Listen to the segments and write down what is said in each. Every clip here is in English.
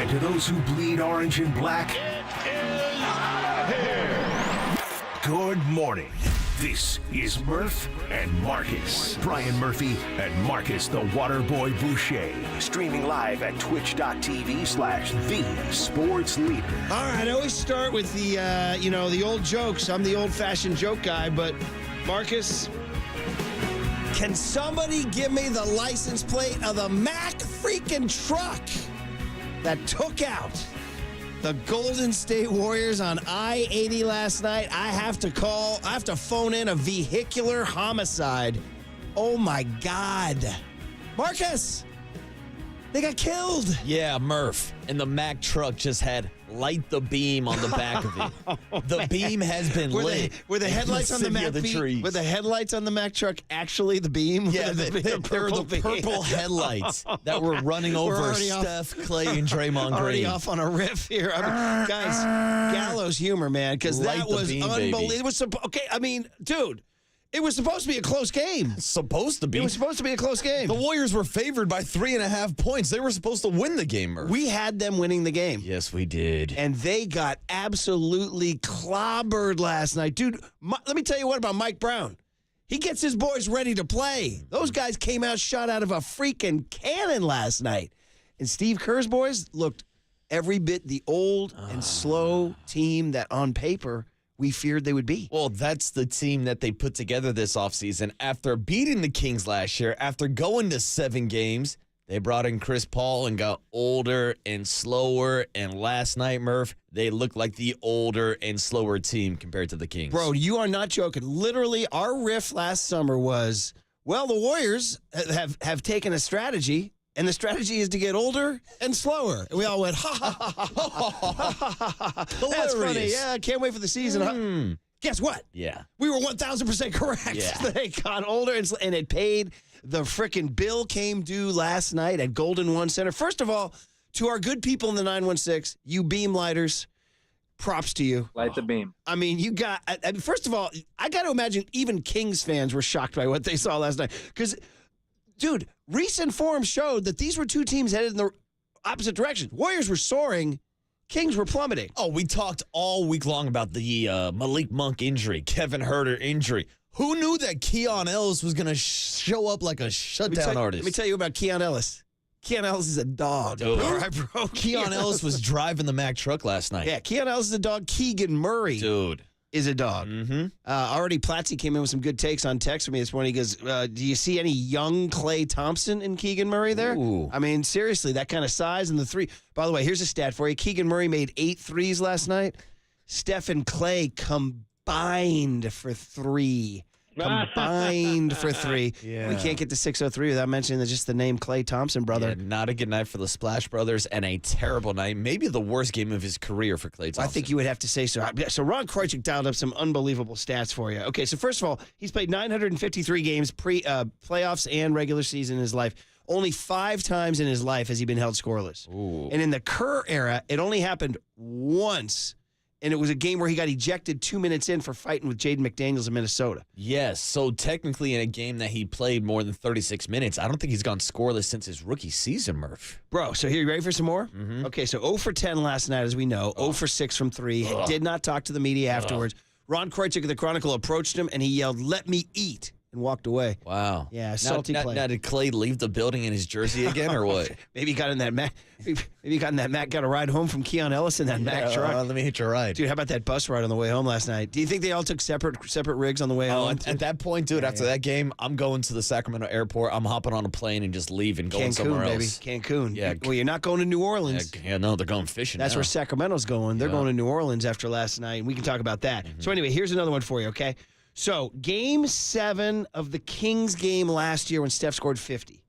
And to those who bleed orange and black, It is here. good morning. This is Murph and Marcus. Brian Murphy and Marcus the Waterboy Boucher. Streaming live at twitch.tv/the sports leader. All right, I always start with the old jokes. I'm the old-fashioned joke guy, but Marcus, can somebody give me the license plate of the Mack freaking truck that took out the Golden State Warriors on I-80 last night? I have to phone in a vehicular homicide. Oh my God. Marcus, they got killed. Yeah, Murph. And the Mack truck just had light the beam on the back of it. The beam has been lit. Were the headlights on the Mack Were the headlights on the Mack truck actually the beam? Yeah, they were the purple headlights that were running over Steph, Klay, and Draymond Green. Already off on a riff here. I mean, guys, gallows humor, man, because that was unbelievable. It was dude. It was supposed to be a close game. Supposed to be. It was supposed to be a close game. The Warriors were favored by 3.5 points. They were supposed to win the game, Murph. We had them winning the game. Yes, we did. And they got absolutely clobbered last night. Dude, let me tell you what about Mike Brown. He gets his boys ready to play. Those guys came out shot out of a freaking cannon last night. And Steve Kerr's boys looked every bit the old and slow team that on paper we feared they would be. Well, that's the team that they put together this offseason. After beating the Kings last year, after going to 7 games, they brought in Chris Paul and got older and slower. And last night, Murph, they looked like the older and slower team compared to the Kings. Bro, you are not joking. Literally, our riff last summer was, well, the Warriors have taken a strategy, and the strategy is to get older and slower. And we all went, ha, ha, ha, ha, ha, ha, ha, ha. That's funny. Yeah, I can't wait for the season. Huh? Guess what? Yeah. We were 1,000% correct. Yeah. They got older, and it paid. The frickin' bill came due last night at Golden One Center. First of all, to our good people in the 916, you beam lighters, props to you. Light the beam. I mean, first of all, I got to imagine even Kings fans were shocked by what they saw last night. Because, dude, recent form showed that these were two teams headed in the opposite direction. Warriors were soaring. Kings were plummeting. Oh, we talked all week long about the Malik Monk injury, Kevin Huerter injury. Who knew that Keon Ellis was going to show up like a shutdown artist? Let me tell you about Keon Ellis. Keon Ellis is a dog. Dude. All right, bro. Keon Ellis was driving the Mack truck last night. Yeah, Keon Ellis is a dog. Keegan Murray is a dog. Mm-hmm. Already Platzi came in with some good takes on text for me this morning. He goes, do you see any young Klay Thompson and Keegan Murray there? Ooh. I mean, seriously, that kind of size and the three. By the way, here's a stat for you. Keegan Murray made 8 threes last night. Steph and Klay combined for 3. Combined for 3. Yeah. We can't get to 603 without mentioning just the name Klay Thompson, brother. Yeah, not a good night for the Splash Brothers and a terrible night. Maybe the worst game of his career for Klay Thompson. I think you would have to say so. So Ron Kreutzig dialed up some unbelievable stats for you. Okay, so first of all, he's played 953 games playoffs and regular season in his life. Only 5 times in his life has he been held scoreless. Ooh. And in the Kerr era, it only happened once. And it was a game where he got ejected 2 minutes in for fighting with Jaden McDaniels in Minnesota. Yes, so technically in a game that he played more than 36 minutes, I don't think he's gone scoreless since his rookie season, Murph. Bro, so here, you ready for some more? Mm-hmm. Okay, so 0 for 10 last night, as we know. 0 for 6 from 3. Did not talk to the media afterwards. Ron Kreutzig of the Chronicle approached him, and he yelled, "Let me eat," and walked away. Wow. Yeah, salty play. Now, did Klay leave the building in his jersey again, or what? Maybe he got in that Mac. Maybe he got in that Mac. Got a ride home from Keon Ellis in that Mac truck. Let me hit your ride, dude. How about that bus ride on the way home last night? Do you think they all took separate rigs on the way home? At that point, dude, after that game, I'm going to the Sacramento airport. I'm hopping on a plane and just leaving, going somewhere else. Cancun. Yeah. Well, you're not going to New Orleans. Yeah, no, they're going fishing. That's now. where Sacramento's going. They're Yeah. going to New Orleans after last night, and we can talk about that. Mm-hmm. So anyway, here's another one for you. Okay. So, Game 7 of the Kings game last year when Steph scored 50.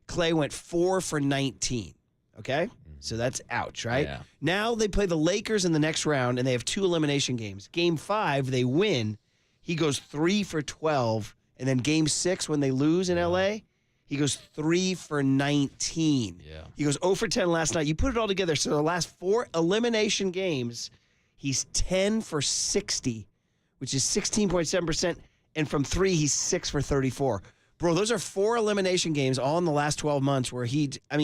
Klay went 4 for 19, okay? So that's ouch, right? Yeah. Now they play the Lakers in the next round, and they have 2 elimination games. Game 5, they win. He goes 3 for 12. And then Game 6, when they lose in L.A., he goes 3 for 19. Yeah. He goes 0 for 10 last night. You put it all together, so the last 4 elimination games, he's 10 for 60, which is 16.7%. And from 3, he's 6 for 34. Bro, those are 4 elimination games all in the last 12 months where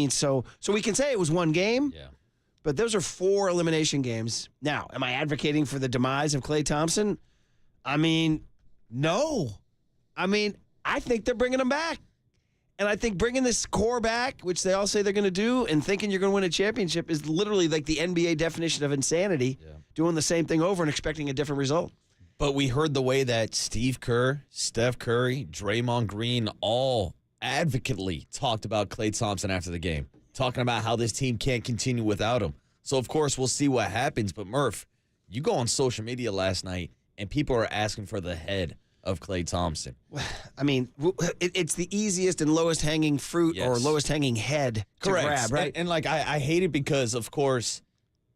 so we can say it was one game. Yeah. But those are 4 elimination games. Now, am I advocating for the demise of Klay Thompson? I mean, no. I mean, I think they're bringing him back. And I think bringing this core back, which they all say they're going to do, and thinking you're going to win a championship is literally like the NBA definition of insanity, doing the same thing over and expecting a different result. But we heard the way that Steve Kerr, Steph Curry, Draymond Green all advocately talked about Klay Thompson after the game, talking about how this team can't continue without him. So, of course, we'll see what happens. But, Murph, you go on social media last night, and people are asking for the head of Klay Thompson. I mean, it's the easiest and lowest hanging fruit or lowest hanging head to grab, right? And I hate it because, of course,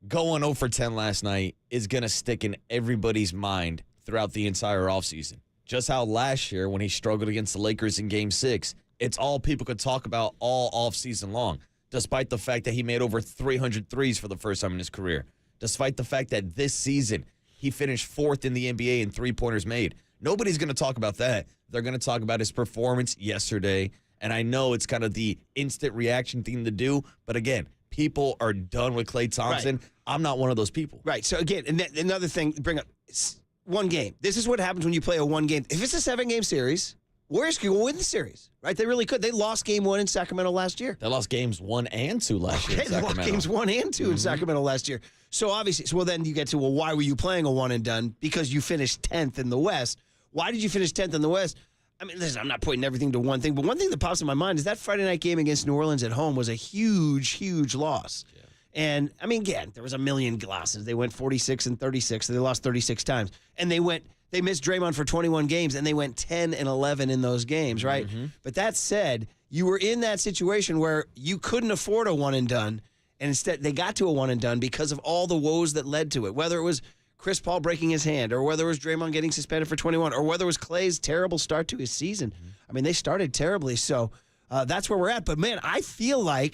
going 0 for 10 last night is going to stick in everybody's mind throughout the entire offseason. Just how last year when he struggled against the Lakers in Game 6, it's all people could talk about all offseason long, despite the fact that he made over 300 threes for the first time in his career, despite the fact that this season he finished 4th in the NBA in three-pointers made. Nobody's going to talk about that. They're going to talk about his performance yesterday, and I know it's kind of the instant reaction thing to do, but again, people are done with Klay Thompson. Right. I'm not one of those people. Right. So, again, and another thing, bring up one game. This is what happens when you play a one game. If it's a 7-game series, Warriors could win the series, right? They really could. They lost game 1 in Sacramento last year. They lost games 1 and 2 last year in Sacramento. They lost games 1 and 2 in Sacramento last year. So, obviously, then you get to, why were you playing a one and done? Because you finished 10th in the West. Why did you finish 10th in the West? I mean, listen, I'm not pointing everything to one thing, but one thing that pops in my mind is that Friday night game against New Orleans at home was a huge, huge loss. Yeah. And, I mean, again, there was a million losses. They went 46 and 36, so they lost 36 times. And they missed Draymond for 21 games, and they went 10 and 11 in those games, right? Mm-hmm. But that said, you were in that situation where you couldn't afford a one and done, and instead they got to a one and done because of all the woes that led to it, whether it was Chris Paul breaking his hand, or whether it was Draymond getting suspended for 21, or whether it was Klay's terrible start to his season. Mm-hmm. I mean, they started terribly, so that's where we're at. But, man, I feel, and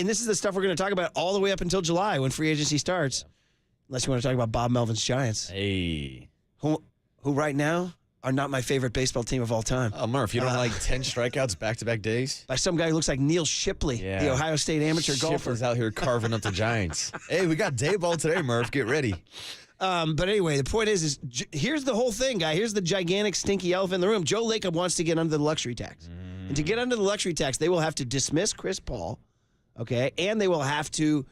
this is the stuff we're going to talk about all the way up until July when free agency starts, unless you want to talk about Bob Melvin's Giants. Hey. Who right now are not my favorite baseball team of all time. Oh, Murph, you don't like 10 strikeouts back-to-back days? By some guy who looks like Neil Shipley, the Ohio State amateur golfer. Shipley's out here carving up the Giants. Hey, we got day ball today, Murph. Get ready. But anyway, the point is here's the whole thing, guy. Here's the gigantic, stinky elephant in the room. Joe Lacob wants to get under the luxury tax. And to get under the luxury tax, they will have to dismiss Chris Paul, okay? And they will have to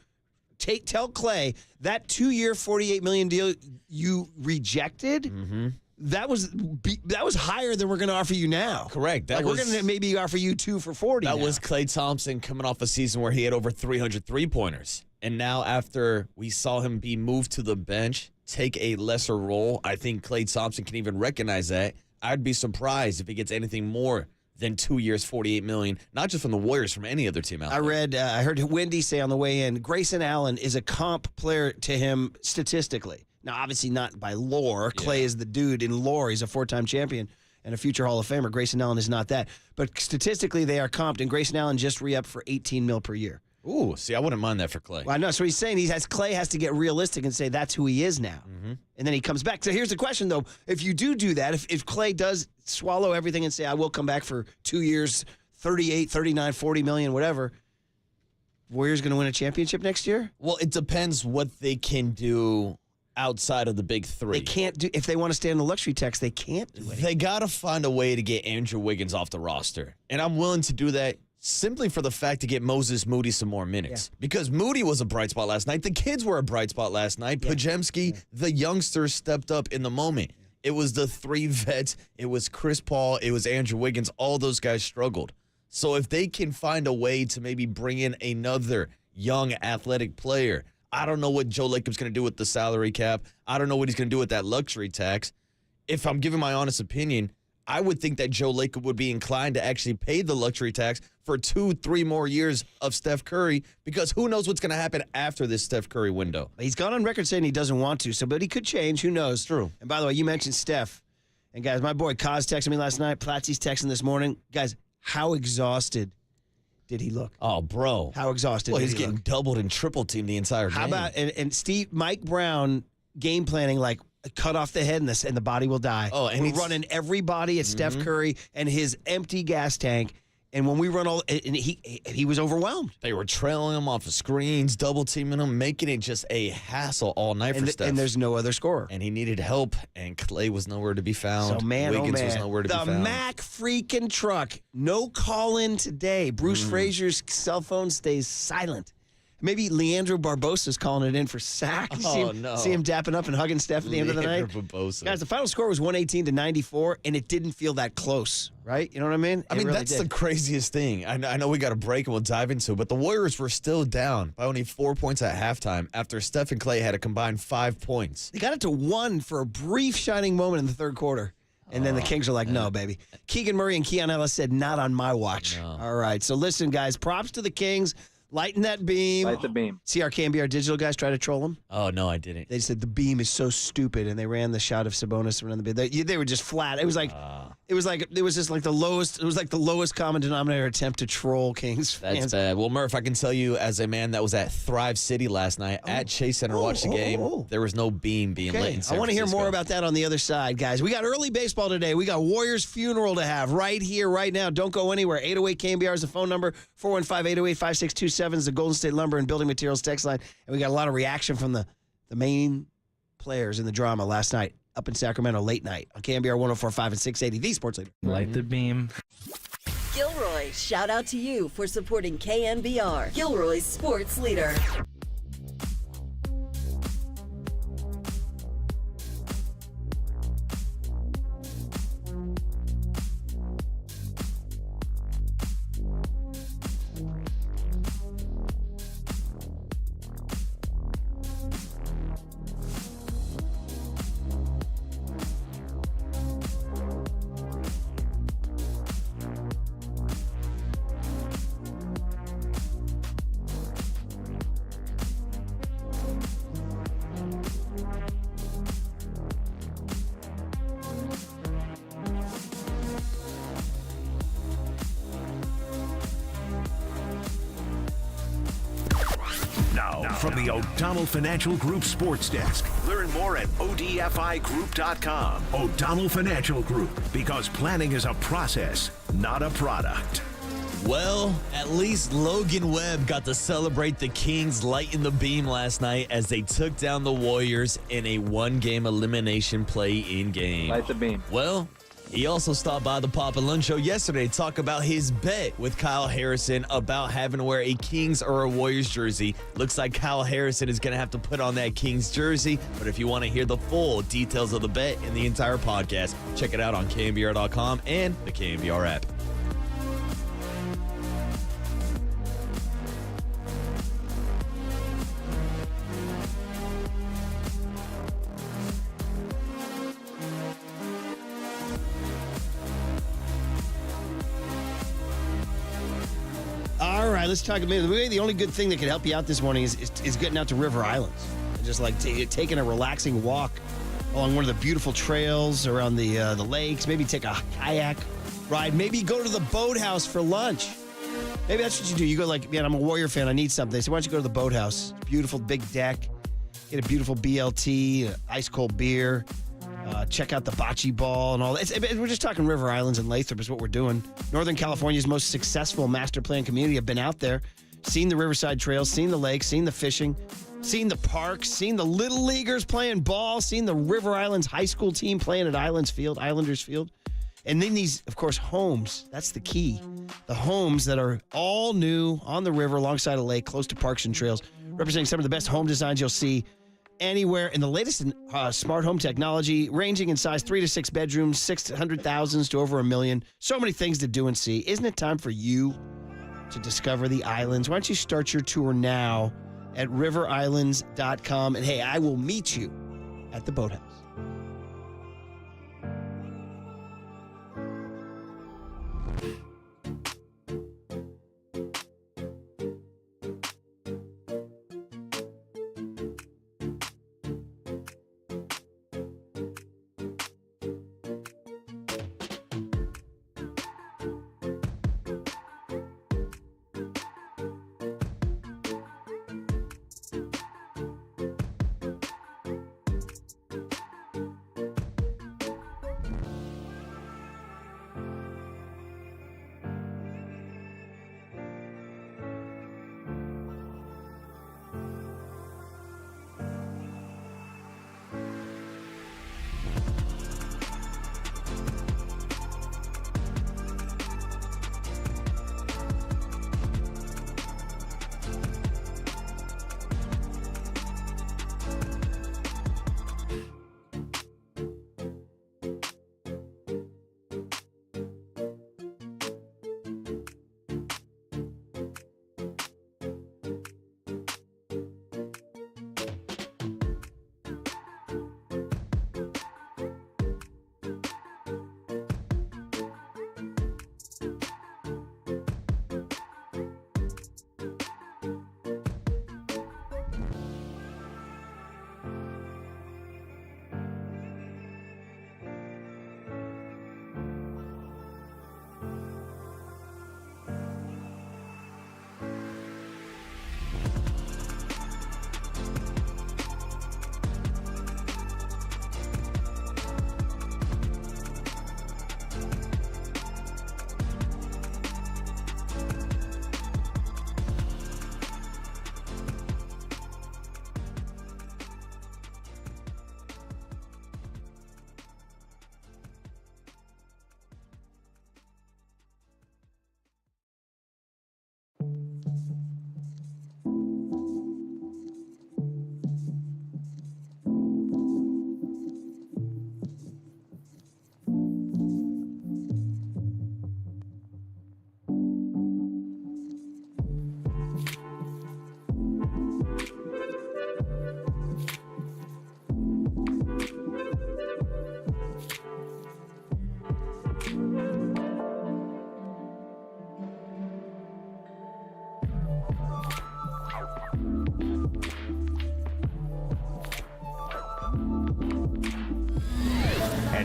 tell Klay that 2-year, $48 million deal you rejected. Mm-hmm. That was higher than we're going to offer you now. Correct. We're going to maybe offer you 2 for 40. That was Klay Thompson coming off a season where he had over 300 3-pointers. And now after we saw him be moved to the bench, take a lesser role, I think Klay Thompson can even recognize that. I'd be surprised if he gets anything more than 2 years, $48 million, not just from the Warriors, from any other team out there. I heard Wendy say on the way in, Grayson Allen is a comp player to him statistically. Now, obviously not by lore. Klay is the dude in lore. He's a 4-time champion and a future Hall of Famer. Grayson Allen is not that. But statistically, they are comped, and Grayson Allen just re-upped for $18 million per year. Ooh, see, I wouldn't mind that for Klay. Well, I know. So he's saying Klay has to get realistic and say that's who he is now. Mm-hmm. And then he comes back. So here's the question, though. If you do that, if Klay does swallow everything and say, I will come back for 2 years, 38, 39, 40 million, whatever, Warriors going to win a championship next year? Well, it depends what they can do outside of the big three. They can't do, if they want to stay on the luxury tax, they can't do it. They got to find a way to get Andrew Wiggins off the roster. And I'm willing to do that simply for the fact to get Moses Moody some more minutes. Yeah. Because Moody was a bright spot last night. The kids were a bright spot last night. Yeah. Pajemski, the youngsters, stepped up in the moment. Yeah. It was the 3 vets. It was Chris Paul. It was Andrew Wiggins. All those guys struggled. So if they can find a way to maybe bring in another young athletic player, I don't know what Joe Lacob's going to do with the salary cap. I don't know what he's going to do with that luxury tax. If I'm giving my honest opinion, I would think that Joe Lacob would be inclined to actually pay the luxury tax for 2-3 more years of Steph Curry, because who knows what's going to happen after this Steph Curry window. He's gone on record saying he doesn't want to, but he could change. Who knows? True. And by the way, you mentioned Steph. And guys, my boy Kaz texted me last night. Platsy's texting this morning. Guys, how exhausted did he look? Oh, bro. How exhausted did he look? He's getting doubled and triple teamed the entire game. How about, and Mike Brown game planning like, cut off the head and the body will die. Oh, and we're running everybody at Steph Curry and his empty gas tank, And when we run and he was overwhelmed. They were trailing him off of screens, double teaming him, making it just a hassle all night for Steph. And there's no other scorer. And he needed help, and Klay was nowhere to be found. So, man, Wiggins was nowhere to be found. The Mac freaking truck. No call-in today. Bruce Frazier's cell phone stays silent. Maybe Leandro Barbosa's calling it in for sack. No. See him dapping up and hugging Steph at the end of the night? Barbosa. Guys, the final score was 118-94, and it didn't feel that close, right? You know what I mean? I mean, really that's did. the craziest thing. I know we got a break and we'll dive into it, but the Warriors were still down by only 4 points at halftime after Steph and Klay had a combined 5 points. They got it to 1 for a brief shining moment in the third quarter. And then the Kings are like, no, baby. Keegan Murray and Keon Ellis said, not on my watch. No. All right. So listen, guys, props to the Kings. Lighten that beam. Light the beam. See our KNBR digital guys try to troll them? Oh, no, I didn't. They said the beam is so stupid, and they ran the shot of Sabonis around the beam. They were just flat. It was just like the lowest. It was like the lowest common denominator attempt to troll Kings fans. That's bad. Well, Murph, I can tell you as a man that was at Thrive City last night at Chase Center watched the game, there was no beam being lit in San I want to hear Francisco. more about that on the other side, guys. We got early baseball today. We got Warriors funeral to have right here, right now. Don't go anywhere. 808 KNBR is the phone number. 415-808-5627 is the Golden State Lumber and Building Materials text line. And we got a lot of reaction from the main players in the drama last night up in Sacramento late night on KNBR 104.5 and 680, the sports leader. Light the beam. Gilroy, shout out to you for supporting KNBR, Gilroy's sports leader. Now, from the O'Donnell Financial Group Sports Desk. Learn more at odfigroup.com. O'Donnell Financial Group, because planning is a process, not a product. Well, at least Logan Webb got to celebrate the Kings lighting the beam last night as they took down the Warriors in a one-game elimination play-in game. Light the beam. Well, he also stopped by the Papa Lunch Show yesterday to talk about his bet with Kyle Harrison about having to wear a Kings or a Warriors jersey. Looks like Kyle Harrison is going to have to put on that Kings jersey. But if you want to hear the full details of the bet and the entire podcast, check it out on KNBR.com and the KNBR app. All right, let's talk a minute. The only good thing that could help you out this morning is getting out to River Islands. Just like taking a relaxing walk along one of the beautiful trails around the lakes. Maybe take a kayak ride. Maybe go to the boathouse for lunch. Maybe that's what you do. You go like, man, I'm a Warrior fan. I need something. So why don't you go to the boathouse? Beautiful big deck. Get a beautiful BLT, ice cold beer. Check out the bocce ball and all that. We're just talking River Islands and Lathrop is what we're doing. Northern California's most successful master plan community. I've been out there, seen the Riverside Trails, seen the lakes, seen the fishing, seen the parks, seen the little leaguers playing ball, seen the River Islands high school team playing at Islanders Field. And then these, of course, homes. That's the key. The homes that are all new on the river alongside a lake, close to parks and trails, representing some of the best home designs you'll see anywhere, in the latest in smart home technology, ranging in size 3 to 6 bedrooms, 600,000s to over $1 million. So many things to do and see. Isn't it time for you to discover the islands? Why don't you start your tour now at riverislands.com? And hey, I will meet you at the boathouse.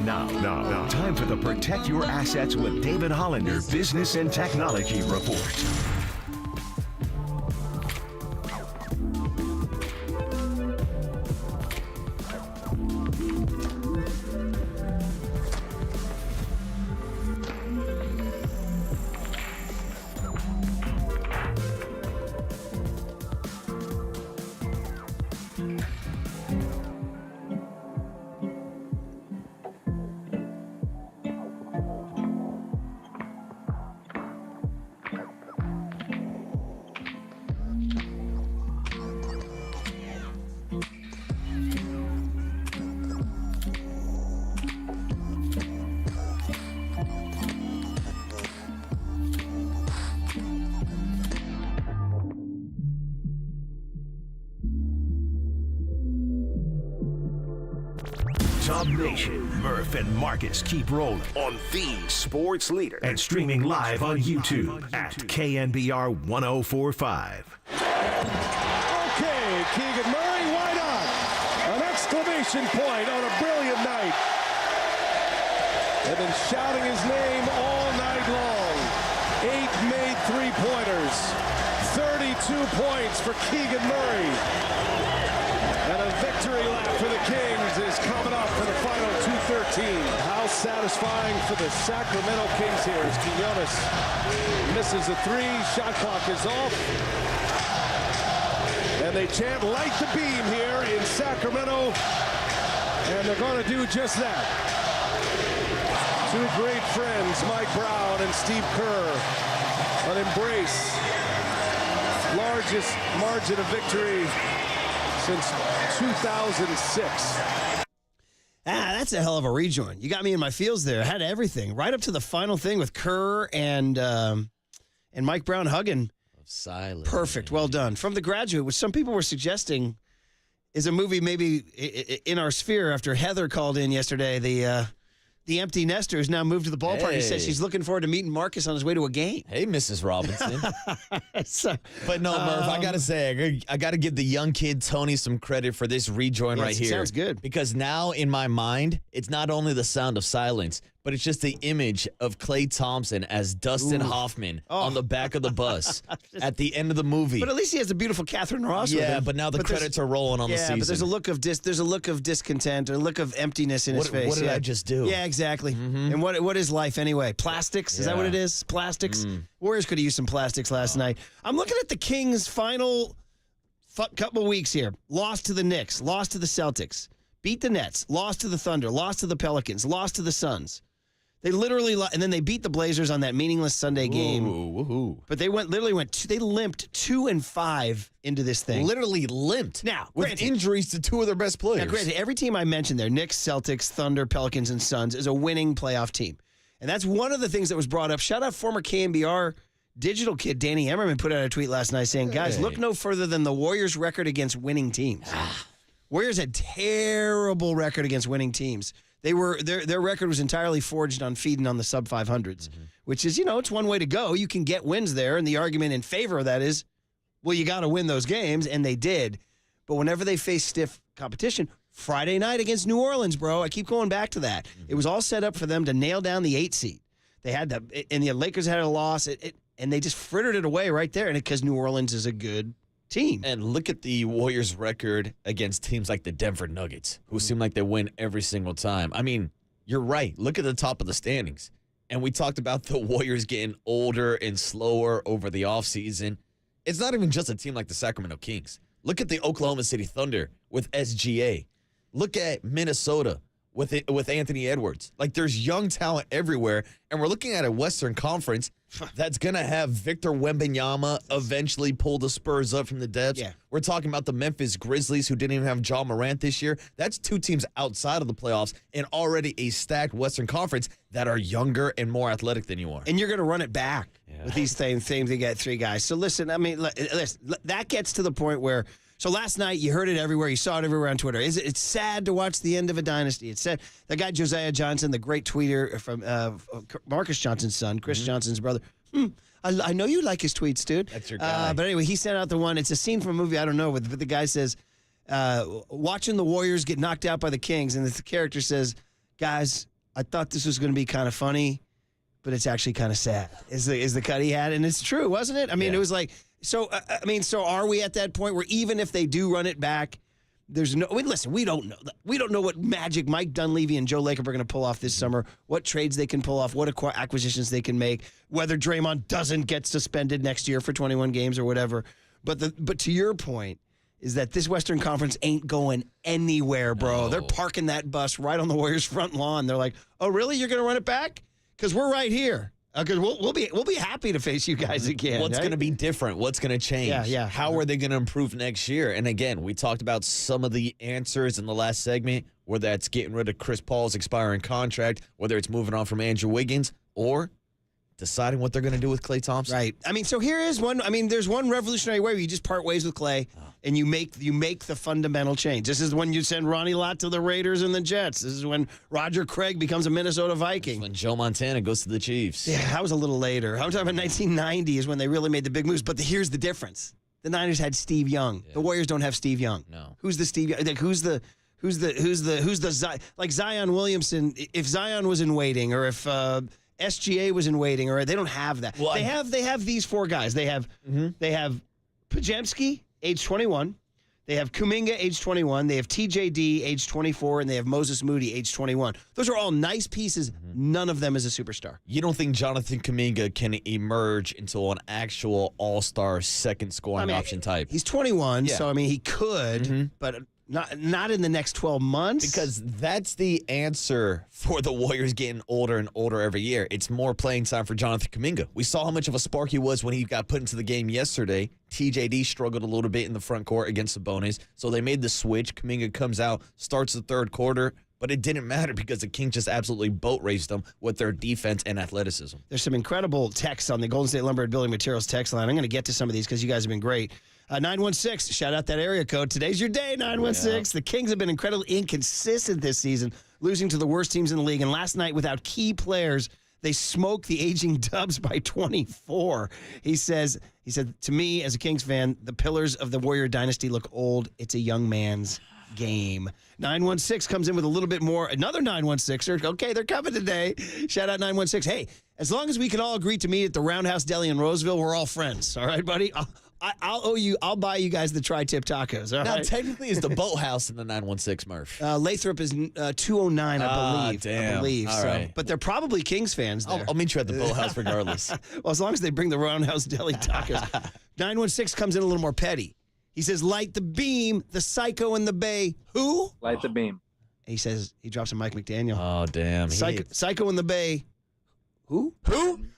Now, time for the Protect Your Assets with David Hollander Business and Technology Report. Dub Nation, Murph and Marcus keep rolling on the sports leader and streaming live on YouTube at KNBR 1045. Okay, Keegan Murray, why not? An exclamation point on a brilliant night. They've been shouting his name all night long. 8 made three-pointers. 32 points for Keegan Murray. And a victory lap for the Kings is coming up for the final 2:13. How satisfying for the Sacramento Kings here as Quinones misses a three. Shot clock is off. And they chant light the beam here in Sacramento. And they're going to do just that. Two great friends, Mike Brown and Steve Kerr. An embrace. Largest margin of victory since 2006. That's a hell of a rejoin. You got me in my feels there. I had everything right up to the final thing with Kerr and Mike Brown hugging. Silent. Perfect. Well done. From The Graduate, which some people were suggesting is a movie maybe in our sphere after Heather called in yesterday. The empty nester has now moved to the ballpark. He says she's looking forward to meeting Marcus on his way to a game. Hey, Mrs. Robinson. So, but no, Murph, I got to say, I got to give the young kid Tony some credit for this rejoin right here. Sounds good. Because now in my mind, it's not only the sound of silence, but it's just the image of Klay Thompson as Dustin Hoffman on the back of the bus at the end of the movie. But at least he has a beautiful Catherine Ross with him. But now the credits are rolling on the season. Yeah, but there's a look of discontent, a look of emptiness in his face. What did I just do? Yeah, exactly. Mm-hmm. And what is life anyway? Plastics? Is that what it is? Plastics? Warriors could have used some plastics last night. I'm looking at the Kings' final couple weeks here. Lost to the Knicks, lost to the Celtics, beat the Nets, lost to the Thunder, lost to the Pelicans, lost to the Suns. They literally, and then they beat the Blazers on that meaningless Sunday game. Woohoo. But they they limped 2-5 into this thing. Literally limped. Now, with granted, injuries to two of their best players. Now, granted, every team I mentioned there, Knicks, Celtics, Thunder, Pelicans, and Suns, is a winning playoff team. And that's one of the things that was brought up. Shout out former KNBR digital kid Danny Emmerman put out a tweet last night saying, guys, look no further than the Warriors' record against winning teams. Warriors had terrible record against winning teams. They were their record was entirely forged on feeding on the sub 500s, which is, it's one way to go. You can get wins there, and the argument in favor of that is, well, you got to win those games, and they did. But whenever they face stiff competition, Friday night against New Orleans, bro, I keep going back to that. It was all set up for them to nail down the 8 seed. They had and the Lakers had a loss, and they just frittered it away right there, and because New Orleans is a good team. And look at the Warriors' record against teams like the Denver Nuggets, who seem like they win every single time. I mean, you're right. Look at the top of the standings. And we talked about the Warriors getting older and slower over the offseason. It's not even just a team like the Sacramento Kings. Look at the Oklahoma City Thunder with SGA. Look at Minnesota with Anthony Edwards. Like, there's young talent everywhere, and we're looking at a Western Conference that's going to have Victor Wembanyama eventually pull the Spurs up from the depths. Yeah. We're talking about the Memphis Grizzlies, who didn't even have John Morant this year. That's two teams outside of the playoffs and already a stacked Western Conference that are younger and more athletic than you are. And you're going to run it back with these same things. They get 3 guys. So listen, I mean, listen, that gets to the point where, so last night you heard it everywhere. You saw it everywhere on Twitter. It's sad to watch the end of a dynasty. It's sad. That guy Josiah Johnson, the great tweeter from Marcus Johnson's son, Chris Johnson's brother. I know you like his tweets, dude. That's your guy. But anyway, he sent out the one. It's a scene from a movie I don't know, but the guy says, watching the Warriors get knocked out by the Kings, and the character says, guys, I thought this was going to be kind of funny, but it's actually kind of sad, is the cut he had. And it's true, wasn't it? I mean, It was like, so are we at that point where even if they do run it back, there's no, listen, we don't know. We don't know what magic Mike Dunleavy and Joe Lacob are going to pull off this summer, what trades they can pull off, what acquisitions they can make, whether Draymond doesn't get suspended next year for 21 games or whatever. But to your point, is that this Western Conference ain't going anywhere, bro. No. They're parking that bus right on the Warriors' front lawn. They're like, oh, really? You're going to run it back? Because we're right here. Because we'll be happy to face you guys again. What's right? going to be different? What's going to change? Yeah. How are they going to improve next year? And again, we talked about some of the answers in the last segment, whether that's getting rid of Chris Paul's expiring contract, whether it's moving on from Andrew Wiggins, or deciding what they're going to do with Klay Thompson. Right. I mean, so here is one. I mean, there's one revolutionary way where you just part ways with Klay and you make the fundamental change. This is when you send Ronnie Lott to the Raiders and the Jets. This is when Roger Craig becomes a Minnesota Viking. When Joe Montana goes to the Chiefs. Yeah, that was a little later. I'm talking about 1990 is when they really made the big moves. But here's the difference: the Niners had Steve Young. Yeah. The Warriors don't have Steve Young. No. Who's the Steve? Like who's the like Zion Williamson? If Zion was in waiting, or if SGA was in waiting, or they don't have that. Well, they have these four guys. They have Pajemski, age 21. They have Kuminga, age 21. They have TJD, age 24, and they have Moses Moody, age 21. Those are all nice pieces. None of them is a superstar. You don't think Jonathan Kuminga can emerge into an actual all-star second scoring option type? He's 21, so I mean he could, but not in the next 12 months. Because that's the answer for the Warriors getting older and older every year. It's more playing time for Jonathan Kuminga. We saw how much of a spark he was when he got put into the game yesterday. TJD struggled a little bit in the front court against Sabonis, so they made the switch. Kuminga comes out, starts the third quarter, but it didn't matter because the Kings just absolutely boat raced them with their defense and athleticism. There's some incredible texts on the Golden State Lumber and Building Materials text line. I'm going to get to some of these because you guys have been great. 916, shout out that area code. Today's your day, 916. Yeah. The Kings have been incredibly inconsistent this season, losing to the worst teams in the league. And last night, without key players, they smoked the aging Dubs by 24. He said, to me, as a Kings fan, the pillars of the Warrior dynasty look old. It's a young man's game. 916 comes in with a little bit more. Another 916er. Okay, they're coming today. Shout out 916. Hey, as long as we can all agree to meet at the Roundhouse Deli in Roseville, we're all friends. All right, buddy? I'll buy you guys the tri-tip tacos. All now, right? technically, is the boathouse in the 916, Murph? Lathrop is 209, I believe. Damn. I believe. All right. But they're probably Kings fans there. I'll meet you at the boathouse regardless. Well, as long as they bring the Roundhouse Deli tacos. 916 comes in a little more petty. He says, light the beam, the psycho in the bay. Who? Light the beam. He says, he drops a Mike McDaniel. Oh, damn. Psycho in the bay. Who?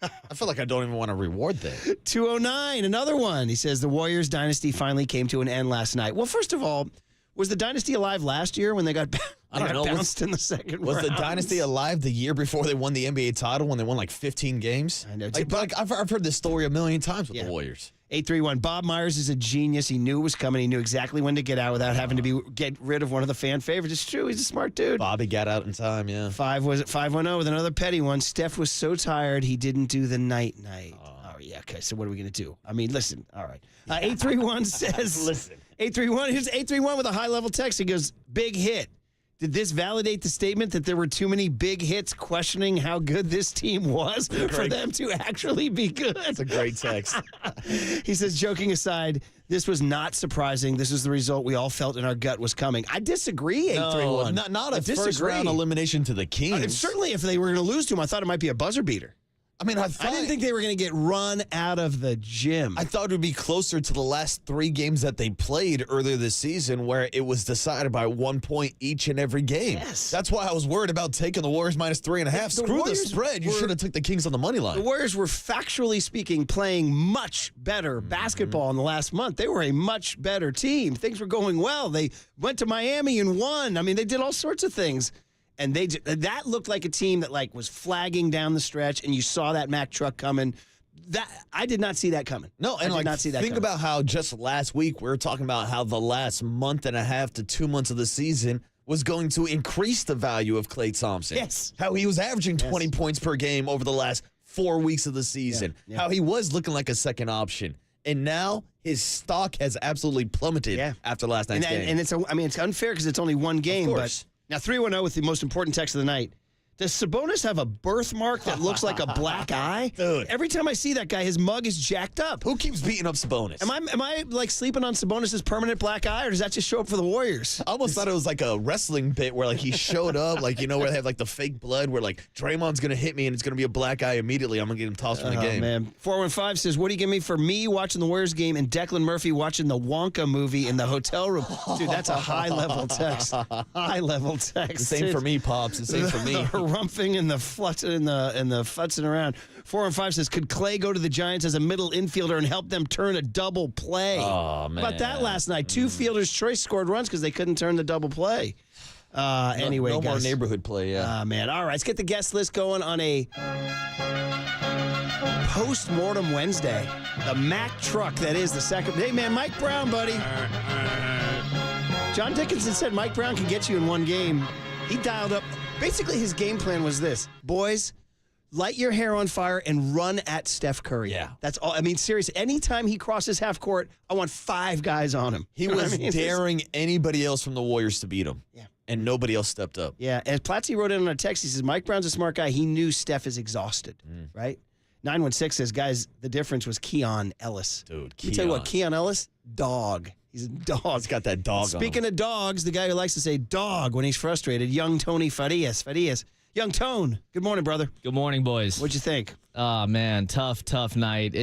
I feel like I don't even want to reward that. 209, another one. He says, the Warriors dynasty finally came to an end last night. Well, first of all, was the dynasty alive last year when they got bounced in the second round? Was the dynasty alive the year before they won the NBA title when they won like 15 games? I know. I've heard this story a million times with the Warriors. 831. Bob Myers is a genius. He knew it was coming. He knew exactly when to get out without having to get rid of one of the fan favorites. It's true. He's a smart dude. Bobby got out in time, yeah. 510 with another petty one. Steph was so tired he didn't do the night-night. Oh, yeah. Okay, so what are we going to do? I mean, listen. All right. 831 says... Listen. 831. Here's 831 with a high-level text. He goes, big hit. Did this validate the statement that there were too many big hits questioning how good this team was for them to actually be good? That's a great text. He says, joking aside, this was not surprising. This is the result we all felt in our gut was coming. I disagree, 831. No, not a first-round elimination to the Kings. Certainly, if they were going to lose to him, I thought it might be a buzzer beater. I mean, I didn't think they were going to get run out of the gym. I thought it would be closer to the last 3 games that they played earlier this season where it was decided by 1 point each and every game. Yes. That's why I was worried about taking the Warriors minus 3.5. Screw the spread. You should have took the Kings on the money line. The Warriors were factually speaking playing much better basketball in the last month. They were a much better team. Things were going well. They went to Miami and won. I mean, they did all sorts of things. And that looked like a team that was flagging down the stretch, and you saw that Mack truck coming. That I did not see that coming. No, and I did not see that think coming. about how just last week we were talking about how the last month and a half to 2 months of the season was going to increase the value of Klay Thompson. Yes. How he was averaging 20 points per game over the last 4 weeks of the season. Yeah. How he was looking like a second option. And now his stock has absolutely plummeted after last night's game. And it's unfair because it's only one game, but. Now, 310 with the most important text of the night. Does Sabonis have a birthmark that looks like a black eye? Dude. Every time I see that guy, his mug is jacked up. Who keeps beating up Sabonis? Am I like sleeping on Sabonis' permanent black eye, or does that just show up for the Warriors? I almost thought it was like a wrestling bit where like he showed up, like, you know, where they have like the fake blood where like Draymond's going to hit me and it's going to be a black eye immediately. I'm going to get him tossed from the game. Man. 415 says, what do you give me for me watching the Warriors game and Declan Murphy watching the Wonka movie in the hotel room? Dude, that's a high-level text. High-level text. The same for me, Pops. The same for me. The harumping and the futzing around. 415 says, could Klay go to the Giants as a middle infielder and help them turn a double play? Oh, man. How about that last night? Two fielders' choice scored runs because they couldn't turn the double play. Anyway, no guys. more neighborhood play, yeah. Man. All right, let's get the guest list going on a post-mortem Wednesday. The Mack truck that is the second. Hey, man, Mike Brown, buddy. John Dickinson said Mike Brown can get you in one game. He dialed up. Basically, his game plan was this. Boys, light your hair on fire and run at Steph Curry. Yeah. That's all. I mean, seriously, anytime he crosses half court, I want 5 guys on him. He was daring anybody else from the Warriors to beat him. Yeah. And nobody else stepped up. Yeah, and Platzi wrote in on a text. He says, Mike Brown's a smart guy. He knew Steph is exhausted, right? 916 says, guys, the difference was Keon Ellis. Dude, Let me tell you what, Keon Ellis, dog. He's a dog. He's got that dog Speaking of dogs, the guy who likes to say dog when he's frustrated, young Tony Farias. Young Tone, good morning, brother. Good morning, boys. What'd you think? Oh, man, tough night.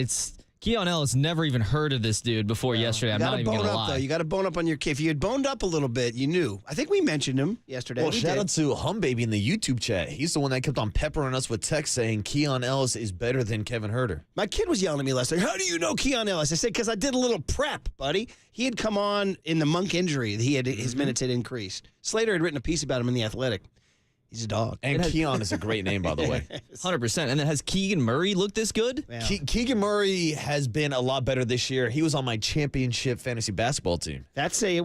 Keon Ellis never even heard of this dude before yesterday. I'm not even going to lie. Though. You got to bone up on your kid. If you had boned up a little bit, you knew. I think we mentioned him yesterday. Well, shout out to Hum Baby in the YouTube chat. He's the one that kept on peppering us with texts saying Keon Ellis is better than Kevin Huerter. My kid was yelling at me last night, how do you know Keon Ellis? I said, because I did a little prep, buddy. He had come on in the Monk injury. His minutes had increased. Slater had written a piece about him in The Athletic. He's a dog. And Keon is a great name, by the way. 100%. And then has Keegan Murray looked this good? Yeah. Keegan Murray has been a lot better this year. He was on my championship fantasy basketball team. That's a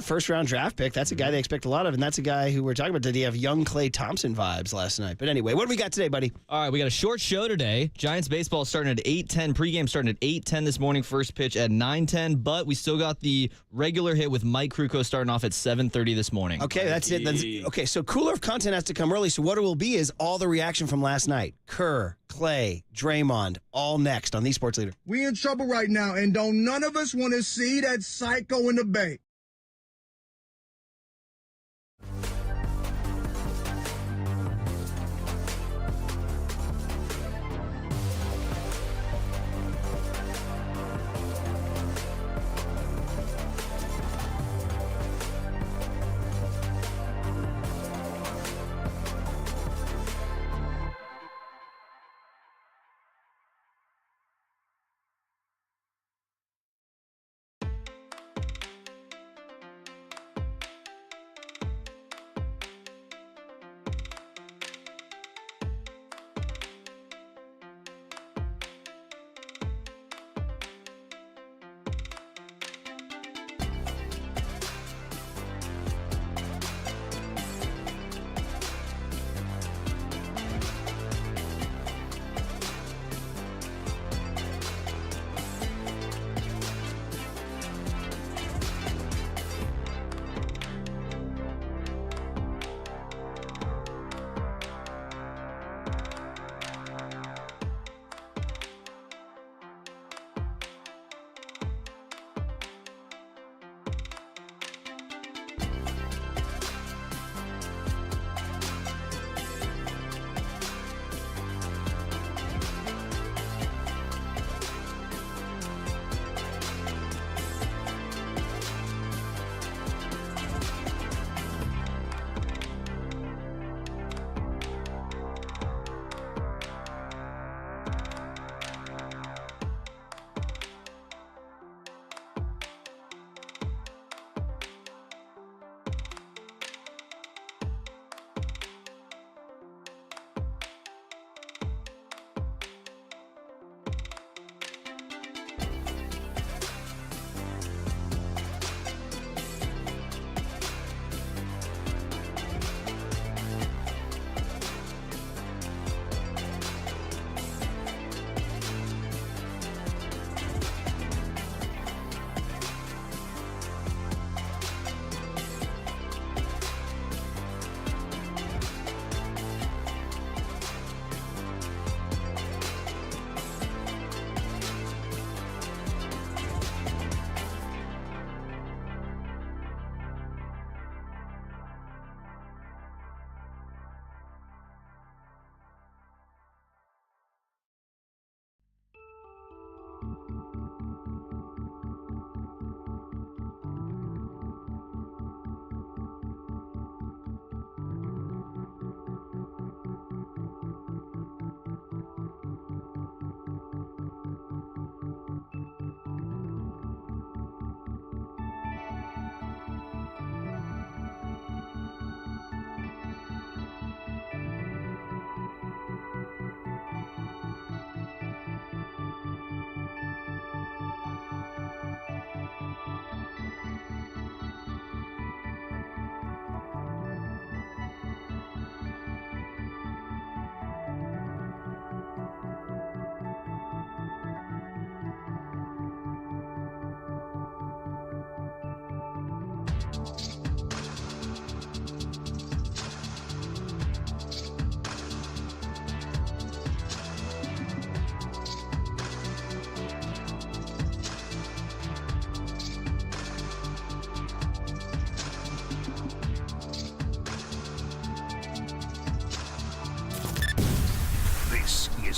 first-round draft pick. That's a guy they expect a lot of, and that's a guy who we're talking about. Did he have young Klay Thompson vibes last night? But anyway, what do we got today, buddy? All right, we got a short show today. Giants baseball starting at 8:10. Pregame starting at 8:10 this morning. First pitch at 9:10. But we still got the regular hit with Mike Krukow starting off at 7:30 this morning. Okay, that's it. Okay, so cooler of content has to come early. So what it will be is all the reaction from last night. Kerr, Klay, Draymond, all next on the Sports Leader. We in trouble right now, and don't none of us want to see that psycho in the bank.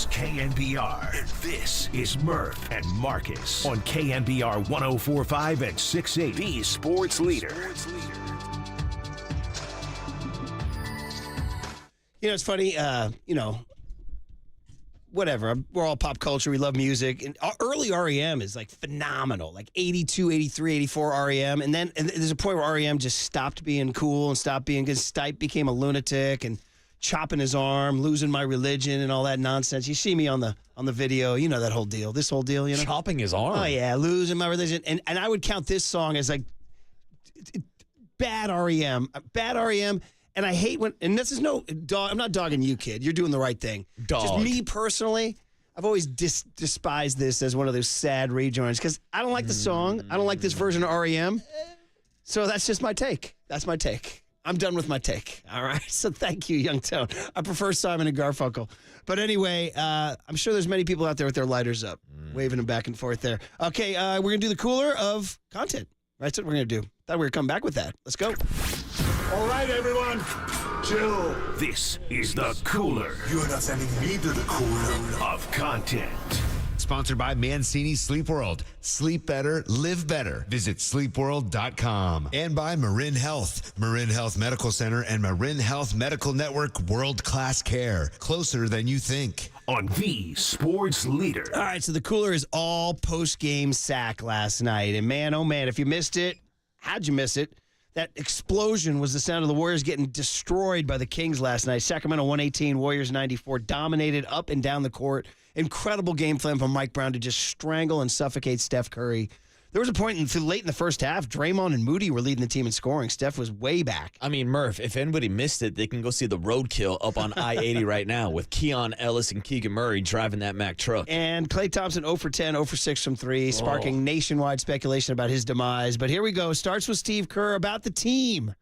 is KNBR, and this is Murph and Marcus on KNBR 104.5 and 680, the sports leader. It's funny, whatever. We're all pop culture. We love music. And early REM is like phenomenal, like 82, 83, 84 REM. And there's a point where REM just stopped being cool and stopped being good. Stipe became a lunatic and chopping his arm, losing my religion and all that nonsense. You see me on the video, that whole deal, Chopping his arm. Oh, yeah, losing my religion. And I would count this song as like bad REM. Bad REM. And I hate when, and this is I'm not dogging you, kid. You're doing the right thing. Just me personally, I've always despised this as one of those sad rejoins because I don't like the song. I don't like this version of REM. So that's just my take. That's my take. I'm done with my take. All right. So thank you, Young Tone. I prefer Simon and Garfunkel. But anyway, I'm sure there's many people out there with their lighters up, waving them back and forth there. Okay, we're going to do the cooler of content. That's what we're going to do. Thought we were coming back with that. Let's go. All right, everyone, chill. This is the cooler You're not sending me to the cooler. of content. Sponsored by Mancini Sleep World. Sleep better, live better. Visit sleepworld.com. And by Marin Health. Marin Health Medical Center and Marin Health Medical Network world-class care. Closer than you think. On the sports leader. All right, so the cooler is all post-game sack last night. And man, oh man, if you missed it, how'd you miss it? That explosion was the sound of the Warriors getting destroyed by the Kings last night. Sacramento 118, Warriors 94, dominated up and down the court. Incredible game plan from Mike Brown to just strangle and suffocate Steph Curry. There was a point late in the first half, Draymond and Moody were leading the team in scoring. Steph was way back. I mean, Murph, if anybody missed it, they can go see the roadkill up on I-80 right now with Keon Ellis and Keegan Murray driving that Mack truck. And Klay Thompson 0 for 10, 0 for 6 from 3, sparking nationwide speculation about his demise. But here we go. Starts with Steve Kerr about the team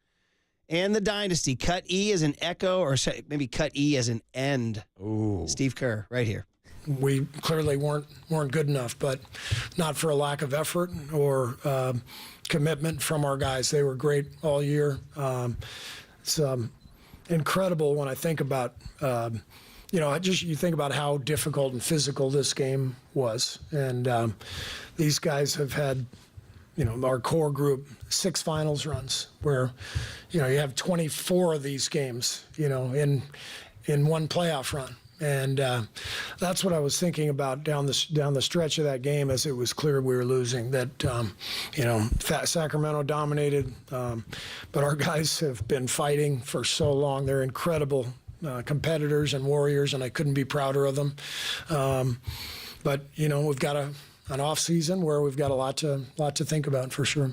and the dynasty. Cut E as an echo, or maybe cut E as an end. Ooh. Steve Kerr, right here. We clearly weren't good enough, but not for a lack of effort or commitment from our guys. They were great all year. It's incredible when I think about, you think about how difficult and physical this game was. And these guys have had, our core group, 6 finals runs where, you have 24 of these games, in one playoff run. And that's what I was thinking about down the stretch of that game as it was clear we were losing. That, Sacramento dominated, but our guys have been fighting for so long. They're incredible competitors and warriors, and I couldn't be prouder of them. But, we've got an off season where we've got a lot to think about for sure.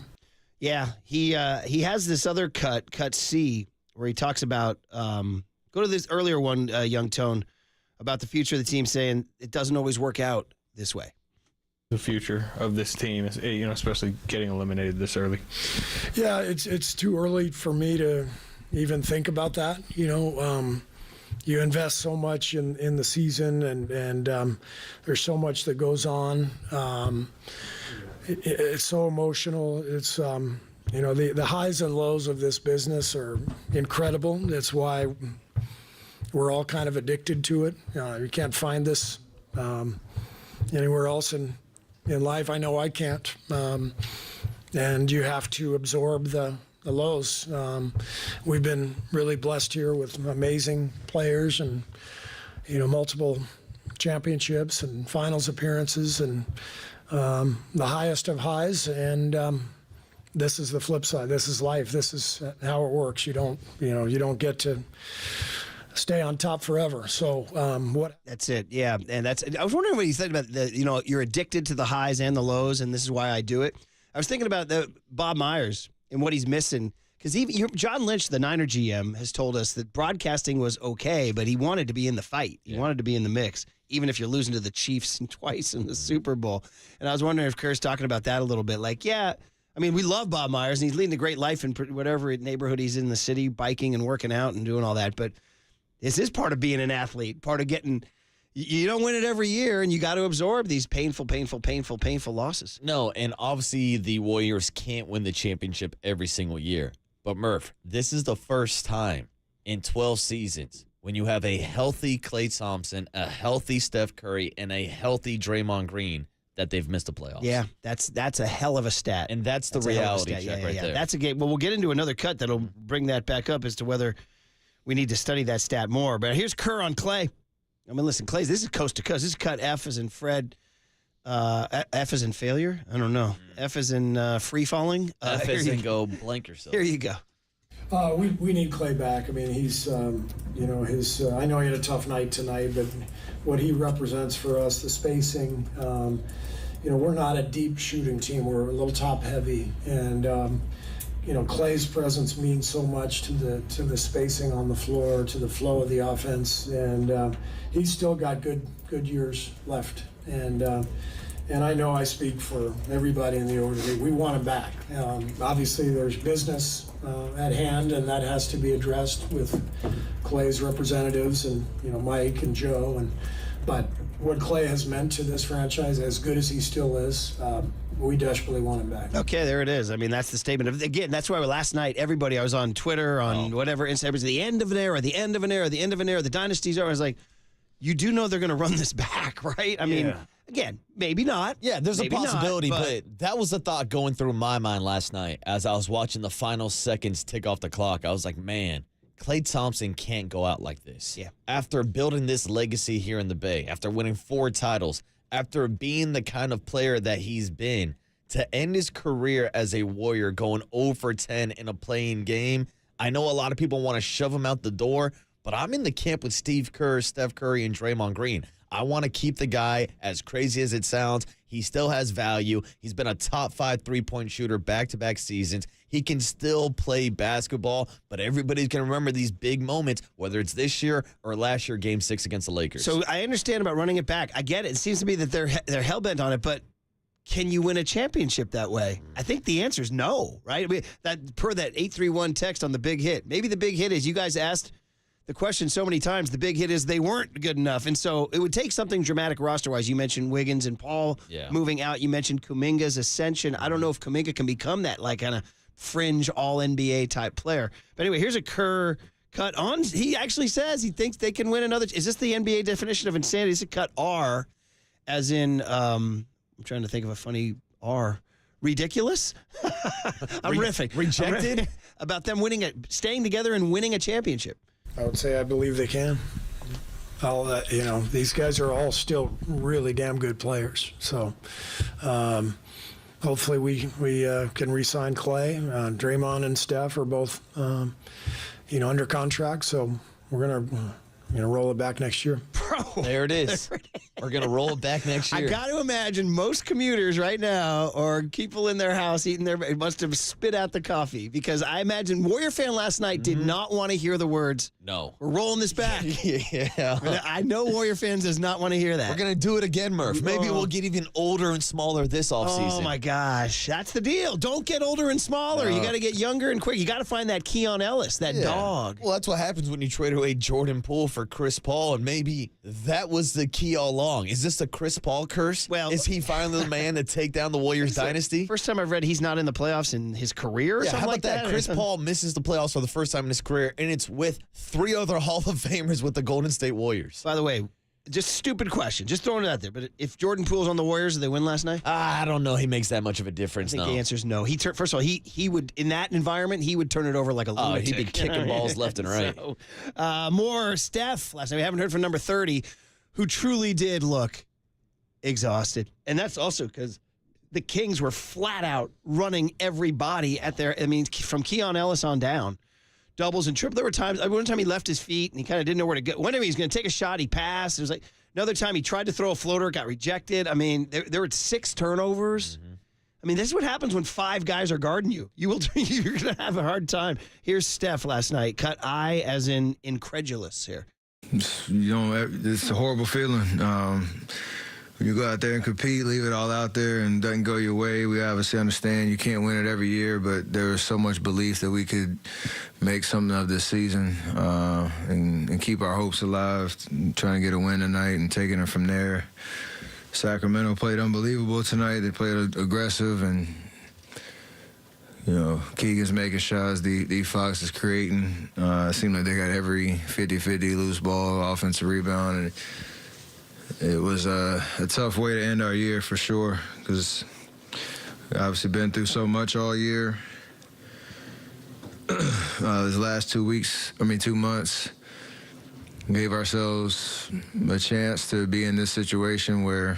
Yeah, he has this other cut C, where he talks about, go to this earlier one, Young Tone, about the future of the team, saying it doesn't always work out this way. The future of this team is, especially getting eliminated this early. Yeah, it's too early for me to even think about that. You invest so much in the season, and there's so much that goes on. It's so emotional. It's the highs and lows of this business are incredible. That's why we're all kind of addicted to it. You can't find this anywhere else in life. I know I can't. And you have to absorb the lows. We've been really blessed here with amazing players and, multiple championships and finals appearances and the highest of highs. And this is the flip side. This is life. This is how it works. You don't get to stay on top forever. So what? That's it. Yeah, and I was wondering what you said about you're addicted to the highs and the lows, and this is why I do it. I was thinking about Bob Myers and what he's missing, because John Lynch, the Niner GM, has told us that broadcasting was okay, but he wanted to be in the fight. He wanted to be in the mix, even if you're losing to the Chiefs twice in the Super Bowl. And I was wondering if Kerr's talking about that a little bit. Like, yeah, I mean, we love Bob Myers, and he's leading a great life in whatever neighborhood he's in the city, biking and working out and doing all that, but this is part of being an athlete, part of getting, you don't win it every year, and you got to absorb these painful losses. No, and obviously the Warriors can't win the championship every single year. But Murph, this is the first time in 12 seasons when you have a healthy Klay Thompson, a healthy Steph Curry, and a healthy Draymond Green that they've missed the playoffs. Yeah, that's a hell of a stat. And that's the reality check right there. That's a game. Well, we'll get into another cut that'll bring that back up as to whether we need to study that stat more. But here's Kerr on Klay. I mean, listen, Klay, this is coast to coast. This is cut F as in Fred. F as in failure? I don't know. F as in free falling? F as in go blank yourself. Here you go. We need Klay back. I mean, he's, I know he had a tough night tonight, but what he represents for us, the spacing, we're not a deep shooting team. We're a little top heavy. And, Klay's presence means so much to the spacing on the floor, to the flow of the offense. And he's still got good years left. And I know I speak for everybody in the organization. We want him back. Obviously, there's business at hand, and that has to be addressed with Klay's representatives and Mike and Joe. But what Klay has meant to this franchise, as good as he still is, we desperately want him back. Okay, there it is. I mean, that's the statement. Again, that's why last night, everybody, I was on Twitter, on whatever, Instagram, it was the end of an era, the end of an era, the end of an era, the dynasty's over. I was like, you do know they're going to run this back, right? I mean, again, maybe not. Yeah, there's maybe a possibility, not, but that was the thought going through my mind last night as I was watching the final seconds tick off the clock. I was like, man, Klay Thompson can't go out like this. Yeah. After building this legacy here in the Bay, after winning 4 titles, after being the kind of player that he's been, to end his career as a Warrior going 0 for 10 in a playing game, I know a lot of people want to shove him out the door, but I'm in the camp with Steve Kerr, Steph Curry, and Draymond Green. I want to keep the guy, as crazy as it sounds. He still has value. He's been a top 5 3-point shooter back-to-back seasons. He can still play basketball, but everybody's going to remember these big moments, whether it's this year or last year, Game 6 against the Lakers. So I understand about running it back. I get it. It seems to be that they're hell-bent on it, but can you win a championship that way? I think the answer is no, right? I mean, per that 831 text on the big hit. Maybe the big hit is you guys asked the question so many times, the big hit is they weren't good enough. And so it would take something dramatic roster-wise. You mentioned Wiggins and Paul moving out. You mentioned Kuminga's ascension. I don't know if Kuminga can become that like kind of fringe all-NBA type player. But anyway, here's a Kerr cut on. He actually says he thinks they can win another. Is this the NBA definition of insanity? It's a cut R, as in, I'm trying to think of a funny R. Ridiculous? I'm riffing. Rejected? I'm riffing about them staying together and winning a championship. I would say I believe they can. These guys are all still really damn good players. So hopefully we can re-sign Klay. Draymond and Steph are both, under contract. So we're going to roll it back next year. Bro. There it is. We're going to roll it back next year. I got to imagine most commuters right now or people in their house eating must have spit out the coffee because I imagine Warrior fan last night did not want to hear the words, no, we're rolling this back. Yeah. I know Warrior fans does not want to hear that. We're going to do it again, Murph. Maybe we'll get even older and smaller this offseason. Oh, my gosh. That's the deal. Don't get older and smaller. You got to get younger and quick. You got to find that Keon Ellis, that dog. Well, that's what happens when you trade away Jordan Poole for Chris Paul, and maybe that was the key all along. Is this a Chris Paul curse? Well, is he finally the man to take down the Warriors dynasty? First time I've read he's not in the playoffs in his career or something how about like that. Chris Paul misses the playoffs for the first time in his career, and it's with 3 other Hall of Famers with the Golden State Warriors. By the way, just stupid question. Just throwing it out there. But if Jordan Poole's on the Warriors, did they win last night? I don't know. He makes that much of a difference. I think the answer is no. First of all, he would, in that environment, he would turn it over like a lunatic. He'd be kicking balls left and right. So, more Steph last night. We haven't heard from number 30, who truly did look exhausted. And that's also because the Kings were flat out running everybody at their, from Keon Ellis on down. Doubles and triples. There were times, one time he left his feet and he kind of didn't know where to go. One time he was going to take a shot, he passed. There was another time he tried to throw a floater, got rejected. There were 6 turnovers. Mm-hmm. This is what happens when 5 guys are guarding you. You're going to have a hard time. Here's Steph last night. Cut I as in incredulous here. It's a horrible feeling. When you go out there and compete, leave it all out there and doesn't go your way, we obviously understand you can't win it every year, but there was so much belief that we could make something of this season and keep our hopes alive, trying to get a win tonight and taking it from there. Sacramento played unbelievable tonight. They played aggressive and Keegan's making shots. D Fox is creating. It seemed like they got every 50-50 loose ball, offensive rebound. And it was a tough way to end our year for sure, because we've obviously been through so much all year. These last 2 months, gave ourselves a chance to be in this situation where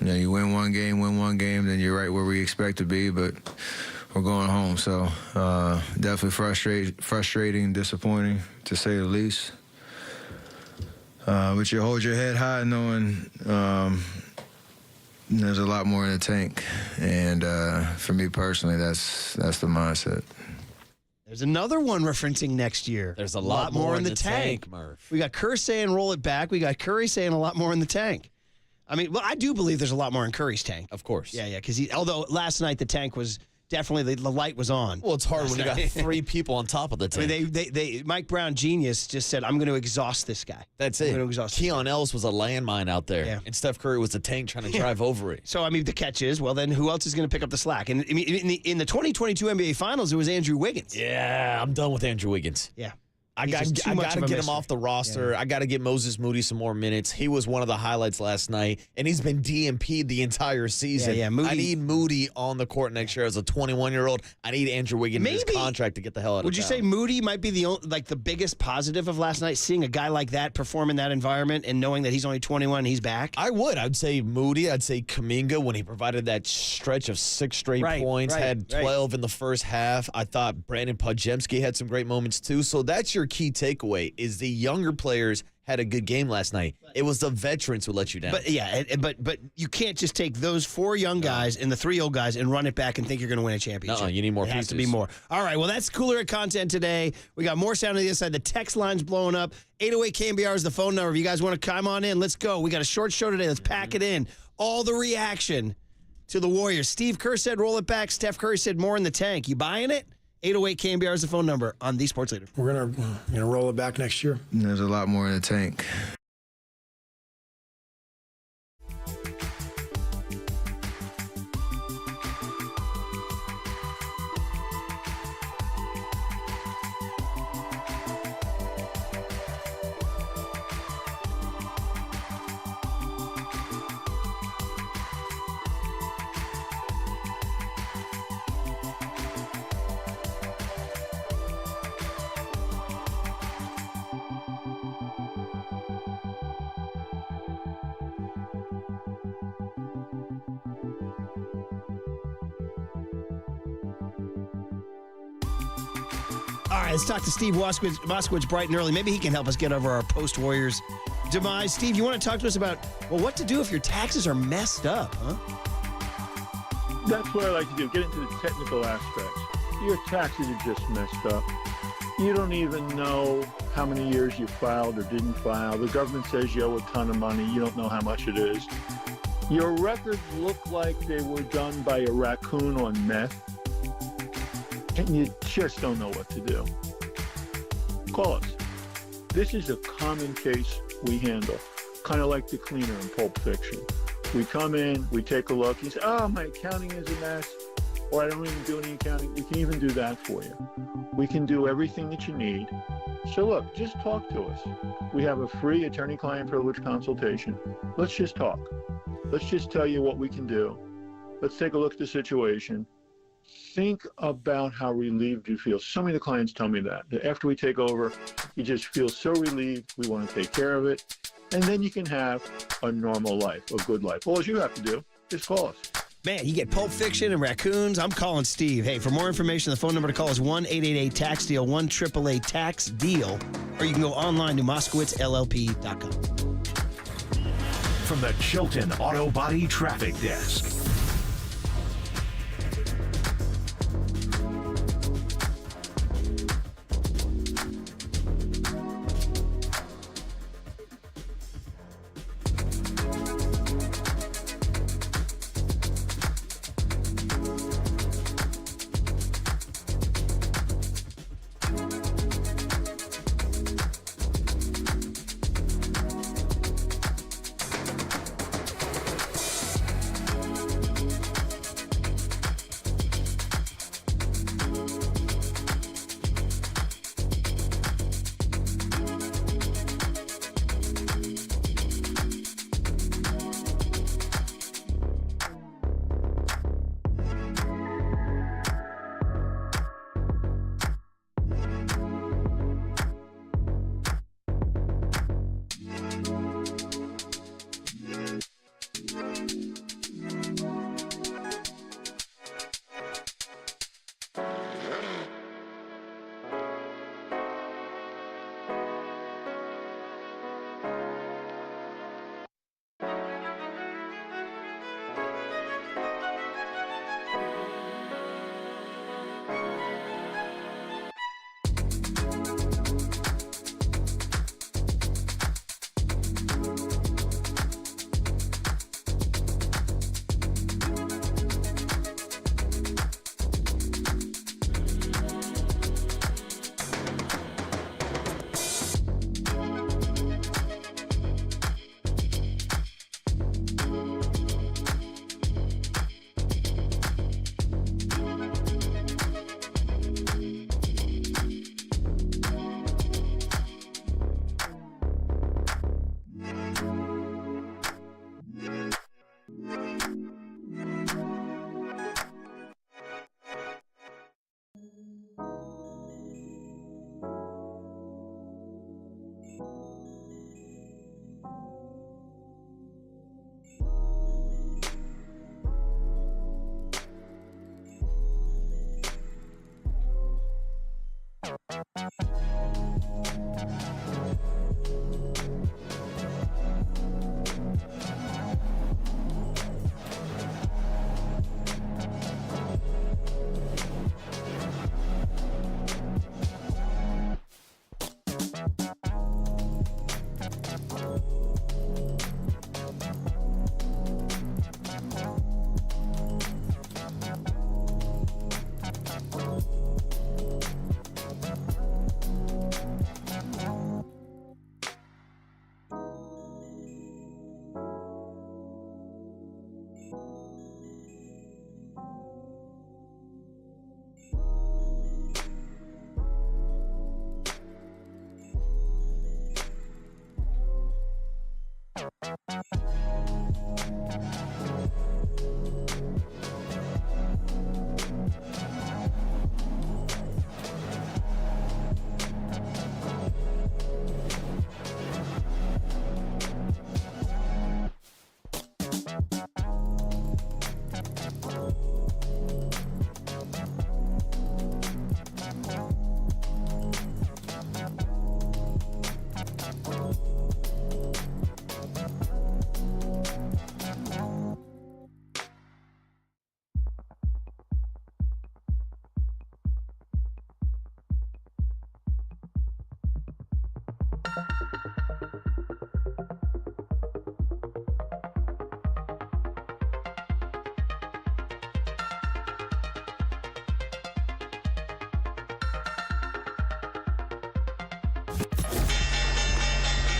you win one game, then you're right where we expect to be, but we're going home. So definitely frustrating, disappointing, to say the least. But you hold your head high knowing there's a lot more in the tank. And for me personally, that's the mindset. There's another one referencing next year. There's a lot more in the tank, Murph. We got Kerr saying roll it back. We got Curry saying a lot more in the tank. I mean, well, I do believe there's a lot more in Curry's tank. Of course. Yeah, because although last night the tank was definitely, the light was on. Well, it's hard when you got 3 people on top of the tank. I mean, they Mike Brown, genius, just said, I'm going to exhaust this guy. That's I'm it. going to exhaust Keon Ellis was a landmine out there, and Steph Curry was the tank trying to drive over it. So, I mean, the catch is, well, then who else is going to pick up the slack? And I mean, in the 2022 NBA Finals, it was Andrew Wiggins. Yeah, I'm done with Andrew Wiggins. Yeah. I got to get him off the roster. I got to get Moses Moody some more minutes. He was one of the highlights last night, and he's been DNP'd the entire season. Yeah, Moody. I need Moody on the court next year as a 21-year-old. I need Andrew Wiggins in his contract to get the hell out of town. Would you say Moody might be the biggest positive of last night, seeing a guy like that perform in that environment and knowing that he's only 21 and he's back? I would. I'd say Moody. I'd say Kuminga when he provided that stretch of 6 straight points, had 12 in the first half. I thought Brandon Podziemski had some great moments too. So that's your key takeaway. Is the younger players had a good game last night. It was the veterans who let you down. But you can't just take those 4 young guys and the 3 old guys and run it back and think you're going to win a championship. You need more pieces. It has to be more. All right, well, that's Cooler content today. We got more sound on the other side. The text line's blowing up. 808 KNBR is the phone number. If you guys want to come on in, let's go. We got a short show today. Let's pack it in. All the reaction to the Warriors. Steve Kerr said roll it back. Steph Curry said more in the tank. You buying it? 808 KNBR is the phone number on the Sports Leader. We're gonna roll it back next year. There's a lot more in the tank. All right, let's talk to Steve Moskowitz bright and early. Maybe he can help us get over our post-Warriors demise. Steve, you want to talk to us about, what to do if your taxes are messed up, huh? That's what I like to do, get into the technical aspects. Your taxes are just messed up. You don't even know how many years you filed or didn't file. The government says you owe a ton of money. You don't know how much it is. Your records look like they were done by a raccoon on meth. And you just don't know what to do. Call us. This is a common case we handle, kind of like the cleaner in Pulp Fiction. We come in, we take a look, you say, oh, my accounting is a mess, or I don't even do any accounting. We can even do that for you. We can do everything that you need. So look, just talk to us. We have a free attorney-client privilege consultation. Let's just talk. Let's just tell you what we can do. Let's take a look at the situation. Think about how relieved you feel. So many of the clients tell me that after we take over, you just feel so relieved. We want to take care of it. And then you can have a normal life, a good life. All you have to do is call us. Man, you get Pulp Fiction and raccoons. I'm calling Steve. Hey, for more information, the phone number to call is 1-888-TAX-DEAL, 1-888-TAX-DEAL, or you can go online to MoskowitzLLP.com. From the Chilton Auto Body Traffic Desk.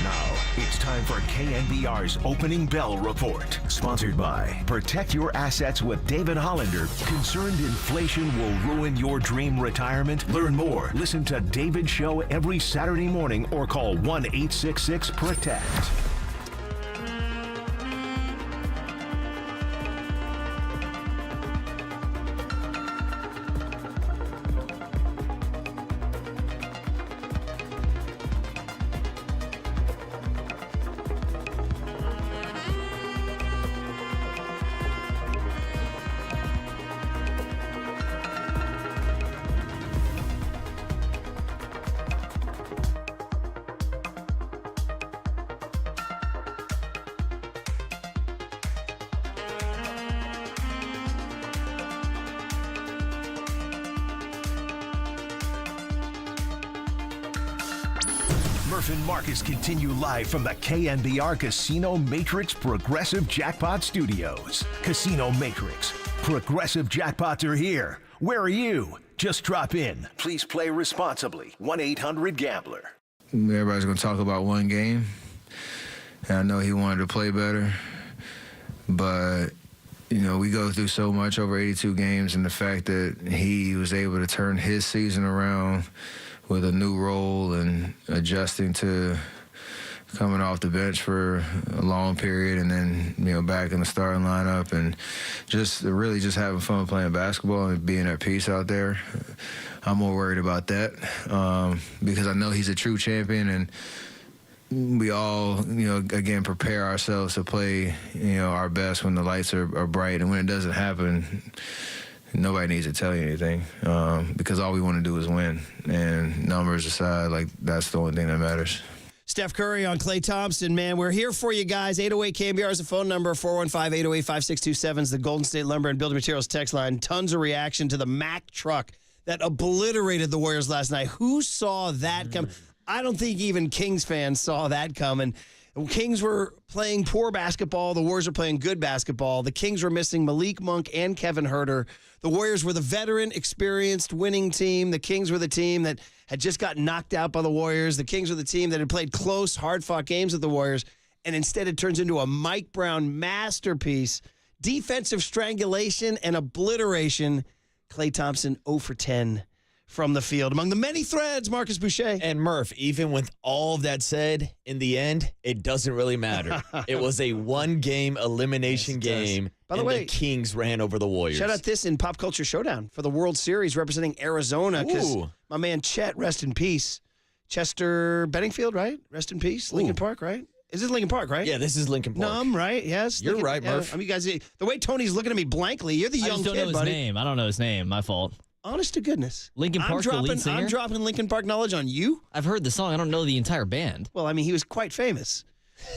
Now, it's time for KNBR's Opening Bell Report. Sponsored by Protect Your Assets with David Hollander. Concerned inflation will ruin your dream retirement? Learn more. Listen to David's show every Saturday morning or call 1-866-PROTECT. Murph and Marcus continue live from the KNBR Casino Matrix Progressive Jackpot Studios. Casino Matrix. Progressive jackpots are here. Where are you? Just drop in. Please play responsibly. 1-800-GAMBLER. Everybody's going to talk about one game. And I know he wanted to play better. But, you know, we go through so much over 82 games, and the fact that he was able to turn his season around with a new role and adjusting to coming off the bench for a long period and then, you know, back in the starting lineup and just really just having fun playing basketball and being at peace out there. I'm more worried about that because I know he's a true champion, and we all, you know, again, prepare ourselves to play, you know, our best when the lights are bright. And when it doesn't happen, nobody needs to tell you anything because all we want to do is win. And numbers aside, like, that's the only thing that matters. Steph Curry on Klay Thompson, man. We're here for you guys. 808-KNBR is the phone number. 415-808-5627 is the Golden State Lumber and Building Materials text line. Tons of reaction to the Mack truck that obliterated the Warriors last night. Who saw that come? I don't think even Kings fans saw that coming. The Kings were playing poor basketball. The Warriors were playing good basketball. The Kings were missing Malik Monk and Kevin Huerter. The Warriors were the veteran, experienced, winning team. The Kings were the team that had just got knocked out by the Warriors. The Kings were the team that had played close, hard-fought games with the Warriors. And instead it turns into a Mike Brown masterpiece. Defensive strangulation and obliteration. Klay Thompson 0 for 10 from the field. Among the many threads, Marcus Boucher. And Murph, even with all of that said, in the end, it doesn't really matter. It was a one-game elimination game. By the way, the Kings ran over the Warriors. Shout out this in Pop Culture Showdown for the World Series representing Arizona, because my man Chet, rest in peace. Chester Benningfield, right? Rest in peace. Lincoln Park, right? Is this Lincoln Park, right? Yeah, this is Lincoln Park. Numb, right? Yes. You're right, Murph. I mean, guys, the way Tony's looking at me blankly, you're the young I just don't kid, know his buddy. name. I don't know his name. My fault. Honest to goodness. Lincoln Park, the lead singer? I'm dropping Lincoln Park knowledge on you. I've heard the song. I don't know the entire band. Well, I mean, he was quite famous.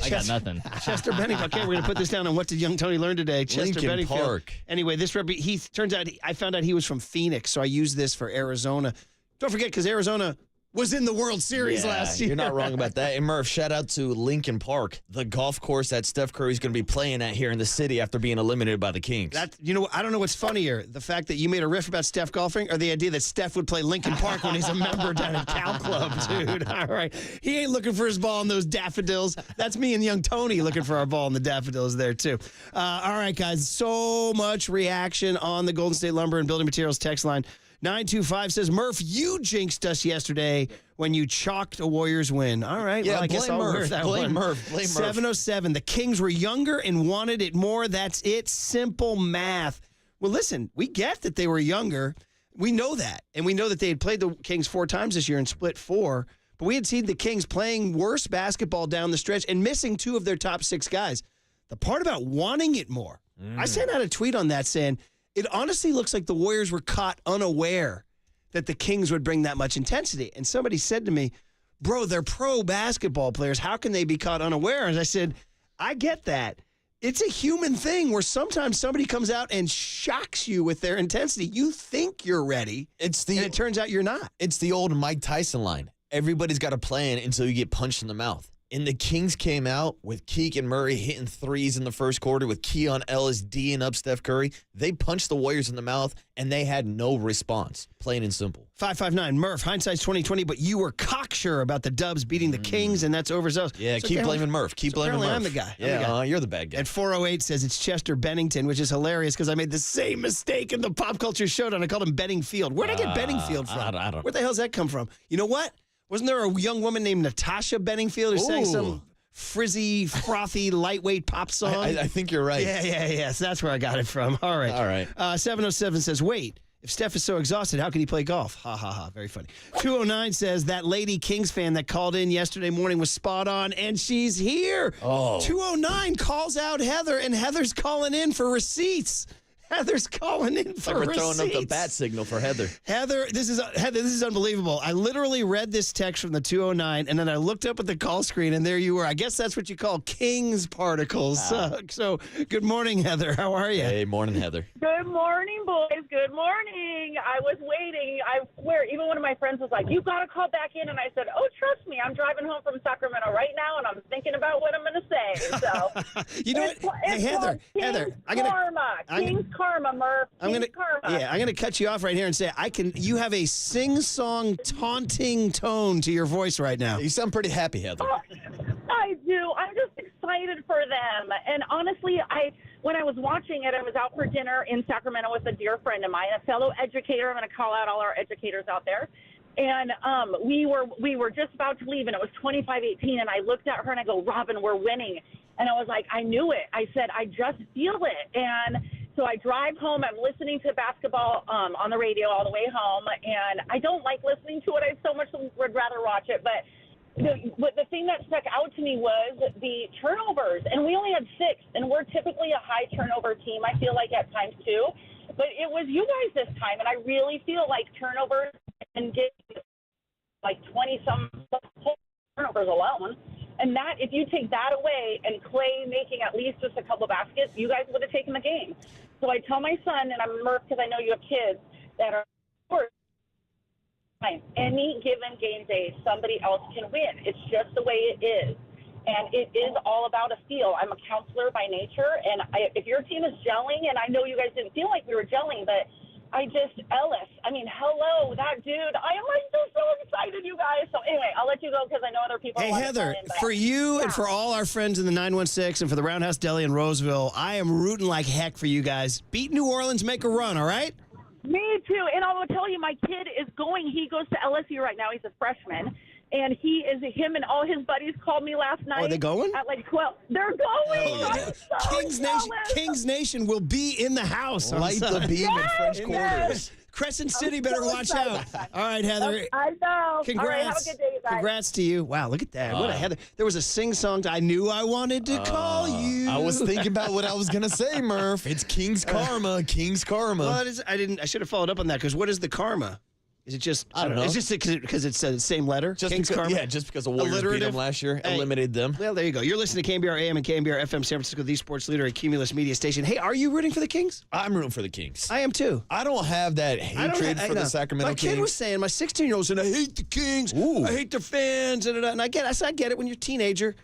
I got nothing. Chester Benningfield. Okay, we're going to put this down on what did young Tony learn today. Chester Lincoln Benningfield. Park. Anyway, this he turns out I found out he was from Phoenix, so I used this for Arizona. Don't forget, because Arizona was in the World Series last year. You're not wrong about that. And Murph, shout out to Lincoln Park, the golf course that Steph Curry's going to be playing at here in the city after being eliminated by the Kings. You know, I don't know what's funnier, the fact that you made a riff about Steph golfing, or the idea that Steph would play Lincoln Park when he's a member down at Cal Club, dude. All right. He ain't looking for his ball in those daffodils. That's me and young Tony looking for our ball in the daffodils there, too. All right, guys. So much reaction on the Golden State Lumber and Building Materials text line. 925 says, Murph, you jinxed us yesterday when you chalked a Warriors win. All right. Yeah, well, I guess I'll wear that one. Blame Murph. 707. The Kings were younger and wanted it more. That's it. Simple math. Well, listen, we get that they were younger. We know that. And we know that they had played the Kings 4 times this year and split 4. But we had seen the Kings playing worse basketball down the stretch and missing 2 of their top 6 guys. The part about wanting it more, I sent out a tweet on that saying, it honestly looks like the Warriors were caught unaware that the Kings would bring that much intensity. And somebody said to me, bro, they're pro basketball players. How can they be caught unaware? And I said, I get that. It's a human thing where sometimes somebody comes out and shocks you with their intensity. You think you're ready, and it turns out you're not. It's the old Mike Tyson line. Everybody's got a plan until you get punched in the mouth. And the Kings came out with Keegan Murray hitting threes in the first quarter with Keon Ellis D'ing up Steph Curry. They punched the Warriors in the mouth, and they had no response, plain and simple. 559 Murph, hindsight's 2020, but you were cocksure about the Dubs beating the Kings, and that's overzealous. Yeah, so keep blaming Murph. Keep blaming Murph. I'm the guy. You're the bad guy. And 408 says it's Chester Bennington, which is hilarious because I made the same mistake in the Pop Culture Showdown. I called him Benningfield. Where'd I get Benningfield from? I don't know. Where the hell's that come from? You know what? Wasn't there a young woman named Natasha Benningfield who sang some frizzy, frothy, lightweight pop song? I think you're right. Yeah. So that's where I got it from. All right. 707 says, wait, if Steph is so exhausted, how can he play golf? Ha, ha, ha. Very funny. 209 says, that lady Kings fan that called in yesterday morning was spot on, and she's here. 209 calls out Heather, and Heather's calling in for receipts. Heather's calling in for we're receipts. throwing up the bat signal for Heather. Heather, this is unbelievable. I literally read this text from the 209, and then I looked up at the call screen, and there you were. I guess that's what you call King's particles. So, good morning, Heather. How are you? Hey, morning, Heather. Good morning, boys. Good morning. I was waiting. I swear, even one of my friends was like, you got to call back in. And I said, oh, trust me. I'm driving home from Sacramento right now, and I'm thinking about what I'm going to say. So, you know what? Hey, Heather. King's Karma, Murph. I'm gonna cut you off right here and say you have a sing-song taunting tone to your voice right now. You sound pretty happy, Heather. I do. I'm just excited for them. And honestly, when I was watching it, I was out for dinner in Sacramento with a dear friend of mine, a fellow educator. I'm going to call out all our educators out there. And we were just about to leave, and it was 25-18, and I looked at her and I go, Robin, we're winning. And I was like, I knew it. I said, I just feel it. And so I drive home. I'm listening to basketball on the radio all the way home, and I don't like listening to it. I so much would rather watch it. But the thing that stuck out to me was the turnovers, and we only had 6, and we're typically a high turnover team, I feel like at times too. But it was you guys this time, and I really feel like turnovers and getting like 20-some turnovers alone. And that, if you take that away and Klay making at least just a couple baskets, you guys would have taken the game. So I tell my son, and I'm Murph because I know you have kids that are any given game day, somebody else can win. It's just the way it is. And it is all about a feel. I'm a counselor by nature, and if your team is gelling, and I know you guys didn't feel like we were gelling, but Ellis, hello, that dude. I am so excited, you guys. So anyway, I'll let you go because I know other people. Hey, Heather, for you and for all our friends in the 916 and for the Roundhouse Deli in Roseville, I am rooting like heck for you guys. Beat New Orleans, make a run, all right? Me too. And I will tell you, my kid is going. He goes to LSU right now. He's a freshman. And him and all his buddies called me last night. Are they going? At like 12. They're going. Oh, yeah. Kings Nation will be in the house. Light the beam in French Quarters. Crescent City better watch out. All right, Heather. I know. Congrats. All right, have a good day, guys. Congrats to you. Wow, look at that. What a Heather. There was a sing-song I knew I wanted to call you. I was thinking about what I was going to say, Murph. It's King's Karma. King's Karma. Well, I should have followed up on that because what is the karma? Is it just, I don't know. Is it just because it's the same letter? King's Karma? Yeah, just because the Warriors beat them last year, eliminated them. Well, there you go. You're listening to KNBR AM and KNBR FM San Francisco, the sports leader and Cumulus media station. Hey, are you rooting for the Kings? I'm rooting for the Kings. I am too. I don't have that hatred for the Sacramento Kings. My kid was saying, my 16-year-old said, I hate the Kings. Ooh. I hate their fans. And I get it when you're a teenager.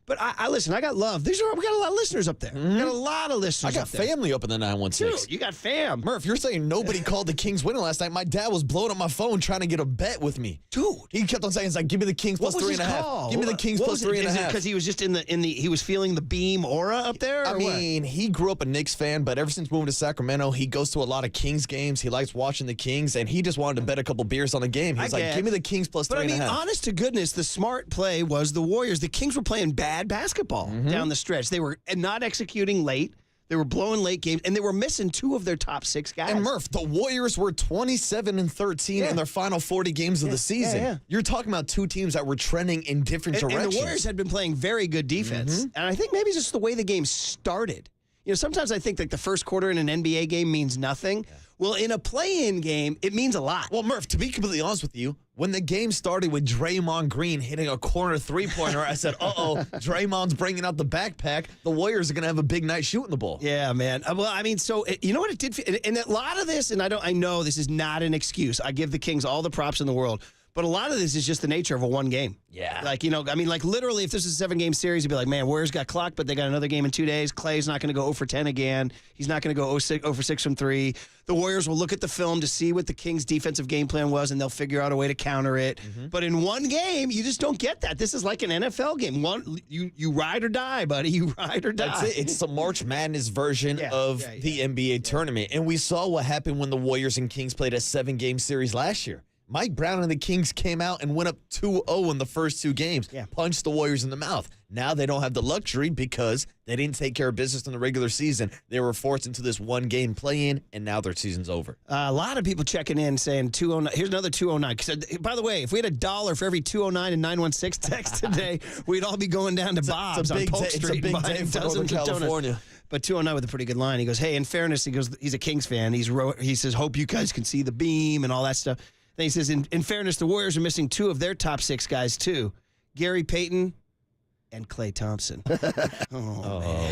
But I listen, I got love. We got a lot of listeners up there. We got a lot of listeners up there. I got family up in the 916. Dude, you got fam. Murph, you're saying nobody called the Kings winning last night. My dad was blowing up my phone trying to get a bet with me. Dude. He kept on saying, give me the Kings plus 3.5. Give me the Kings plus 3.5. Is it because he was just he was feeling the beam aura up there? I mean, he grew up a Knicks fan, but ever since moving to Sacramento, he goes to a lot of Kings games. He likes watching the Kings, and he just wanted to bet a couple beers on the game. He's like, give me the Kings plus 3.5. But I mean, honest to goodness, the smart play was the Warriors. The Kings were playing bad basketball down the stretch. They were not executing late. They were blowing late games, and they were missing 2 of their top 6 guys. And Murph, the Warriors were 27-13 in their final 40 games of the season. Yeah. You're talking about 2 teams that were trending in different directions. And the Warriors had been playing very good defense. And I think maybe just the way the game started. You know, sometimes I think like the first quarter in an NBA game means nothing. Yeah. Well, in a play-in game, it means a lot. Well, Murph, to be completely honest with you, when the game started with Draymond Green hitting a corner three-pointer, I said, Draymond's bringing out the backpack. The Warriors are going to have a big night shooting the ball. Yeah, man. Well, I mean, so you know what it did? And a lot of this, and I know this is not an excuse. I give the Kings all the props in the world. But a lot of this is just the nature of a one game. Yeah. Like, literally, if this is a 7-game series, you'd be like, man, Warriors got clocked, but they got another game in 2 days. Clay's not going to go 0 for 10 again. He's not going to go 0 for 6 from 3. The Warriors will look at the film to see what the Kings' defensive game plan was, and they'll figure out a way to counter it. But in one game, you just don't get that. This is like an NFL game. You ride or die, buddy. You ride or die. That's it. It's the March Madness version of the NBA tournament. And we saw what happened when the Warriors and Kings played a 7-game series last year. Mike Brown and the Kings came out and went up 2-0 in the first 2 games, punched the Warriors in the mouth. Now they don't have the luxury because they didn't take care of business in the regular season. They were forced into this one-game play-in, and now their season's over. A lot of people checking in saying 209. Here's another 209. By the way, if we had $1 for every 209 and 916 text today, we'd all be going down to Bob's on Polk Street and buying dozens of donuts. But 209 with a pretty good line. He goes, hey, in fairness, he's a Kings fan. He says, hope you guys can see the beam and all that stuff. Then he says, in fairness, the Warriors are missing 2 of their top 6 guys, too. Gary Payton and Klay Thompson. Man.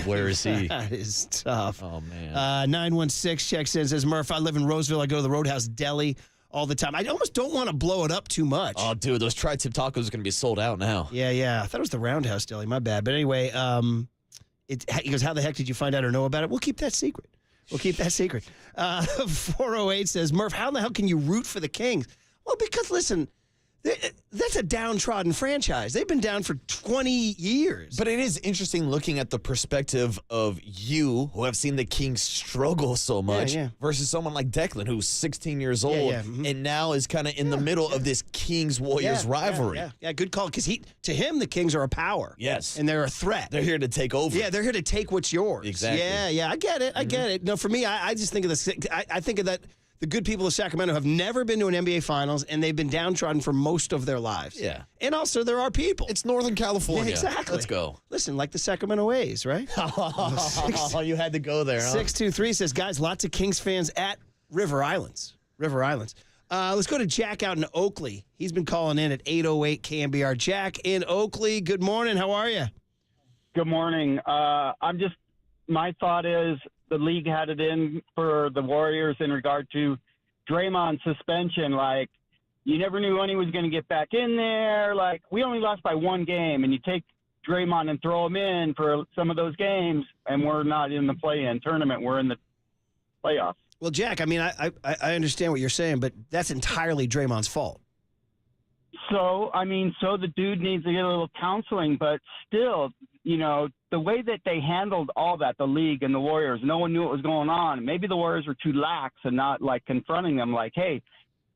Where is he? That is tough. Oh, man. 916 checks in, says, Murph, I live in Roseville. I go to the Roadhouse Deli all the time. I almost don't want to blow it up too much. Oh, dude, those tri-tip tacos are going to be sold out now. Yeah. I thought it was the Roundhouse Deli. My bad. But anyway, he goes, how the heck did you find out or know about it? We'll keep that secret. 408 says, Murph, how the hell can you root for the Kings? Well, because, listen, that's a downtrodden franchise. They've been down for 20 years. But it is interesting looking at the perspective of you, who have seen the Kings struggle so much, versus someone like Declan, who's 16 years old and now is kind of in the middle of this Kings-Warriors rivalry. Yeah, good call. Because to him, the Kings are a power. Yes. And they're a threat. They're here to take over. Yeah, they're here to take what's yours. Exactly. Yeah, I get it. I get it. No, for me, I just think of this. I think of that. The good people of Sacramento have never been to an NBA Finals, and they've been downtrodden for most of their lives. Yeah. And also, there are people. It's Northern California. Yeah, exactly. Let's go. Listen, like the Sacramento A's, right? Oh, you had to go there, huh? 623 says, guys, lots of Kings fans at River Islands. Let's go to Jack out in Oakley. He's been calling in at 808 KNBR. Jack in Oakley, good morning. How are you? Good morning. My thought is the league had it in for the Warriors in regard to Draymond's suspension. Like, you never knew when he was going to get back in there. Like, we only lost by 1 game, and you take Draymond and throw him in for some of those games, and we're not in the play-in tournament. We're in the playoffs. Well, Jack, I mean, I understand what you're saying, but that's entirely Draymond's fault. So the dude needs to get a little counseling, but still, the way that they handled all that, the league and the Warriors, no one knew what was going on. Maybe the Warriors were too lax and not, like, confronting them like, hey,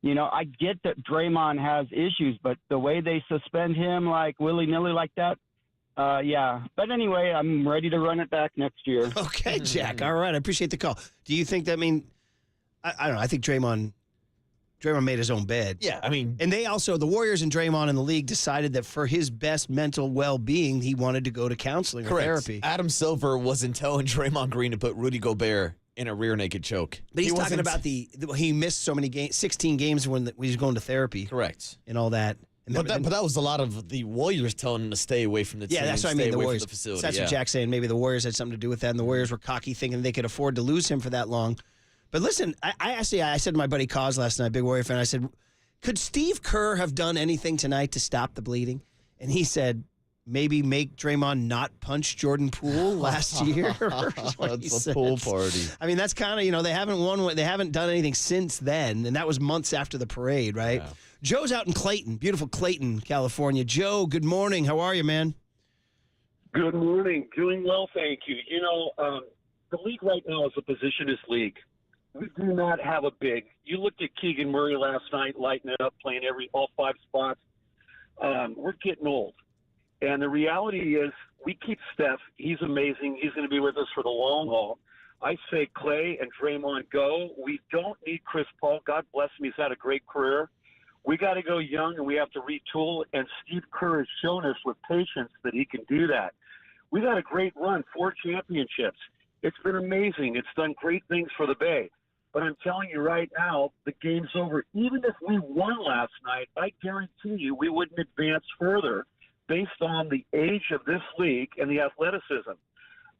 I get that Draymond has issues, but the way they suspend him, like, willy-nilly like that, yeah. But anyway, I'm ready to run it back next year. Okay, Jack. All right. I appreciate the call. Do you think that, I don't know. I think Draymond made his own bed. Yeah, I mean. And they also, the Warriors and Draymond in the league decided that for his best mental well-being, he wanted to go to counseling or therapy. Adam Silver wasn't telling Draymond Green to put Rudy Gobert in a rear naked choke. But he's talking about he missed so many games, 16 games when he was going to therapy. Correct. And all that. But that was a lot of the Warriors telling him to stay away from the team. Yeah, that's what I mean. The Warriors. The facility. So that's what Jack's saying. Maybe the Warriors had something to do with that, and the Warriors were cocky, thinking they could afford to lose him for that long. But listen, I said to my buddy Cos last night, big Warrior fan, I said, could Steve Kerr have done anything tonight to stop the bleeding? And he said, maybe make Draymond not punch Jordan Poole last year. That's a pool party. I mean, that's kind of, they haven't done anything since then, and that was months after the parade, right? Yeah. Joe's out in Clayton, beautiful Clayton, California. Joe, good morning. How are you, man? Good morning. Doing well, thank you. The league right now is a positionless league. We do not have a big. You looked at Keegan Murray last night, lighting it up, playing all 5 spots. We're getting old. And the reality is we keep Steph. He's amazing. He's going to be with us for the long haul. I say Klay and Draymond go. We don't need Chris Paul. God bless him. He's had a great career. We got to go young, and we have to retool. And Steve Kerr has shown us with patience that he can do that. We've had a great run, 4 championships. It's been amazing. It's done great things for the Bay. But I'm telling you right now, the game's over. Even if we won last night, I guarantee you we wouldn't advance further based on the age of this league and the athleticism.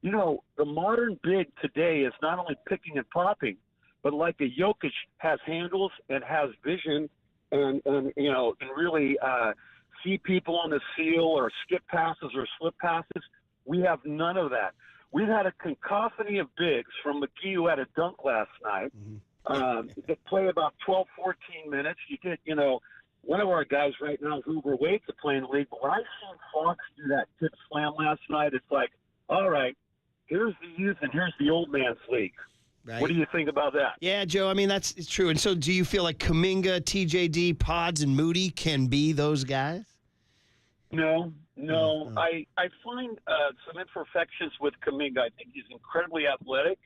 The modern big today is not only picking and popping, but like a Jokic has handles and has vision and really see people on the seal or skip passes or slip passes. We have none of that. We've had a cacophony of bigs from McGee, who had a dunk last night, that play about 12, 14 minutes. You get, one of our guys right now, Hoover Wade's playing the league, but when I seen Fox do that tip slam last night, it's like, all right, here's the youth and here's the old man's league. Right. What do you think about that? Yeah, Joe, I mean, it's true. And so do you feel like Kuminga, TJD, Pods, and Moody can be those guys? No. I find some imperfections with Kuminga. I think he's incredibly athletic.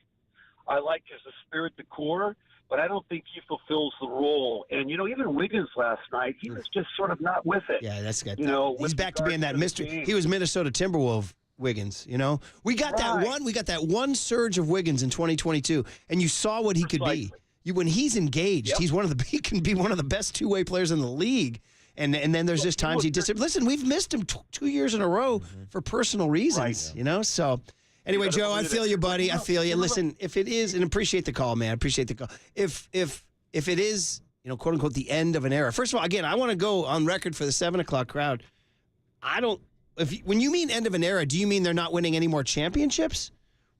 I like his spirit de corps, but I don't think he fulfills the role. And, even Wiggins last night, he was just sort of not with it. Yeah, that's good. He's back to being that mystery. He was Minnesota Timberwolves Wiggins, We got that one surge of Wiggins in 2022, and you saw what he could be. When he's engaged, he can be one of the best two-way players in the league. And then there's just times he disappears. Listen, we've missed him 2 years in a row for personal reasons, So anyway, Joe, I feel you, buddy. I feel you. Listen, if it is, and appreciate the call, man. Appreciate the call. If it is, quote unquote, the end of an era. First of all, again, I want to go on record for the 7 o'clock crowd. When you mean end of an era, do you mean they're not winning any more championships?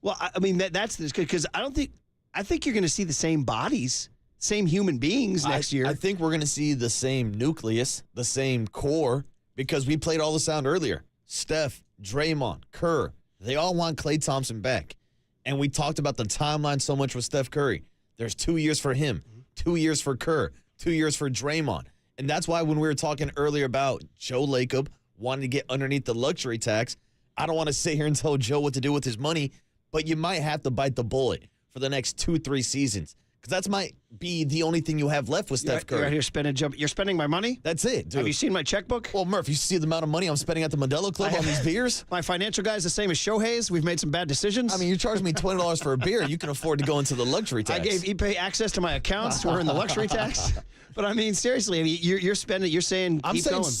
Well, I mean that's because I think you're going to see the same bodies. Same human beings next year. I think we're going to see the same nucleus, the same core, because we played all this out earlier. Steph, Draymond, Kerr, they all want Klay Thompson back. And we talked about the timeline so much with Steph Curry. There's 2 years for him, 2 years for Kerr, 2 years for Draymond. And that's why when we were talking earlier about Joe Lacob wanting to get underneath the luxury tax, I don't want to sit here and tell Joe what to do with his money, but you might have to bite the bullet for the next 2-3 seasons. Because that might be the only thing you have left with Steph Curry. You're out here spending You're spending my money? That's it, dude. Have you seen my checkbook? Well, Murph, you see the amount of money I'm spending at the Modelo Club on these beers? My financial guy is the same as Shohei's. We've made some bad decisions. I mean, you charge me $20 for a beer. You can afford to go into the luxury tax. I gave ePay access to my accounts. We're in the luxury tax. But I mean, seriously, you're spending. You're saying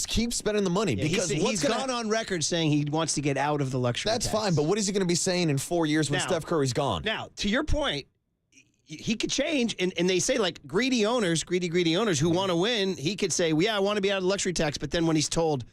keep spending the money because he's gone on record saying he wants to get out of the luxury tax. That's fine, but what is he going to be saying in 4 years when Steph Curry's gone? Now, to your point, he could change, and they say like greedy owners who want to win, he could say, well, yeah, I want to be out of the luxury tax, but then when he's told,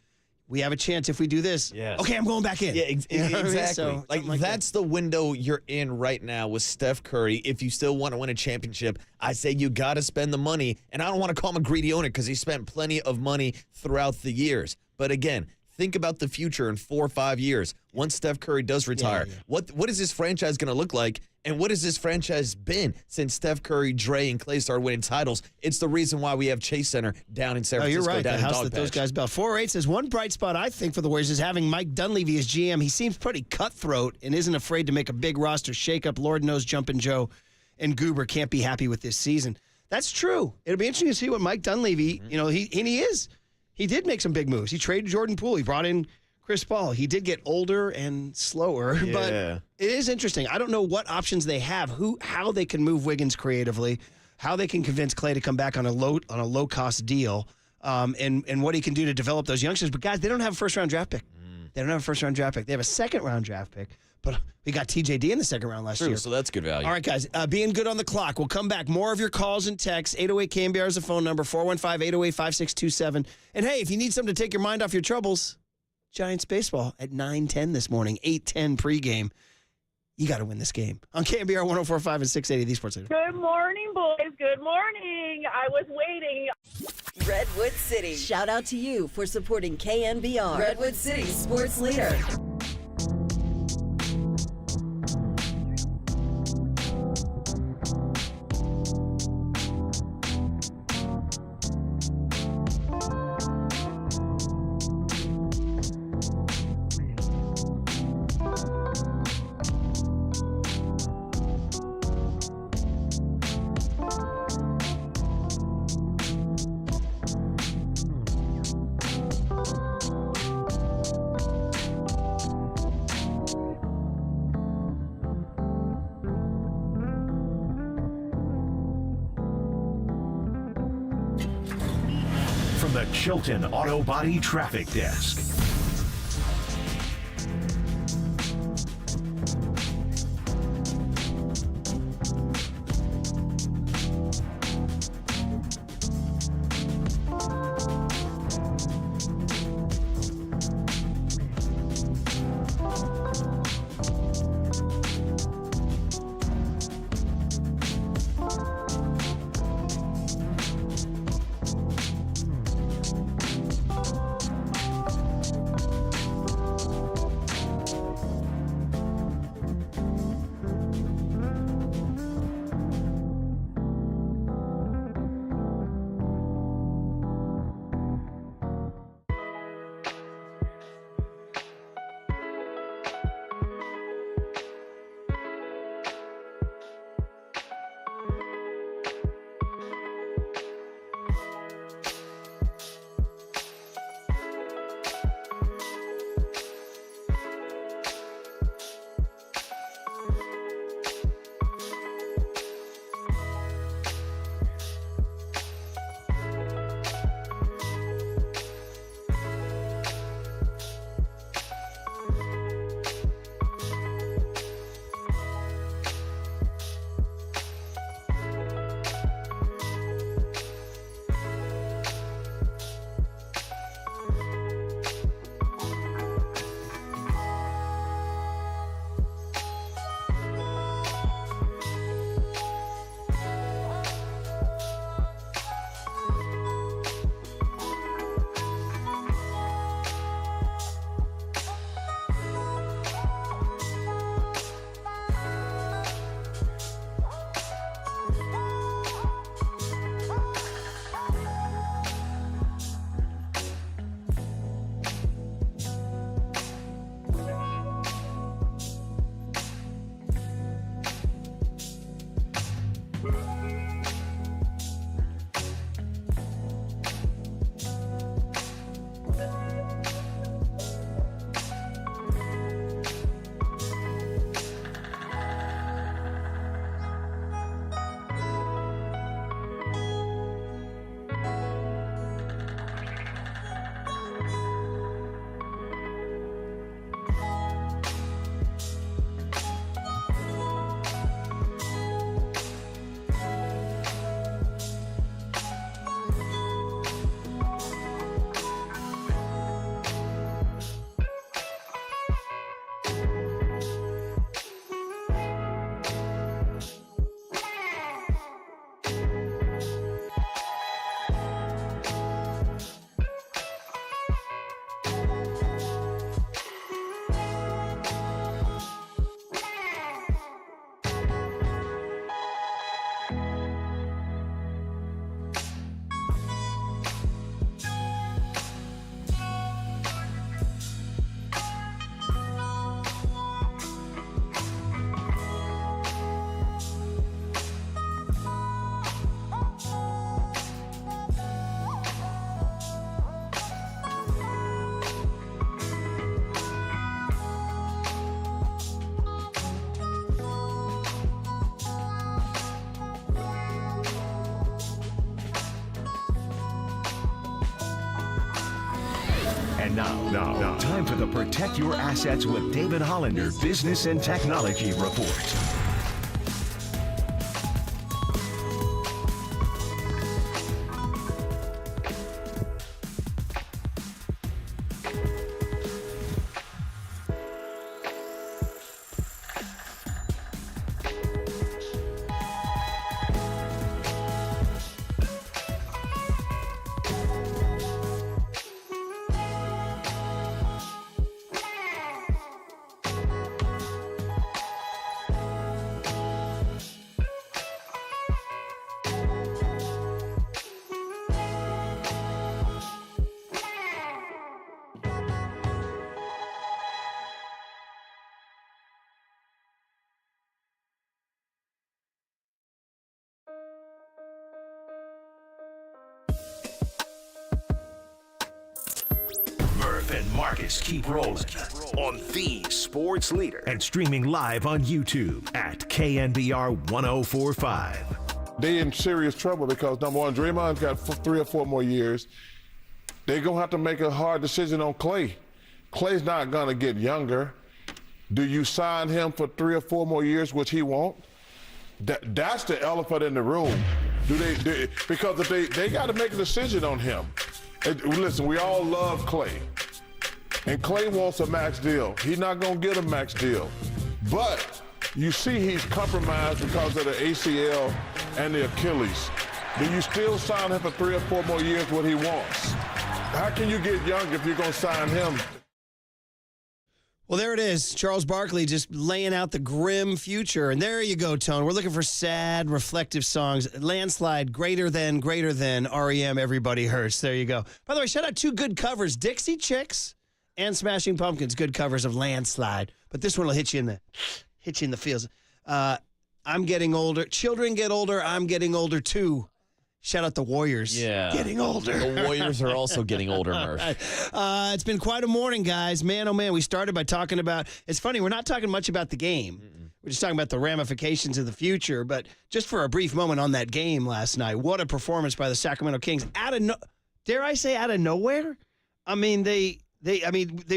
we have a chance if we do this, okay, I'm going back in. Yeah, exactly. So, that's the window you're in right now with Steph Curry. If you still want to win a championship, I say you got to spend the money, and I don't want to call him a greedy owner because he spent plenty of money throughout the years. But again, think about the future in 4 or 5 years once Steph Curry does retire. What is this franchise going to look like? And what has this franchise been since Steph Curry, Dre, and Klay started winning titles? It's the reason why we have Chase Center down in San Francisco. You're right. Down the in house that those guys built. 408 says, one bright spot I think for the Warriors is having Mike Dunleavy as GM. He seems pretty cutthroat and isn't afraid to make a big roster shakeup. Lord knows Jumpin' Joe and Goober can't be happy with this season. That's true. It'll be interesting to see what Mike Dunleavy, he did make some big moves. He traded Jordan Poole. He brought in Chris Paul. He did get older and slower, but it is interesting. I don't know what options they have, how they can move Wiggins creatively, how they can convince Klay to come back on a low cost deal, and what he can do to develop those youngsters. But guys, they don't have a first round draft pick. They don't have a first round draft pick. They have a second round draft pick, but we got TJD in the second round last year. So that's good value. All right, guys, being good on the clock. We'll come back. More of your calls and texts. 808 KNBR is the phone number. 415-808-5627. And hey, if you need something to take your mind off your troubles, Giants baseball at 9:10 this morning, 8:10 pregame. You got to win this game. On KNBR 104.5 and 680, the Sports Leader. Good morning, boys. Good morning. I was waiting. Redwood City. Shout out to you for supporting KNBR. Redwood City Sports Leader. From the Chilton Auto Body Traffic Desk. And now, time for the Protect Your Assets with David Hollander Business and Technology Report. And Marcus keep rolling on the sports leader and streaming live on YouTube at KNBR 1045. They in serious trouble because, number one, Draymond's got 3 or 4 more years. They're going to have to make a hard decision on Klay. Klay's not going to get younger. Do you sign him for 3 or 4 more years, which he won't? That's the elephant in the room. Because if they got to make a decision on him. Listen, we all love Klay. And Klay wants a max deal. He's not going to get a max deal. But you see he's compromised because of the ACL and the Achilles. Do you still sign him for 3 or 4 more years what he wants? How can you get young if you're going to sign him? Well, there it is. Charles Barkley just laying out the grim future. And there you go, Tone. We're looking for sad, reflective songs. Landslide, greater than, REM, Everybody Hurts. There you go. By the way, shout out 2 good covers, Dixie Chicks and Smashing Pumpkins, good covers of Landslide. But this one will hit you in the feels. I'm getting older. Children get older. I'm getting older, too. Shout out the Warriors. Yeah. Getting older. The Warriors are also getting older, Murph. It's been quite a morning, guys. Man, oh, man, we started by talking about, it's funny, we're not talking much about the game. We're just talking about the ramifications of the future. But just for a brief moment on that game last night, what a performance by the Sacramento Kings. Dare I say out of nowhere? I mean, they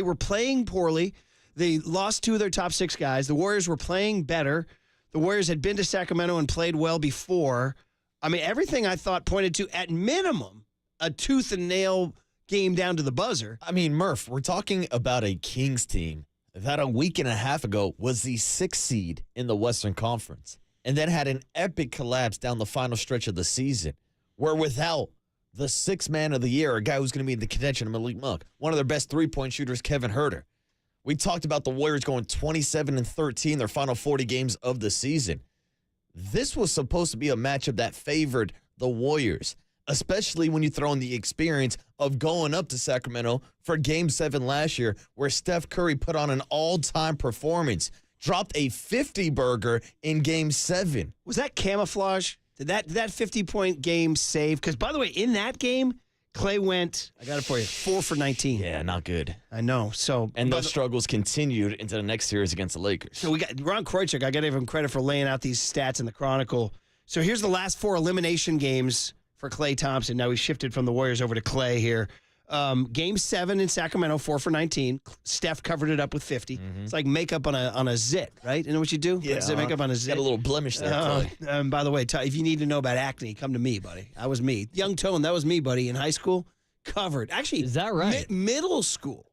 were playing poorly. They lost 2 of their top 6 guys. The Warriors were playing better. The Warriors had been to Sacramento and played well before. I mean, everything I thought pointed to, at minimum, a tooth and nail game down to the buzzer. I mean, Murph, we're talking about a Kings team that a week and a half ago was the 6th seed in the Western Conference and then had an epic collapse down the final stretch of the season where without the 6th man of the year, a guy who's going to be in the contention of Malik Monk, one of their best three-point shooters, Kevin Huerter. We talked about the Warriors going 27-13 their final 40 games of the season. This was supposed to be a matchup that favored the Warriors, especially when you throw in the experience of going up to Sacramento for Game 7 last year, where Steph Curry put on an all-time performance, dropped a 50-burger in Game 7. Was that camouflage? Did that 50-point game save? Because, by the way, in that game, Klay went, I got it for you, 4 for 19. Yeah, not good. I know. And those struggles continued into the next series against the Lakers. So we got Ron Krojcik. I got to give him credit for laying out these stats in the Chronicle. So here's the last 4 elimination games for Klay Thompson. Now we shifted from the Warriors over to Klay here. Game 7 in Sacramento, 4 for 19. Steph covered it up with 50. It's like makeup on a zit, right? You know what you do? Yeah. Makeup on a zit. Got a little blemish there, Klay. By the way, if you need to know about acne, come to me, buddy. That was me. Young Tone, that was me, buddy, in high school. Covered. Actually, is that right? Middle school.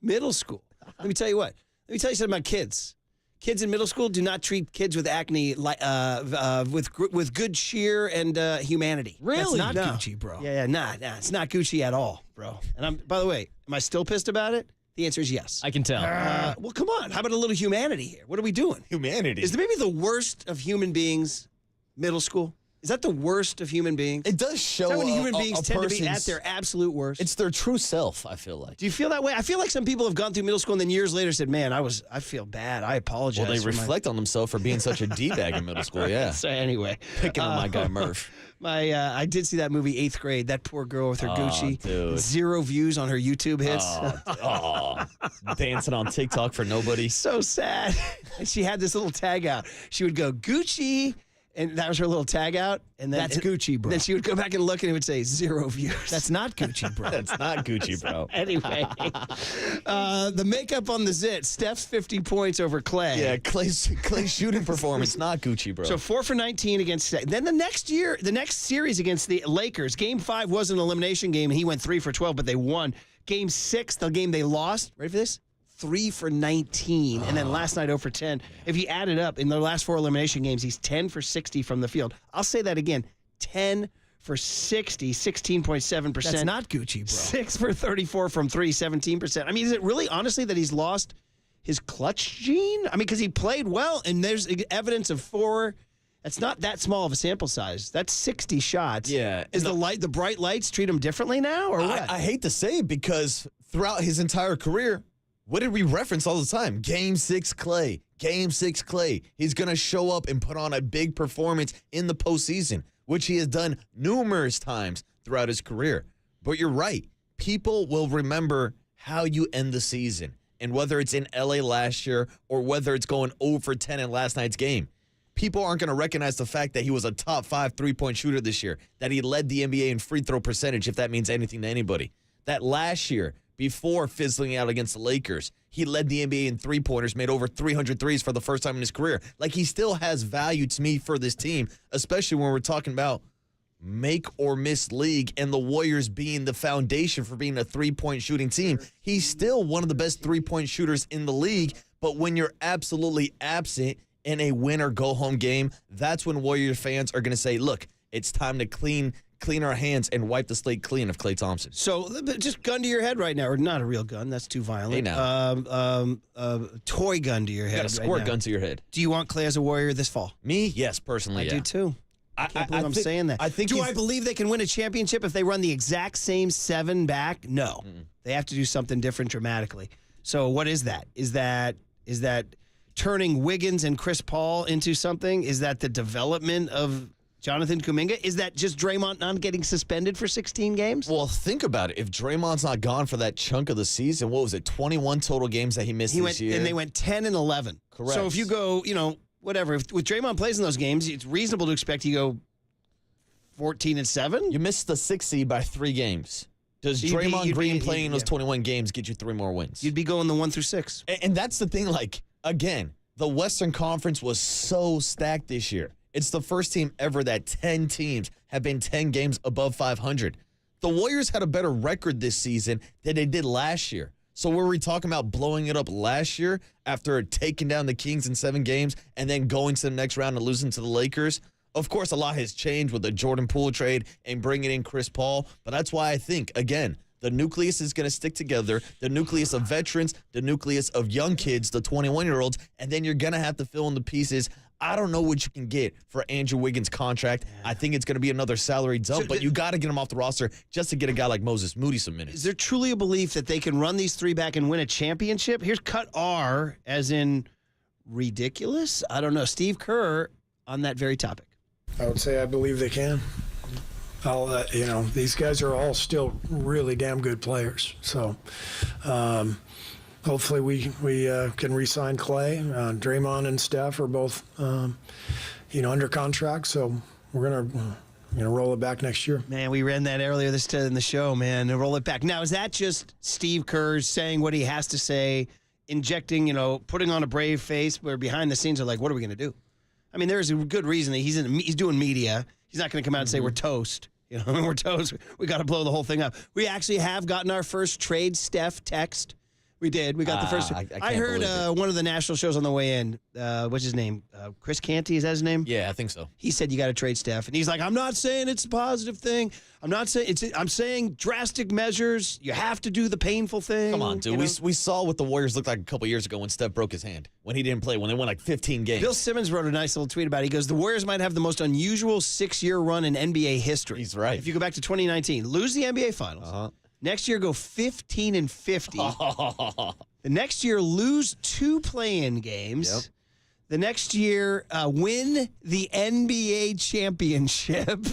Let me tell you what. Let me tell you something about kids. Kids in middle school do not treat kids with acne with good cheer and humanity. Really? That's not Gucci, bro. Yeah, nah. It's not Gucci at all, bro. And by the way, am I still pissed about it? The answer is yes. I can tell. Well, come on. How about a little humanity here? What are we doing? Humanity. Is maybe the worst of human beings middle school? Is that the worst of human beings? It does show Is that when human beings a tend to be at their absolute worst? It's their true self, I feel like. Do you feel that way? I feel like some people have gone through middle school and then years later said, man, I feel bad. I apologize. Well, they reflect on themselves for being such a D-bag in middle school, yeah. So anyway. Picking on my guy Murph. I did see that movie, 8th Grade. That poor girl with her Gucci. Dude. 0 views on her YouTube hits. Dancing on TikTok for nobody. So sad. And she had this little tag out. She would go, Gucci And that was her little tag out. And then That's Gucci, bro. Then she would go back and look and it would say 0 views. That's not Gucci, bro. That's not Gucci, bro. Anyway, the makeup on the zit. Steph's 50 points over Klay. Yeah, Clay's shooting performance, not Gucci, bro. So 4 for 19 against Steph. Then the next series against the Lakers, Game 5 was an elimination game, and he went 3 for 12, but they won. Game 6, the game they lost, ready for this? 3 for 19, and then last night 0 for 10. If you add it up, in their last 4 elimination games, he's 10 for 60 from the field. I'll say that again, 10 for 60, 16.7%. That's not Gucci, bro. 6 for 34 from 3, 17%. I mean, is it really, honestly, that he's lost his clutch gene? I mean, because he played well, and there's evidence of 4. That's not that small of a sample size. That's 60 shots. Yeah. Is the bright lights treat him differently now, or what? I hate to say it because throughout his entire career, what did we reference all the time? Game 6 Klay. Game 6 Klay. He's going to show up and put on a big performance in the postseason, which he has done numerous times throughout his career. But you're right. People will remember how you end the season. And whether it's in LA last year or whether it's going 0 for 10 in last night's game, people aren't going to recognize the fact that he was a top 5 3-point shooter this year, that he led the NBA in free throw percentage, if that means anything to anybody. That last year, before fizzling out against the Lakers, he led the NBA in three-pointers, made over 300 threes for the first time in his career. Like, he still has value to me for this team, especially when we're talking about make-or-miss league and the Warriors being the foundation for being a three-point shooting team. He's still one of the best three-point shooters in the league, but when you're absolutely absent in a win-or-go-home game, that's when Warriors fans are going to say, look, it's time to clean our hands and wipe the slate clean of Klay Thompson. So just gun to your head right now, or not a real gun, that's too violent. Hey, now. Toy gun to your head. You got a squirt gun to your head. Do you want Klay as a Warrior this fall? Me? Yes, personally, I yeah. do too. I can't believe I'm saying that. Do I believe they can win a championship if they run the exact same 7 back? No. They have to do something different dramatically. So what is that? Is that turning Wiggins and Chris Paul into something? Is that the development of Jonathan Kuminga? Is that just Draymond not getting suspended for 16 games? Well, think about it. If Draymond's not gone for that chunk of the season, what was it, 21 total games that he missed this year? And they went 10 and 11. Correct. So if you go, whatever, if with Draymond plays in those games, it's reasonable to expect you go 14 and 7. You missed the 6th seed by 3 games. Does Draymond Green playing those 21 games get you 3 more wins? You'd be going the 1 through 6. And that's the thing, again, the Western Conference was so stacked this year. It's the first team ever that 10 teams have been 10 games above 500. The Warriors had a better record this season than they did last year. So were we talking about blowing it up last year after taking down the Kings in 7 games and then going to the next round and losing to the Lakers? Of course, a lot has changed with the Jordan Poole trade and bringing in Chris Paul. But that's why I think, again, the nucleus is going to stick together, the nucleus of veterans, the nucleus of young kids, the 21-year-olds, and then you're going to have to fill in the pieces. I don't know what you can get for Andrew Wiggins' contract. I think it's going to be another salary dump, but you got to get him off the roster just to get a guy like Moses Moody some minutes. Is there truly a belief that they can run these 3 back and win a championship? Here's cut R, as in ridiculous? I don't know. Steve Kerr on that very topic. I would say I believe they can. These guys are all still really damn good players. So hopefully we can re-sign Klay. Draymond and Steph are both, under contract. So we're going to roll it back next year. Man, we ran that earlier in the show, man, and roll it back. Now, is that just Steve Kerr saying what he has to say, injecting, putting on a brave face, where behind the scenes are like, what are we going to do? I mean, there's a good reason that he's doing media. He's not going to come out and say we're toast. We're toast. We got to blow the whole thing up. We actually have gotten our first trade Steph text. We did. We got the first. I heard one of the national shows on the way in. What's his name? Chris Canty, is that his name? Yeah, I think so. He said you got to trade Steph, and he's like, I'm not saying it's a positive thing. I'm saying drastic measures. You have to do the painful thing. Come on, dude. We saw what the Warriors looked like a couple years ago when Steph broke his hand, when he didn't play, when they won 15 games. Bill Simmons wrote a nice little tweet about it. He goes, the Warriors might have the most unusual 6-year run in NBA history. He's right. If you go back to 2019, lose the NBA Finals. Next year, go 15 and 50. The next year, lose 2 play-in games. Yep. The next year, win the NBA championship.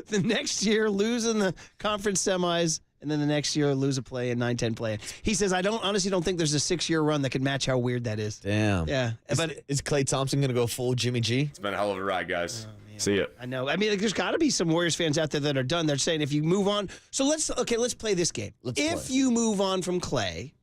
The next year, lose in the conference semis. And then the next year, lose a play-in, 9-10 play-in. He says, I honestly don't think there's a 6-year run that can match how weird that is. Damn. Yeah. Is Klay Thompson going to go full Jimmy G? It's been a hell of a ride, guys. See ya. I know. I mean, there's got to be some Warriors fans out there that are done. They're saying if you move on. So let's play this game. If you move on from Klay,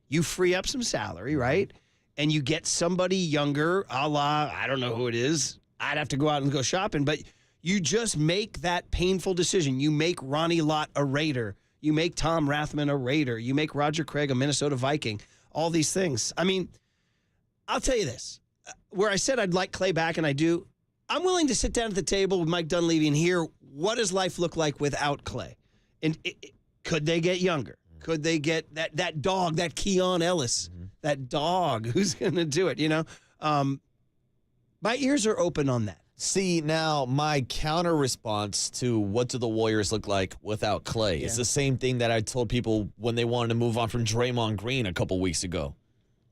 you free up some salary, right? And you get somebody younger, a la, I don't know who it is. I'd have to go out and go shopping, but you just make that painful decision. You make Ronnie Lott a Raider. You make Tom Rathman a Raider. You make Roger Craig a Minnesota Viking. All these things. I mean, I'll tell you this. Where I said I'd like Klay back, and I do, I'm willing to sit down at the table with Mike Dunleavy and hear what does life look like without Klay. And could they get younger? Could they get that dog, that Keon Ellis, that dog who's going to do it, My ears are open on that. See, now my counter response to what do the Warriors look like without Klay is the same thing that I told people when they wanted to move on from Draymond Green a couple weeks ago.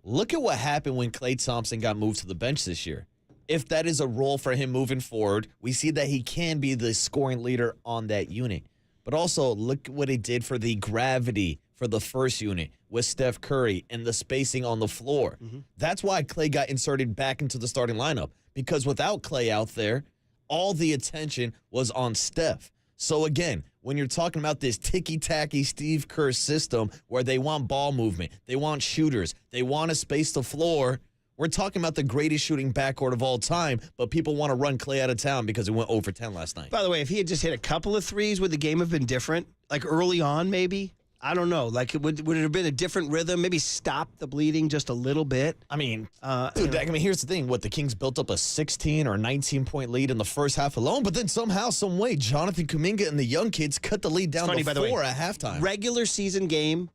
Look at what happened when Klay Thompson got moved to the bench this year. If that is a role for him moving forward, we see that he can be the scoring leader on that unit. But also, look what it did for the gravity for the first unit with Steph Curry and the spacing on the floor. That's why Klay got inserted back into the starting lineup, because without Klay out there, all the attention was on Steph. So again, when you're talking about this ticky-tacky Steve Kerr system where they want ball movement, they want shooters, they want to space the floor, we're talking about the greatest shooting backcourt of all time, but people want to run Klay out of town because it went over 10 last night. By the way, if he had just hit a couple of threes, would the game have been different? Like early on, maybe? I don't know. Like, would it have been a different rhythm? Maybe stop the bleeding just a little bit? I mean, here's the thing. The Kings built up a 16 or 19-point lead in the first half alone, but then somehow, some way, Jonathan Kuminga and the young kids cut the lead down to 4 at halftime. Regular season game,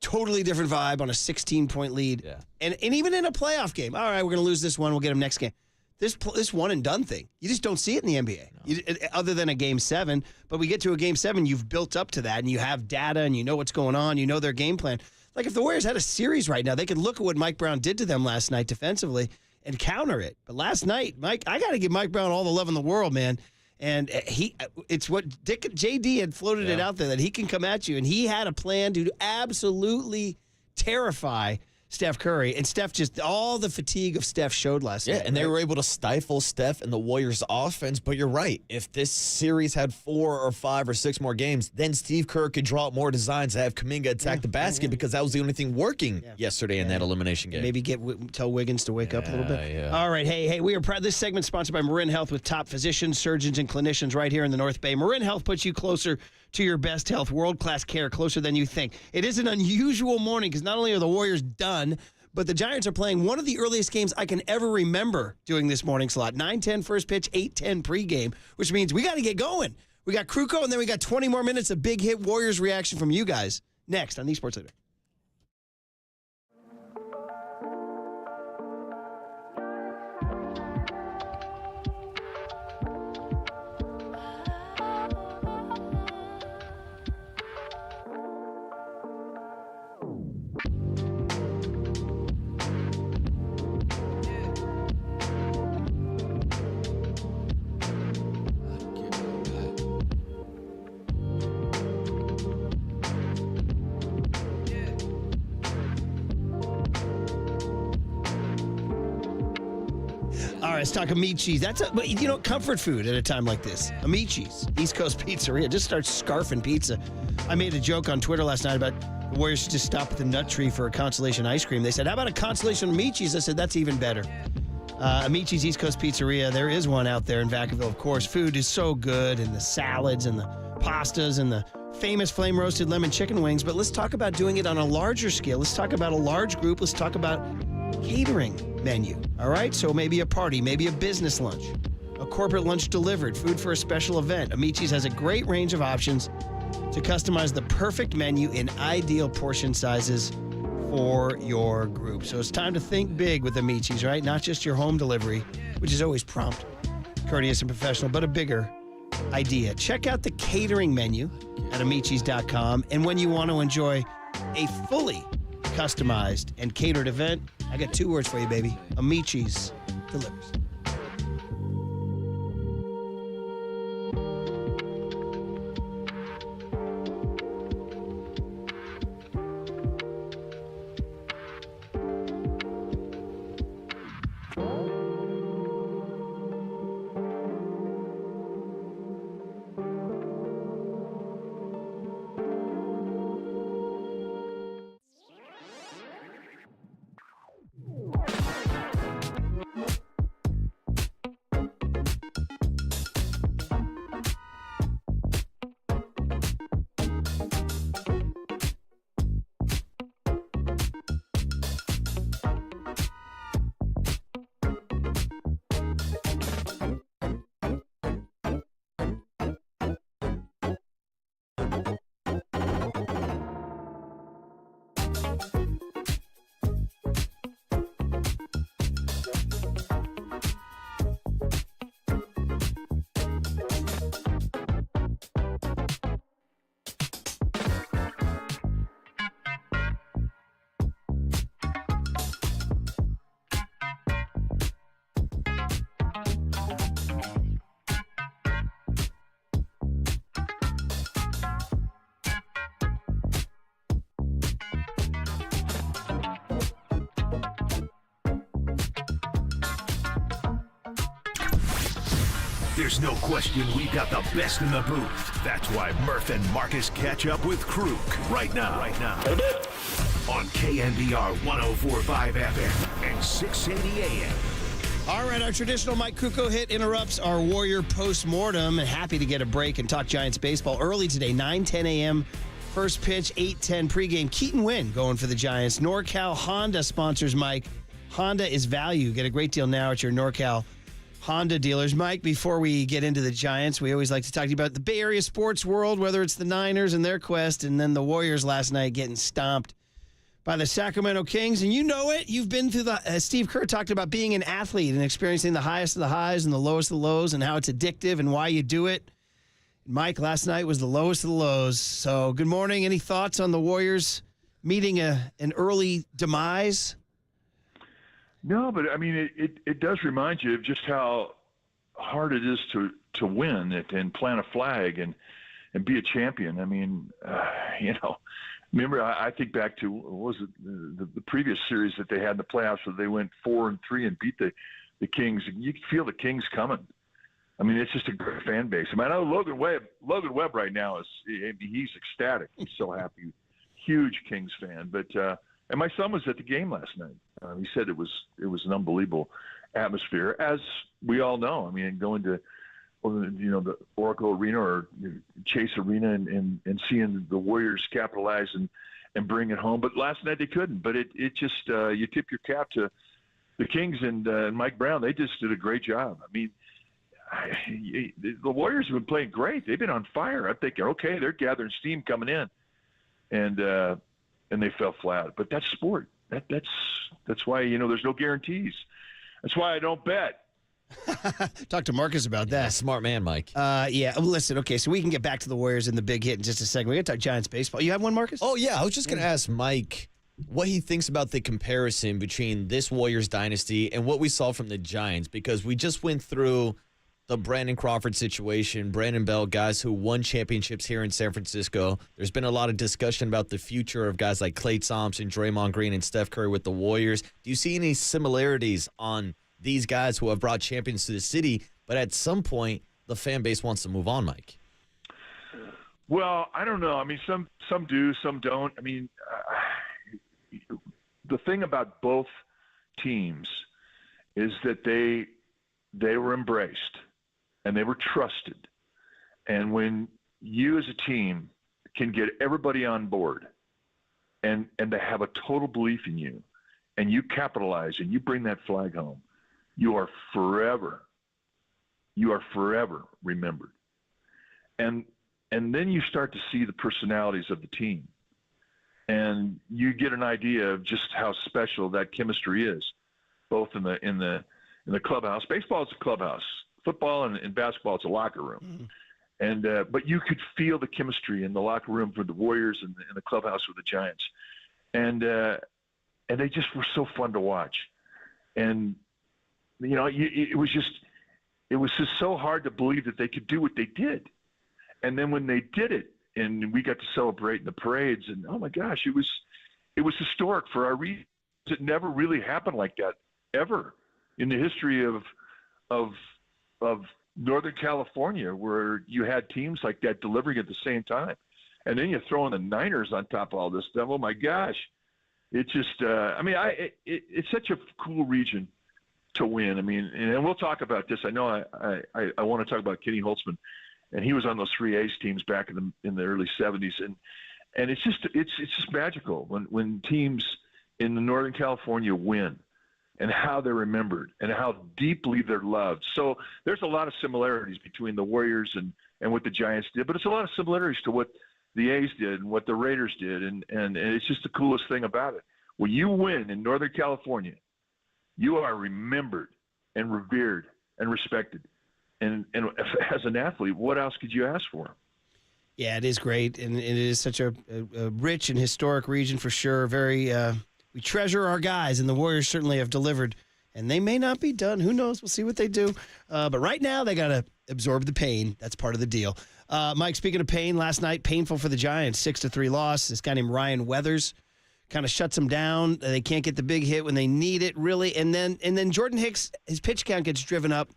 totally different vibe on a 16-point lead. Yeah. And even in a playoff game, all right, we're going to lose this one, we'll get them next game. This one and done thing, you just don't see it in the NBA, other than a Game 7. But we get to a Game 7, you've built up to that, and you have data, and you know what's going on, you know their game plan. Like if the Warriors had a series right now, they could look at what Mike Brown did to them last night defensively and counter it. But last night, Mike, I got to give Mike Brown all the love in the world, man. And it's what JD had floated it out there, that he can come at you, and he had a plan to absolutely terrify Steph Curry. And Steph, just all the fatigue of Steph showed last night. Yeah, and they were able to stifle Steph and the Warriors' offense. But you're right. If this series had 4 or 5 or 6 more games, then Steve Kerr could draw up more designs to have Kuminga attack the basket because that was the only thing working yesterday in that elimination game. Maybe tell Wiggins to wake up a little bit. Yeah. All right. Hey, we are proud. This segment sponsored by Marin Health, with top physicians, surgeons, and clinicians right here in the North Bay. Marin Health puts you closer to your best health, world-class care, closer than you think. It is an unusual morning because not only are the Warriors done, but the Giants are playing one of the earliest games I can ever remember doing this morning slot. 9:10 first pitch, 8:10 pregame, which means we got to get going. We got Kruko, and then we got 20 more minutes of big hit Warriors reaction from you guys next on the Sports Leader. All right, let's talk Amici's. That's comfort food at a time like this. Amici's, East Coast Pizzeria. Just start scarfing pizza. I made a joke on Twitter last night about the Warriors should just stop at the Nut Tree for a consolation ice cream. They said, how about a consolation Amici's? I said, that's even better. Amici's East Coast Pizzeria. There is one out there in Vacaville, of course. Food is so good, and the salads and the pastas and the famous flame roasted lemon chicken wings. But let's talk about doing it on a larger scale. Let's talk about a large group. Let's talk about catering menu. All right, so maybe a party, maybe a business lunch, a corporate lunch delivered, food for a special event. Amici's has a great range of options to customize the perfect menu in ideal portion sizes for your group. So it's time to think big with Amici's, right? Not just your home delivery, which is always prompt, courteous, and professional, but a bigger idea. Check out the catering menu at Amicis.com. And when you want to enjoy a fully customized and catered event, I got 2 words for you, baby. Amici's delivers. There's no question we've got the best in the booth. That's why Murph and Marcus catch up with Kruk right now. On KNBR 104.5 FM and 680 AM. All right, our traditional Mike Krukow hit interrupts our Warrior post-mortem. Happy to get a break and talk Giants baseball early today, 9:10 a.m. First pitch, 8:10 pregame. Keaton Wynn going for the Giants. NorCal Honda sponsors Mike. Honda is value. Get a great deal now at your NorCal Honda dealers. Mike, before we get into the Giants, we always like to talk to you about the Bay Area sports world, whether it's the Niners and their quest, and then the Warriors last night getting stomped by the Sacramento Kings. And you know it. You've been through the, Steve Kerr talked about being an athlete and experiencing the highest of the highs and the lowest of the lows and how it's addictive and why you do it. Mike, last night was the lowest of the lows. So good morning. Any thoughts on the Warriors meeting an early demise? No, but I mean, it does remind you of just how hard it is to win it and plant a flag and be a champion. I mean, remember, I think back to, what was it, the previous series that they had in the playoffs where they went 4-3 and beat the Kings. You could feel the Kings coming. I mean, it's just a great fan base. I mean, I know Logan Webb right now he's ecstatic. He's so happy. Huge Kings fan. But and my son was at the game last night. He said it was an unbelievable atmosphere, as we all know. I mean, going to the Oracle Arena or Chase Arena and seeing the Warriors capitalize and bring it home. But last night they couldn't. But it just you tip your cap to the Kings and Mike Brown. They just did a great job. I mean, the Warriors have been playing great. They've been on fire. I'm thinking, okay, they're gathering steam coming in, and they fell flat. But that's sport. That's why there's no guarantees. That's why I don't bet. Talk to Marcus about that. Smart man, Mike. Yeah. Listen, okay, so we can get back to the Warriors and the big hit in just a second. We're going to talk Giants baseball. You have one, Marcus? Oh, yeah. I was just going to ask Mike what he thinks about the comparison between this Warriors dynasty and what we saw from the Giants, because we just went through the Brandon Crawford situation, Brandon Bell, guys who won championships here in San Francisco. There's been a lot of discussion about the future of guys like Klay Thompson, Draymond Green, and Steph Curry with the Warriors. Do you see any similarities on these guys who have brought champions to the city, but at some point the fan base wants to move on, Mike? Well, I don't know. I mean, some do, some don't. I mean, the thing about both teams is that they were embraced and they were trusted. And when you as a team can get everybody on board and they have a total belief in you, and you capitalize and you bring that flag home, you are forever remembered. And then you start to see the personalities of the team, and you get an idea of just how special that chemistry is, both in the clubhouse. Baseball is a clubhouse. Football and basketball, it's a locker room. And but you could feel the chemistry in the locker room for the Warriors and the clubhouse with the Giants, and they just were so fun to watch. And it was just so hard to believe that they could do what they did. And then when they did it, and we got to celebrate in the parades, and oh my gosh, it was historic for our region. It never really happened like that ever in the history of Northern California, where you had teams like that delivering at the same time. And then you throw in the Niners on top of all this stuff. Oh my gosh. It's just, it's such a cool region to win. I mean, and we'll talk about this. I know I want to talk about Kenny Holtzman, and he was on those 3A's teams back in the early 70s. And it's just magical when teams in the Northern California win, and how they're remembered and how deeply they're loved. So there's a lot of similarities between the Warriors and what the Giants did, but it's a lot of similarities to what the A's did and what the Raiders did. And it's just the coolest thing about it. When you win in Northern California, you are remembered and revered and respected. And as an athlete, what else could you ask for? Yeah, it is great. And it is such a rich and historic region for sure. Very, we treasure our guys, and the Warriors certainly have delivered, and they may not be done. Who knows? We'll see what they do. But right now, they got to absorb the pain. That's part of the deal. Mike, speaking of pain, last night, painful for the Giants, 6-3 loss. This guy named Ryan Weathers kind of shuts them down. They can't get the big hit when they need it, really. And then Jordan Hicks, his pitch count gets driven up.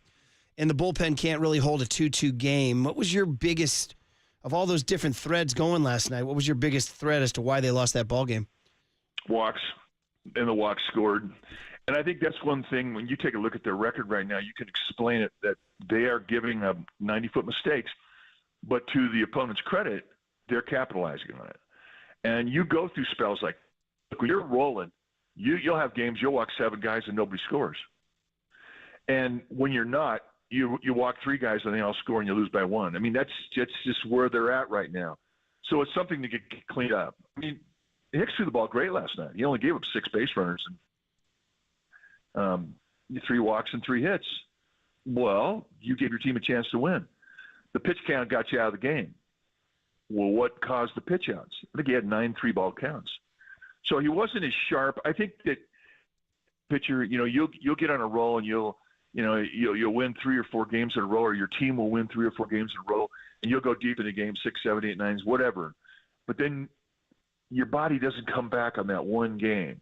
and the bullpen can't really hold a 2-2 game. What was your biggest, of all those different threads going last night, what was your biggest thread as to why they lost that ball game? Walks, and the walks scored. And I think that's one thing, when you take a look at their record right now, you can explain it that they are giving up 90-foot mistakes, but to the opponent's credit, they're capitalizing on it. And you go through spells like, look, when you're rolling, you'll have games, you'll walk 7 guys and nobody scores. And when you're not, you walk 3 guys and they all score and you lose by 1. I mean, that's just where they're at right now. So it's something to get cleaned up. I mean, Hicks threw the ball great last night. He only gave up 6 base runners and 3 walks and 3 hits. Well, you gave your team a chance to win. The pitch count got you out of the game. Well, what caused the pitch outs? I think he had 9 3-ball counts. So he wasn't as sharp. I think that pitcher, you'll get on a roll and you'll win 3 or 4 games in a row, or your team will win 3 or 4 games in a row, and you'll go deep in the game, 6, 7, 8, 9, whatever. But then your body doesn't come back on that one game,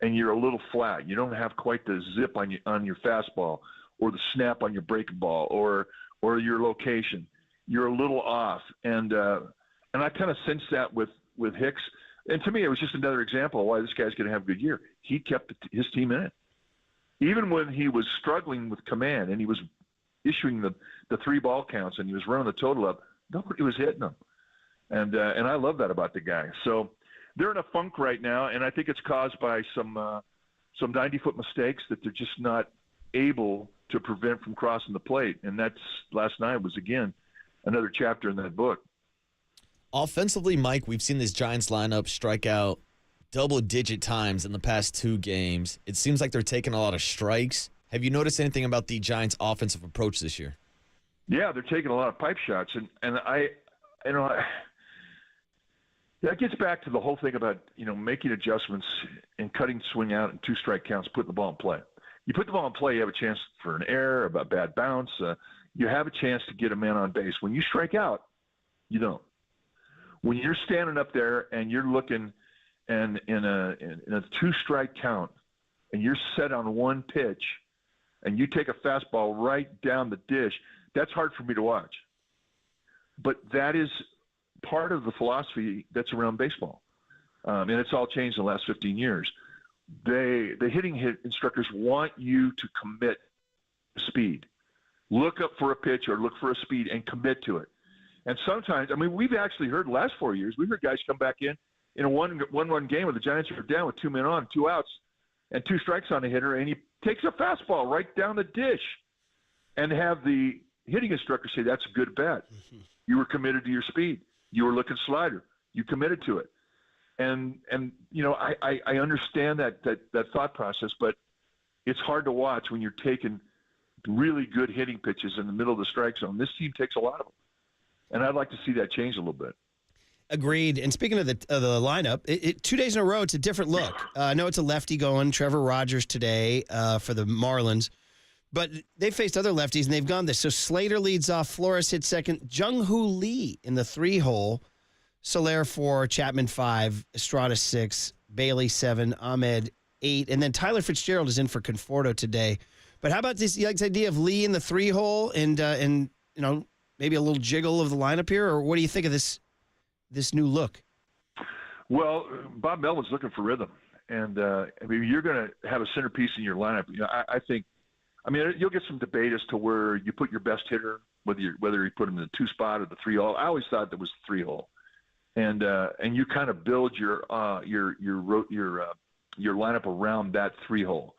and you're a little flat. You don't have quite the zip on your fastball, or the snap on your breaking ball, or your location. You're a little off, and I kind of sensed that with Hicks. And to me, it was just another example of why this guy's going to have a good year. He kept his team in it. Even when he was struggling with command and he was issuing the 3-ball counts and he was running the total up, nobody was hitting him. And I love that about the guy. So they're in a funk right now, and I think it's caused by some 90-foot mistakes that they're just not able to prevent from crossing the plate. And that's, last night was, again, another chapter in that book. Offensively, Mike, we've seen this Giants lineup strike out double-digit times in the past 2 games. It seems like they're taking a lot of strikes. Have you noticed anything about the Giants' offensive approach this year? Yeah, they're taking a lot of pipe shots, and that gets back to the whole thing about making adjustments and cutting swing out and 2-strike counts, putting the ball in play. You put the ball in play, you have a chance for an error, a bad bounce. You have a chance to get a man on base. When you strike out, you don't. When you're standing up there and you're looking and in a 2-strike count and you're set on one pitch and you take a fastball right down the dish, that's hard for me to watch. But that is part of the philosophy that's around baseball. And it's all changed in the last 15 years. The hitting instructors want you to commit to speed. Look up for a pitch or look for a speed and commit to it. And sometimes, we've actually heard the last 4 years, we've heard guys come back in a 1-1 game where the Giants are down with 2 men on, 2 outs, and 2 strikes on the hitter, and he takes a fastball right down the dish and have the hitting instructor say, that's a good bet. You were committed to your speed. You were looking slider. You committed to it. And I understand that thought process, but it's hard to watch when you're taking really good hitting pitches in the middle of the strike zone. This team takes a lot of them. And I'd like to see that change a little bit. Agreed. And speaking of the lineup, 2 days in a row, it's a different look. I know it's a lefty going, Trevor Rogers today for the Marlins. But they faced other lefties, and they've gone this. So Slater leads off, Flores hits second, Jung-Hoo Lee in the 3-hole, Soler 4, Chapman 5, Estrada 6, Bailey 7, Ahmed 8, and then Tyler Fitzgerald is in for Conforto today. But how about this idea of Lee in the 3-hole and maybe a little jiggle of the lineup here, or what do you think of this new look? Well, Bob Melvin's looking for rhythm, and you're going to have a centerpiece in your lineup. I think, you'll get some debate as to where you put your best hitter, whether you put him in the 2 spot or the 3-hole. I always thought that was 3-hole, and you kind of build your lineup around that 3-hole.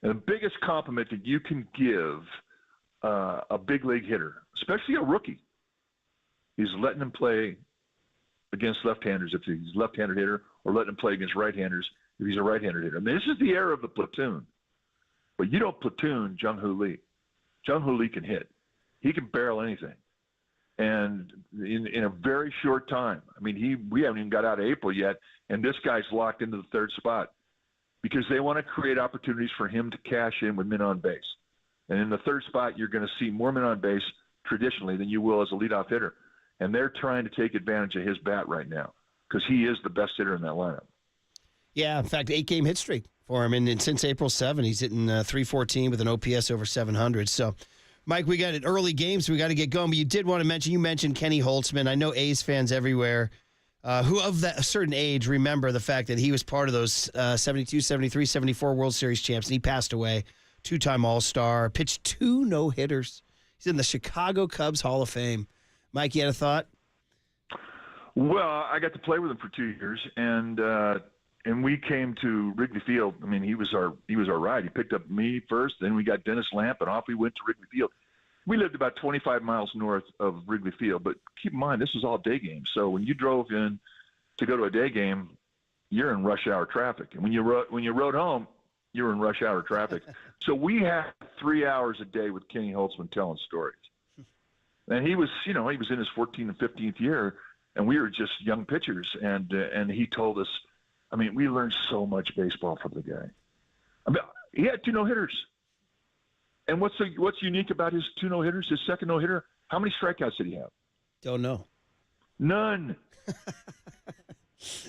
And the biggest compliment that you can give a big league hitter, especially a rookie, he's letting him play against left-handers if he's a left-handed hitter, or letting him play against right-handers if he's a right-handed hitter. This is the era of the platoon. But you don't platoon Jung-Hoo Lee. Jung-Hoo Lee can hit. He can barrel anything. And in a very short time, we haven't even got out of April yet, and this guy's locked into the 3rd spot because they want to create opportunities for him to cash in with men on base. And in the 3rd spot, you're going to see more men on base traditionally than you will as a leadoff hitter. And they're trying to take advantage of his bat right now because he is the best hitter in that lineup. Yeah, in fact, 8-game hit streak for him. And since April 7, he's hitting .314 with an OPS over 700. So Mike, we got an early game, so we got to get going. But you mentioned Kenny Holtzman. I know A's fans everywhere who of a certain age remember the fact that he was part of those 72, 73, 74 World Series champs, and he passed away. 2-time All-Star, pitched 2 no-hitters. He's in the Chicago Cubs Hall of Fame. Mike, you had a thought? Well, I got to play with him for 2 years, and we came to Wrigley Field. I mean, he was our ride. He picked up me first, then we got Dennis Lamp, and off we went to Wrigley Field. We lived about 25 miles north of Wrigley Field, but keep in mind, this was all day games. So when you drove in to go to a day game, you're in rush hour traffic. And when you rode home, you were in rush hour traffic. So we had 3 hours a day with Kenny Holtzman telling stories. And he was in his 14th and 15th year, and we were just young pitchers. And he told us, I mean, we learned so much baseball from the guy. I mean, he had 2 no-hitters. And what's unique about his 2 no-hitters, his second no-hitter, how many strikeouts did he have? Don't know. None.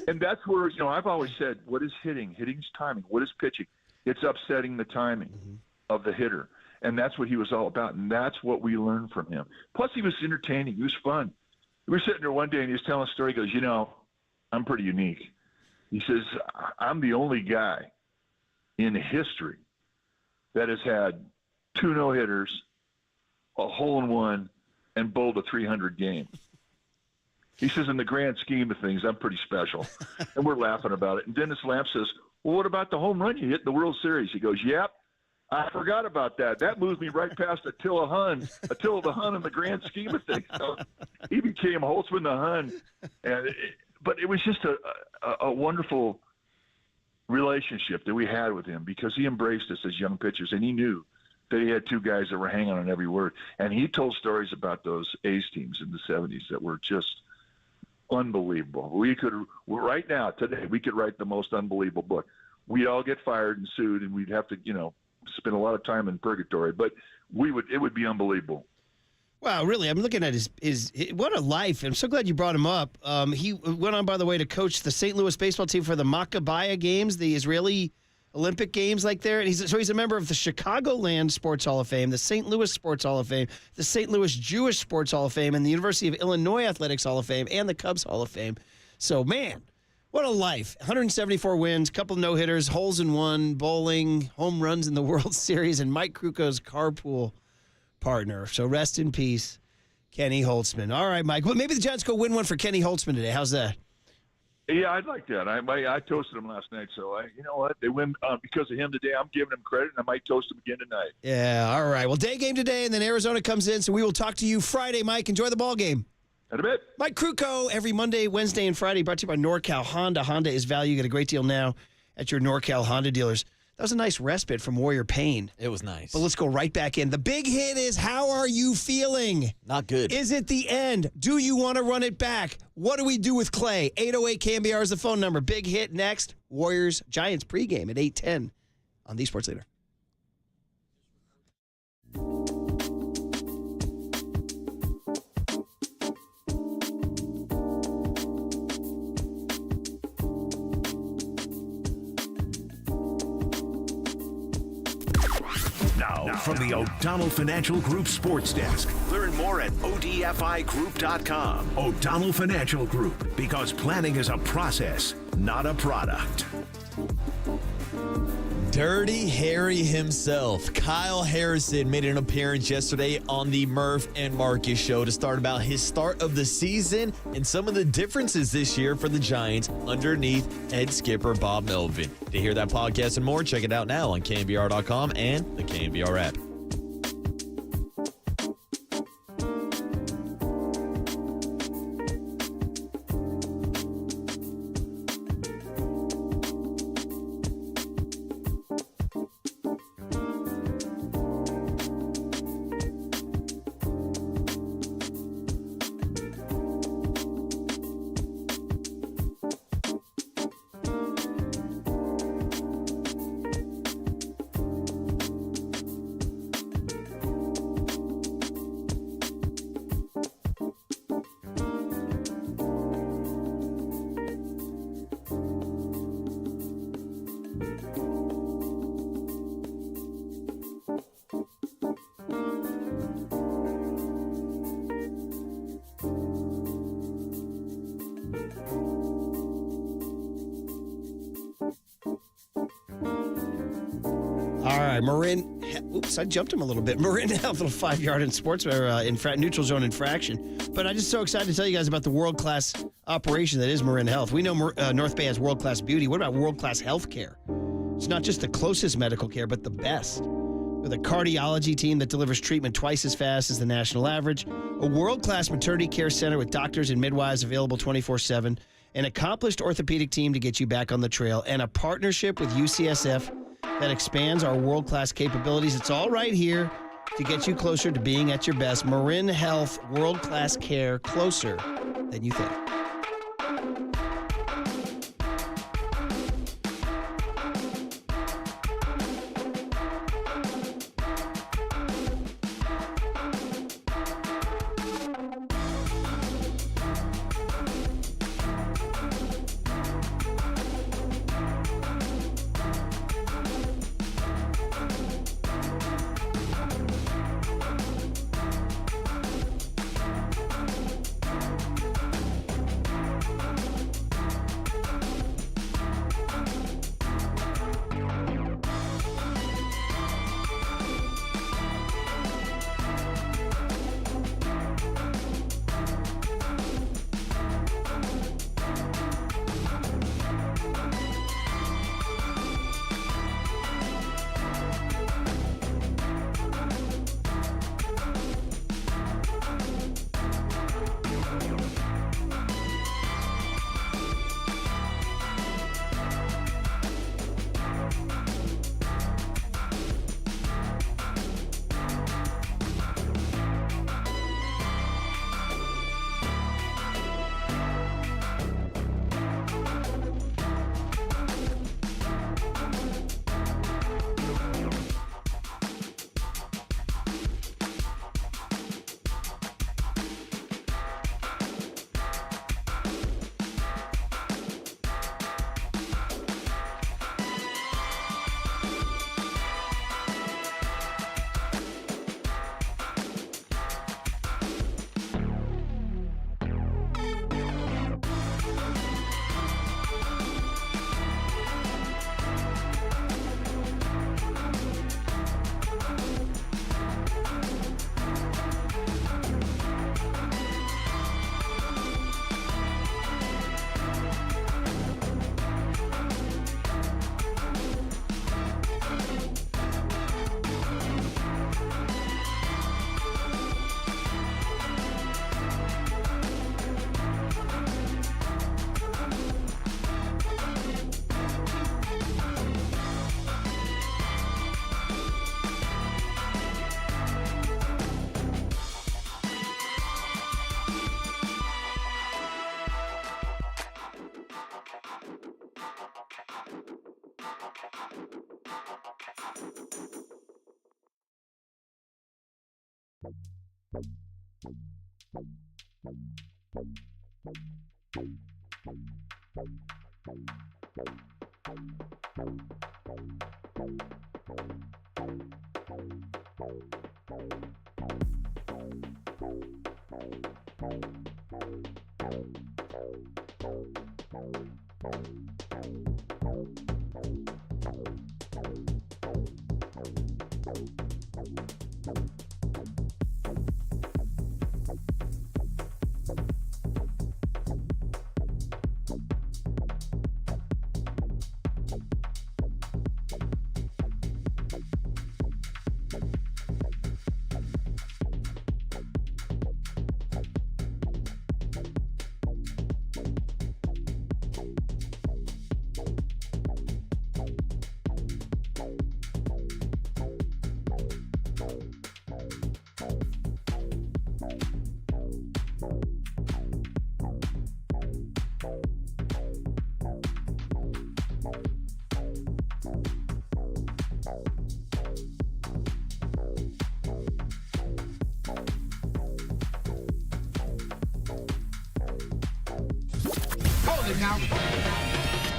And that's where, I've always said, what is hitting? Hitting's timing. What is pitching? It's upsetting the timing of the hitter. And that's what he was all about. And that's what we learned from him. Plus, he was entertaining. He was fun. We were sitting there one day, and he was telling a story. He goes, I'm pretty unique. He says, I'm the only guy in history that has had 2 no-hitters, a hole-in-one, and bowled a 300 game. He says, in the grand scheme of things, I'm pretty special. And we're laughing about it. And Dennis Lamp says, well, what about the home run you hit in the World Series? He goes, yep, I forgot about that. That moves me right past Attila the Hun in the grand scheme of things. So he became Holtzman the Hun. But it was just a wonderful relationship that we had with him because he embraced us as young pitchers, and he knew that he had 2 guys that were hanging on every word. And he told stories about those A's teams in the 70s that were just unbelievable. Right now, today, we could write the most unbelievable book. We'd all get fired and sued, and we'd have to, spend a lot of time in purgatory. But it would be unbelievable. Wow, really, I'm looking at his what a life. I'm so glad you brought him up. He went on, by the way, to coach the St. Louis baseball team for the Maccabiah Games, the Israeli Olympic Games like there. And he's a member of the Chicagoland Sports Hall of Fame, the St. Louis Sports Hall of Fame, the St. Louis Jewish Sports Hall of Fame, and the University of Illinois Athletics Hall of Fame, and the Cubs Hall of Fame. So, man, what a life. 174 wins, couple no-hitters, holes in one, bowling, home runs in the World Series, and Mike Kruko's carpool partner. So rest in peace, Kenny Holtzman. All right, Mike. Well, maybe the Giants go win one for Kenny Holtzman today. How's that? Yeah, I'd like that. I toasted him last night, so you know what? They win because of him today. I'm giving him credit, and I might toast him again tonight. Yeah, all right. Well, day game today, and then Arizona comes in, so we will talk to you Friday, Mike. Enjoy the ball game. In a bit. Mike Kruko, every Monday, Wednesday, and Friday, brought to you by NorCal Honda. Honda is value. You get a great deal now at your NorCal Honda dealers. That was a nice respite from Warrior Pain. It was nice. But let's go right back in. The big hit is, how are you feeling? Not good. Is it the end? Do you want to run it back? What do we do with Klay? 808 KNBR is the phone number. Big hit next. Warriors Giants pregame at 8:10 on the Sports Leader. Now, from the O'Donnell Financial Group Sports Desk. Learn more at ODFIGroup.com. O'Donnell Financial Group, because planning is a process, not a product. Dirty Harry himself, Kyle Harrison, made an appearance yesterday on the Murph and Marcus show to start about his start of the season and some of the differences this year for the Giants underneath head skipper Bob Melvin. To hear that podcast and more, check it out now on KNBR.com and the KNBR app. All right, Marin. Oops, I jumped him a little bit. Marin Health, little 5-yard in sports neutral zone infraction. But I'm just so excited to tell you guys about the world-class operation that is Marin Health. We know North Bay has world-class beauty. What about world-class health care? It's not just the closest medical care, but the best. With a cardiology team that delivers treatment twice as fast as the national average, a world-class maternity care center with doctors and midwives available 24/7, an accomplished orthopedic team to get you back on the trail, and a partnership with UCSF that expands our world-class capabilities. It's all right here to get you closer to being at your best. Marin Health, world-class care, closer than you think.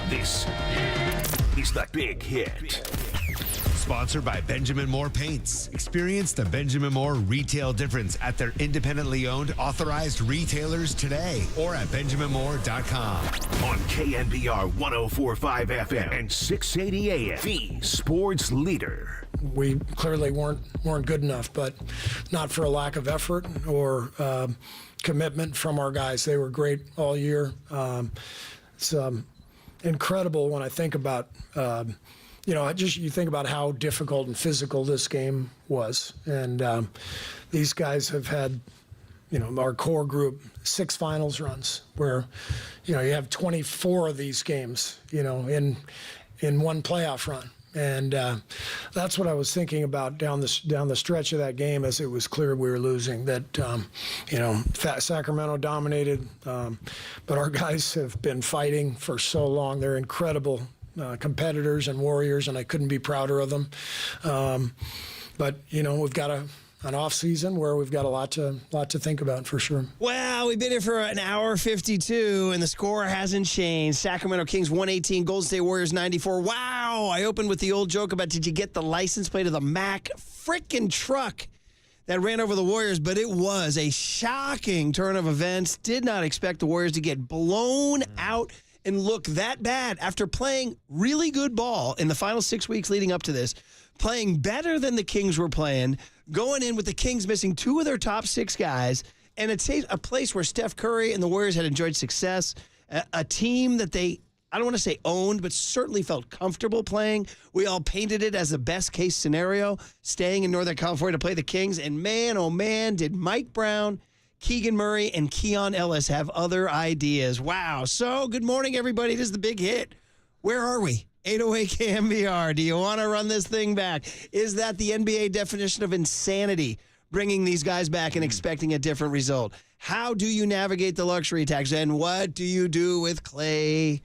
This is the big hit. Sponsored by Benjamin Moore Paints. Experience the Benjamin Moore retail difference at their independently owned, authorized retailers today or at benjaminmoore.com. On KNBR 104.5 FM and 680 AM, the sports leader. We clearly weren't good enough, but not for a lack of effort or commitment from our guys. They were great all year. It's incredible when I think about, you think about how difficult and physical this game was. And these guys have had, our core group, 6 finals runs where, you have 24 of these games, in one playoff run. And that's what I was thinking about down the stretch of that game as it was clear we were losing, that, Sacramento dominated, but our guys have been fighting for so long. They're incredible competitors and warriors, and I couldn't be prouder of them. But, we've got an off season where we've got a lot to think about for sure. Well, we've been here for an hour 52, and the score hasn't changed. Sacramento Kings 118, Golden State Warriors 94. Wow! I opened with the old joke about did you get the license plate of the Mack frickin' truck that ran over the Warriors, but it was a shocking turn of events. Did not expect the Warriors to get blown out and look that bad after playing really good ball in the final 6 weeks leading up to this, playing better than the Kings were playing, going in with the Kings missing 2 of their top 6 guys, and it's a place where Steph Curry and the Warriors had enjoyed success, a team that they, I don't want to say owned, but certainly felt comfortable playing. We all painted it as the best-case scenario, staying in Northern California to play the Kings, and man, oh man, did Mike Brown, Keegan Murray, and Keon Ellis have other ideas. Wow. So, good morning, everybody. This is the big hit. Where are we? 808 KNBR. Do you want to run this thing back? Is that the NBA definition of insanity, bringing these guys back and expecting a different result? How do you navigate the luxury tax? And what do you do with Klay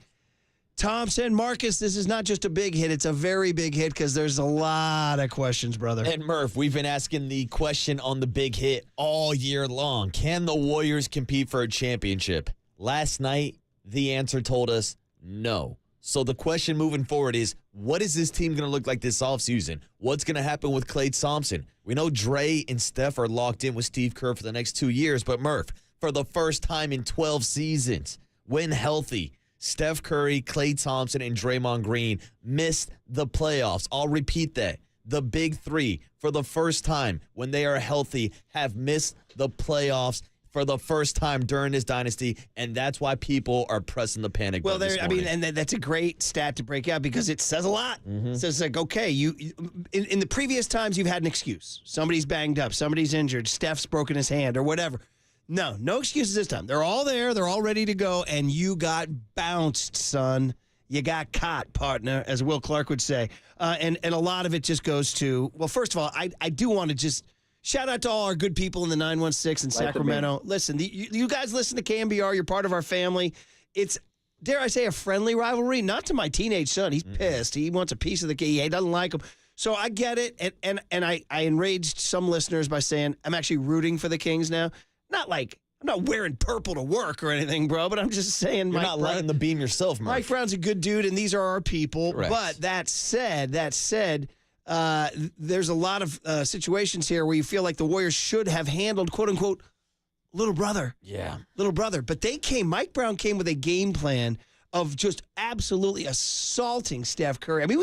Thompson? Marcus, this is not just a big hit. It's a very big hit because there's a lot of questions, brother. And Murph, we've been asking the question on the big hit all year long. Can the Warriors compete for a championship? Last night, the answer told us no. So the question moving forward is, what is this team going to look like this offseason? What's going to happen with Klay Thompson? We know Dre and Steph are locked in with Steve Kerr for the next 2 years, but Murph, for the first time in 12 seasons, when healthy, Steph Curry, Klay Thompson, and Draymond Green missed the playoffs. I'll repeat that. The big 3, for the first time, when they are healthy, have missed the playoffs for the first time during this dynasty, and that's why people are pressing the panic button this morning. And that's a great stat to break out because it says a lot. It says, like, okay, in the previous times you've had an excuse. Somebody's banged up, somebody's injured, Steph's broken his hand or whatever. No excuses this time. They're all there, they're all ready to go, and you got bounced, son. You got caught, partner, as Will Clark would say. And a lot of it just goes to, well, first of all, I do want to just shout out to all our good people in the 916 in Sacramento. Listen, you guys listen to KNBR. You're part of our family. It's, dare I say, a friendly rivalry. Not to my teenage son. He's pissed. He wants a piece of the cake. He doesn't like him. So I get it. And I enraged some listeners by saying I'm actually rooting for the Kings now. Not like I'm not wearing purple to work or anything, bro, but I'm just saying. You're not letting the beam yourself, Murph. Mike Brown's a good dude, and these are our people. Correct. But that said, there's a lot of situations here where you feel like the Warriors should have handled, quote unquote, little brother. Yeah. Little brother. But Mike Brown came with a game plan of just absolutely assaulting Steph Curry. I mean,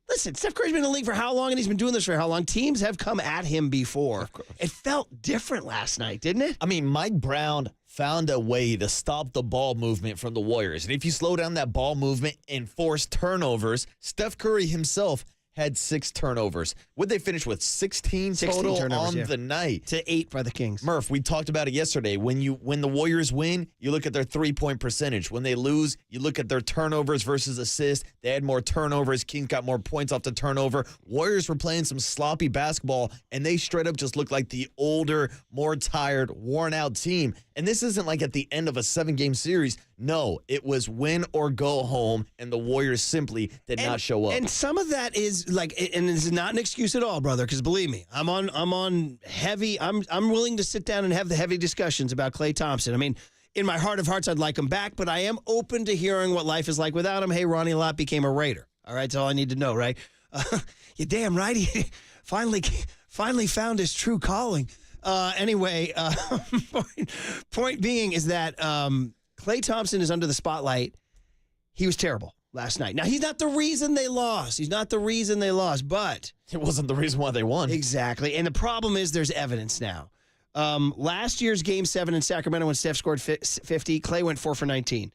listen, Steph Curry's been in the league for how long, and he's been doing this for how long? Teams have come at him before. It felt different last night, didn't it? I mean, Mike Brown found a way to stop the ball movement from the Warriors. And if you slow down that ball movement and force turnovers, Steph Curry himself had 6 turnovers. Would they finish with 16 total on the night? To 8 by the Kings. Murph, we talked about it yesterday. When the Warriors win, you look at their 3-point percentage. When they lose, you look at their turnovers versus assists. They had more turnovers. Kings got more points off the turnover. Warriors were playing some sloppy basketball, and they straight up just looked like the older, more tired, worn-out team. And this isn't like at the end of a 7-game series. No, it was win or go home, and the Warriors simply did not show up. And some of that is like, and this is not an excuse at all, brother, because believe me, I'm on heavy. I'm willing to sit down and have the heavy discussions about Klay Thompson. I mean, in my heart of hearts, I'd like him back, but I am open to hearing what life is like without him. Hey, Ronnie Lott became a Raider. All right, that's all I need to know, right? You're damn right. He finally found his true calling. Anyway, point being is that Klay Thompson is under the spotlight. He was terrible last night. Now, he's not the reason they lost. But it wasn't the reason why they won. Exactly. And the problem is there's evidence now. Last year's Game 7 in Sacramento when Steph scored 50, Klay went 4 for 19.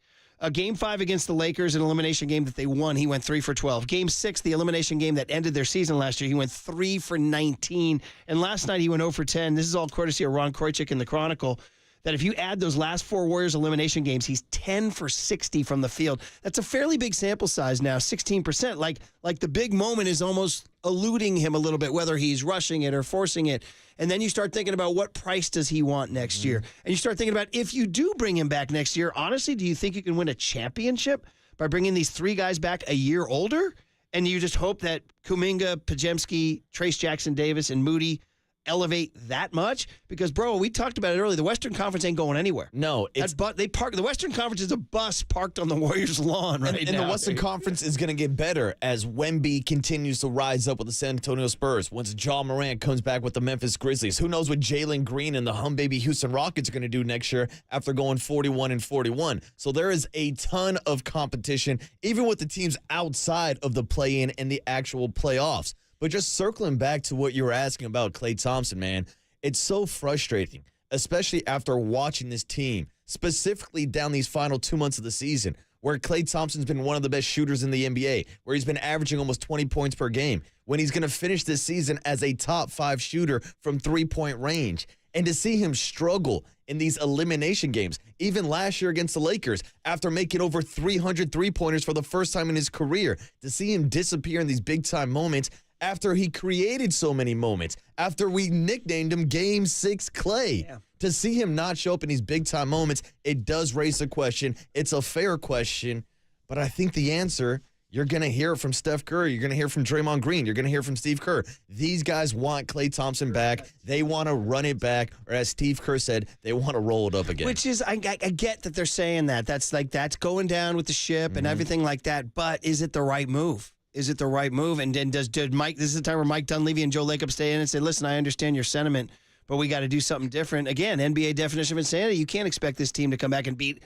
Game 5 against the Lakers, an elimination game that they won, he went 3 for 12. Game 6, the elimination game that ended their season last year, he went 3 for 19. And last night he went 0 for 10. This is all courtesy of Ron Koychik in the Chronicle, that if you add those last 4 Warriors elimination games, he's 10 for 60 from the field. That's a fairly big sample size now, 16%. Like the big moment is almost eluding him a little bit, whether he's rushing it or forcing it. And then you start thinking about what price does he want next year. And you start thinking about if you do bring him back next year, honestly, do you think you can win a championship by bringing these 3 guys back a year older? And you just hope that Kuminga, Podziemski, Trace Jackson-Davis, and Moody elevate that much? Because, bro, we talked about it earlier. The Western Conference ain't going anywhere. No, the Western Conference is a bus parked on the Warriors' lawn right now. And the Western Conference is going to get better as Wemby continues to rise up with the San Antonio Spurs. Once Ja Morant comes back with the Memphis Grizzlies, who knows what Jalen Green and the Baby Houston Rockets are going to do next year after going 41-41. So there is a ton of competition, even with the teams outside of the play-in and the actual playoffs. But just circling back to what you were asking about Klay Thompson, man, it's so frustrating, especially after watching this team, specifically down these final 2 months of the season, where Klay Thompson's been one of the best shooters in the NBA, where he's been averaging almost 20 points per game, when he's going to finish this season as a top 5 shooter from three-point range. And to see him struggle in these elimination games, even last year against the Lakers, after making over 300 three-pointers for the first time in his career, to see him disappear in these big-time moments after he created so many moments, after we nicknamed him Game 6 Klay. Yeah. To see him not show up in these big-time moments, it does raise the question. It's a fair question, but I think the answer, you're going to hear from Steph Curry. You're going to hear from Draymond Green. You're going to hear from Steve Kerr. These guys want Klay Thompson back. They want to run it back, or as Steve Kerr said, they want to roll it up again. Which is, I get that they're saying that. That's going down with the ship and everything like that, but is it the right move? Is it the right move? And then did Mike, this is the time where Mike Dunleavy and Joe Lacob stay in and say, listen, I understand your sentiment, but we got to do something different. Again, NBA definition of insanity. You can't expect this team to come back and beat,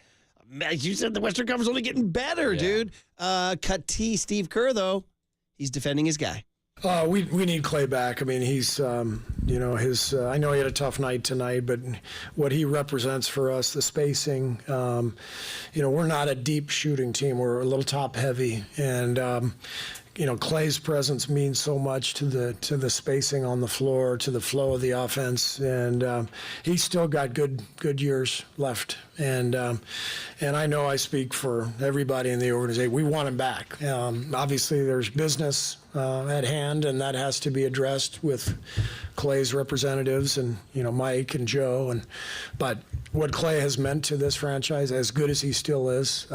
as you said, the Western Conference only getting better, dude. Cut T, Steve Kerr, though, he's defending his guy. We need Klay back. I mean, he's, I know he had a tough night tonight, but what he represents for us, the spacing, we're not a deep shooting team. We're a little top heavy. And, Klay's presence means so much to the spacing on the floor, to the flow of the offense, and he's still got good years left. And I know I speak for everybody in the organization. We want him back. Obviously, there's business at hand, and that has to be addressed with Klay's representatives and Mike and Joe. But what Klay has meant to this franchise, as good as he still is,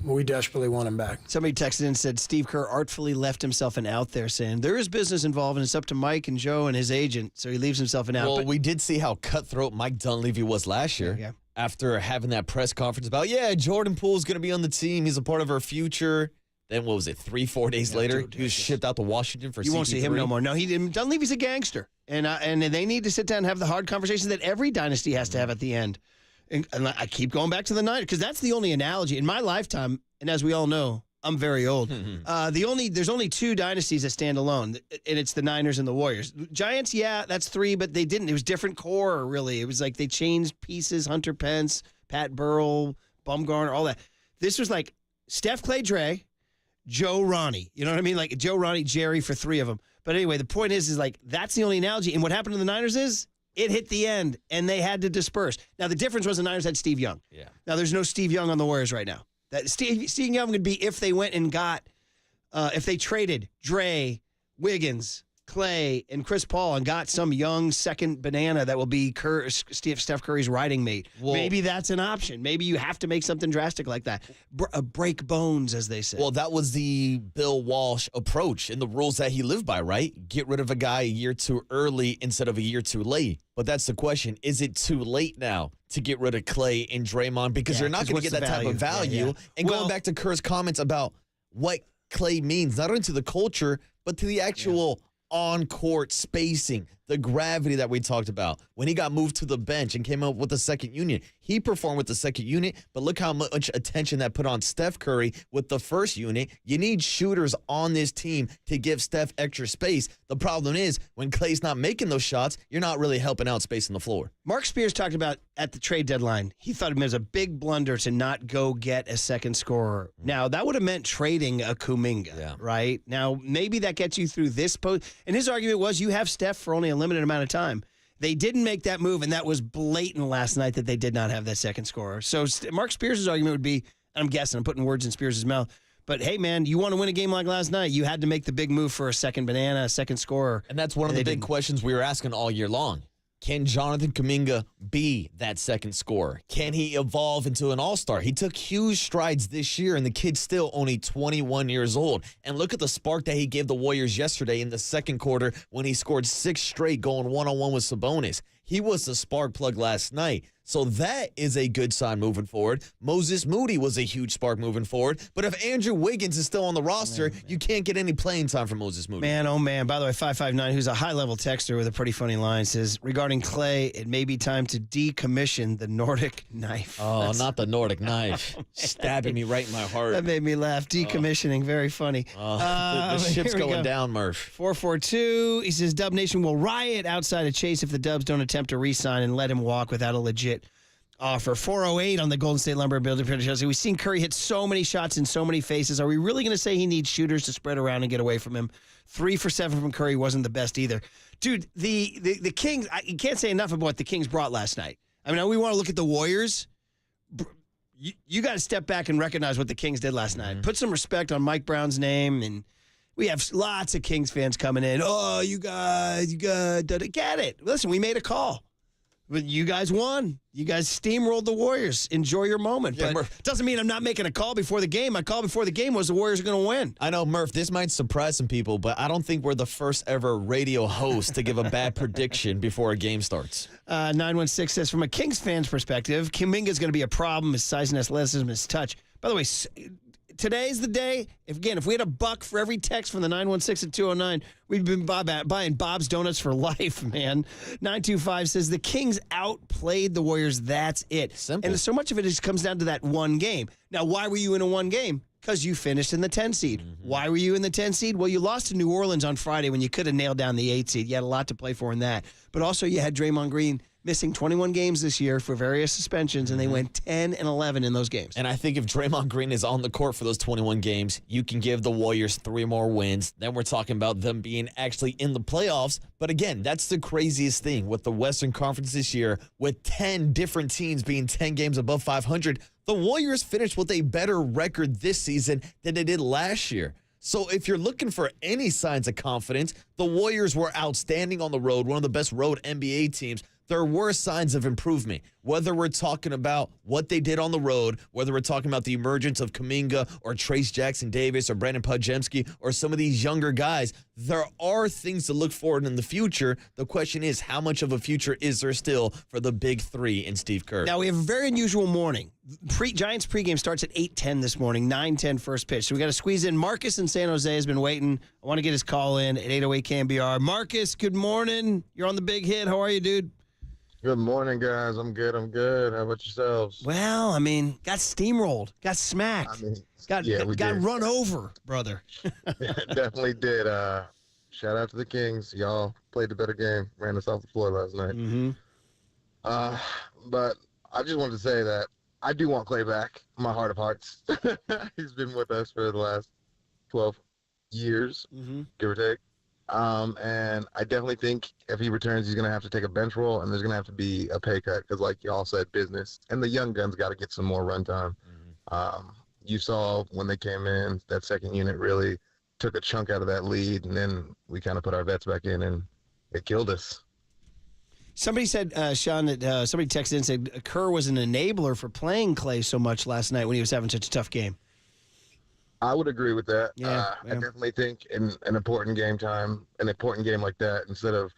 we desperately want him back. Somebody texted in and said Steve Kerr artfully left himself an out there, saying there is business involved and it's up to Mike and Joe and his agent, so he leaves himself an out. Well, we did see how cutthroat Mike Dunleavy was last year. Yeah. After having that press conference about, Jordan Poole's going to be on the team. He's a part of our future. Then what was it, 3-4 days later, he was shipped out to Washington for CP3. You won't see him no more. No, he didn't. Dunleavy's a gangster. And they need to sit down and have the hard conversations that every dynasty has to have at the end. And I keep going back to the Niners because that's the only analogy. In my lifetime, and as we all know, I'm very old. There's only 2 dynasties that stand alone, and it's the Niners and the Warriors. Giants, that's 3, but they didn't. It was different core, really. It was like they changed pieces, Hunter Pence, Pat Burrell, Bumgarner, all that. This was like Steph, Klay, Dre, Joe, Ronnie. You know what I mean? Like Joe, Ronnie, Jerry for 3 of them. But anyway, the point is like that's the only analogy. And what happened to the Niners is it hit the end, and they had to disperse. Now, the difference was the Niners had Steve Young. Yeah. Now, there's no Steve Young on the Warriors right now. That Steve Young would be if they went and got, if they traded Dre, Wiggins, Klay, and Chris Paul and got some young second banana that will be Steph Curry's riding mate. Well, maybe that's an option. Maybe you have to make something drastic like that. Break bones, as they say. Well, that was the Bill Walsh approach and the rules that he lived by, right? Get rid of a guy a year too early instead of a year too late. But that's the question. Is it too late now to get rid of Klay and Draymond? Because you're not going to get that type of value. And going back to Kerr's comments about what Klay means, not only to the culture, but to the actual on-court spacing, the gravity that we talked about. When he got moved to the bench and came up with the second unit, he performed with the second unit, but look how much attention that put on Steph Curry with the first unit. You need shooters on this team to give Steph extra space. The problem is, when Klay's not making those shots, you're not really helping out spacing the floor. Mark Spears talked about at the trade deadline, he thought it was a big blunder to not go get a second scorer. Now, that would have meant trading a Kuminga, right? Now, maybe that gets you through this post. And his argument was you have Steph for only a limited amount of time. They didn't make that move, and that was blatant last night that they did not have that second scorer. So Mark Spears' argument would be, I'm guessing, I'm putting words in Spears' mouth, but hey, man, you want to win a game like last night, you had to make the big move for a second banana, a second scorer. And that's one of the big questions we were asking all year long. Can Jonathan Kuminga be that second scorer? Can he evolve into an all-star? He took huge strides this year, and the kid's still only 21 years old. And look at the spark that he gave the Warriors yesterday in the second quarter when he scored 6 straight going one-on-one with Sabonis. He was the spark plug last night. So that is a good sign moving forward. Moses Moody was a huge spark moving forward. But if Andrew Wiggins is still on the roster, you can't get any playing time for Moses Moody. Man, oh man. By the way, 559, who's a high-level texter with a pretty funny line, says, regarding Klay, it may be time to decommission the Nordic knife. Oh, not the Nordic knife. Stabbing me right in my heart. That made me laugh. Decommissioning, very funny. The ship's going down, Murph. 442, he says, Dub Nation will riot outside of Chase if the Dubs don't attempt to re-sign and let him walk without a legit offer. 408 on the Golden State Lumber Building Project. We've seen Curry hit so many shots in so many faces. Are we really going to say he needs shooters to spread around and get away from him? 3 for 7 from Curry wasn't the best either. Dude, the Kings, you can't say enough about what the Kings brought last night. I mean, we want to look at the Warriors. You got to step back and recognize what the Kings did last night. Put some respect on Mike Brown's name, and we have lots of Kings fans coming in. Oh, you guys, get it. Listen, we made a call. But you guys won. You guys steamrolled the Warriors. Enjoy your moment. Yeah, but doesn't mean I'm not making a call before the game. My call before the game was the Warriors are going to win. I know, Murph, this might surprise some people, but I don't think we're the first ever radio host to give a bad prediction before a game starts. 916 says, from a Kings fan's perspective, Kuminga's going to be a problem. His size and athleticism, his touch. By the way, today's the day. If we had $1 for every text from the 916 and 209, we've been buying Bob's Donuts for life, man. 925 says the Kings outplayed the Warriors. That's it. Simple. And so much of it just comes down to that one game. Now, why were you in a one game? Because you finished in the 10 seed. Why were you in the 10 seed? Well, you lost to New Orleans on Friday when you could have nailed down the 8 seed. You had a lot to play for in that. But also you had Draymond Green missing 21 games this year for various suspensions, and they went 10 and 11 in those games. And I think if Draymond Green is on the court for those 21 games, you can give the Warriors 3 more wins. Then we're talking about them being actually in the playoffs. But again, that's the craziest thing with the Western Conference this year, with 10 different teams being 10 games above 500. The Warriors finished with a better record this season than they did last year. So if you're looking for any signs of confidence, the Warriors were outstanding on the road, one of the best road NBA teams. There were signs of improvement, whether we're talking about what they did on the road, whether we're talking about the emergence of Kuminga or Trace Jackson-Davis or Brandon Podjemski or some of these younger guys. There are things to look forward in the future. The question is, how much of a future is there still for the big three in Steve Kerr? Now, we have a very unusual morning. Giants pregame starts at 8:10 this morning, 9:10 first pitch. So we got to squeeze in. Marcus in San Jose has been waiting. I want to get his call in at 808 KNBR. Marcus, good morning. You're on the big hit. How are you, dude? Good morning, guys. I'm good. How about yourselves? Well, I mean, got steamrolled, got smacked, got run over, brother. Definitely did. Shout out to the Kings. Y'all played the better game. Ran us off the floor last night. But I just wanted to say that I do want Klay back. My heart of hearts. He's been with us for the last 12 years, give or take. And I definitely think if he returns, he's going to have to take a bench role, and there's going to have to be a pay cut because, like y'all said, business. And the young guns got to get some more run time. You saw when they came in, that second unit really took a chunk out of that lead, and then we kind of put our vets back in, and it killed us. Somebody said, Sean, that somebody texted in and said Kerr was an enabler for playing Klay so much last night when he was having such a tough game. I would agree with that. Yeah. I definitely think in an important game like that, instead of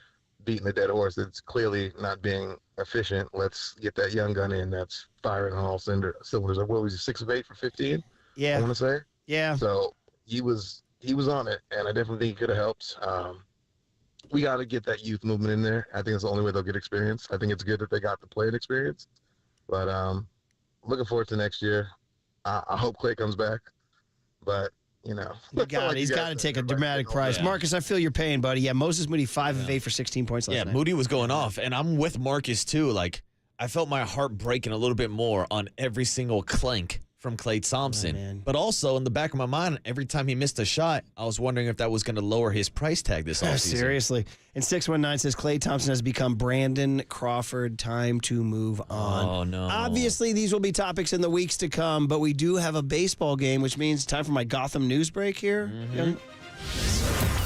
beating the dead horse, it's clearly not being efficient. Let's get that young gun in that's firing on all cylinders. What was he, 6 of 8 for 15? Yeah. I want to say. Yeah. So he was on it, and I definitely think he could have helped. We got to get that youth movement in there. I think it's the only way they'll get experience. I think it's good that they got the play experience, but looking forward to next year. I hope Klay comes back, but you know, he's got to take a dramatic price. Yeah. Marcus, I feel your pain, buddy. Yeah, Moses Moody 5 of 8 for 16 points last night. Moody was going off, and I'm with Marcus too. Like, I felt my heart breaking a little bit more on every single clank from Klay Thompson. But also in the back of my mind, every time he missed a shot, I was wondering if that was going to lower his price tag this offseason. Seriously. And 619 says Klay Thompson has become Brandon Crawford. Time to move on. Oh, no. Obviously, these will be topics in the weeks to come, but we do have a baseball game, which means time for my Gotham news break here.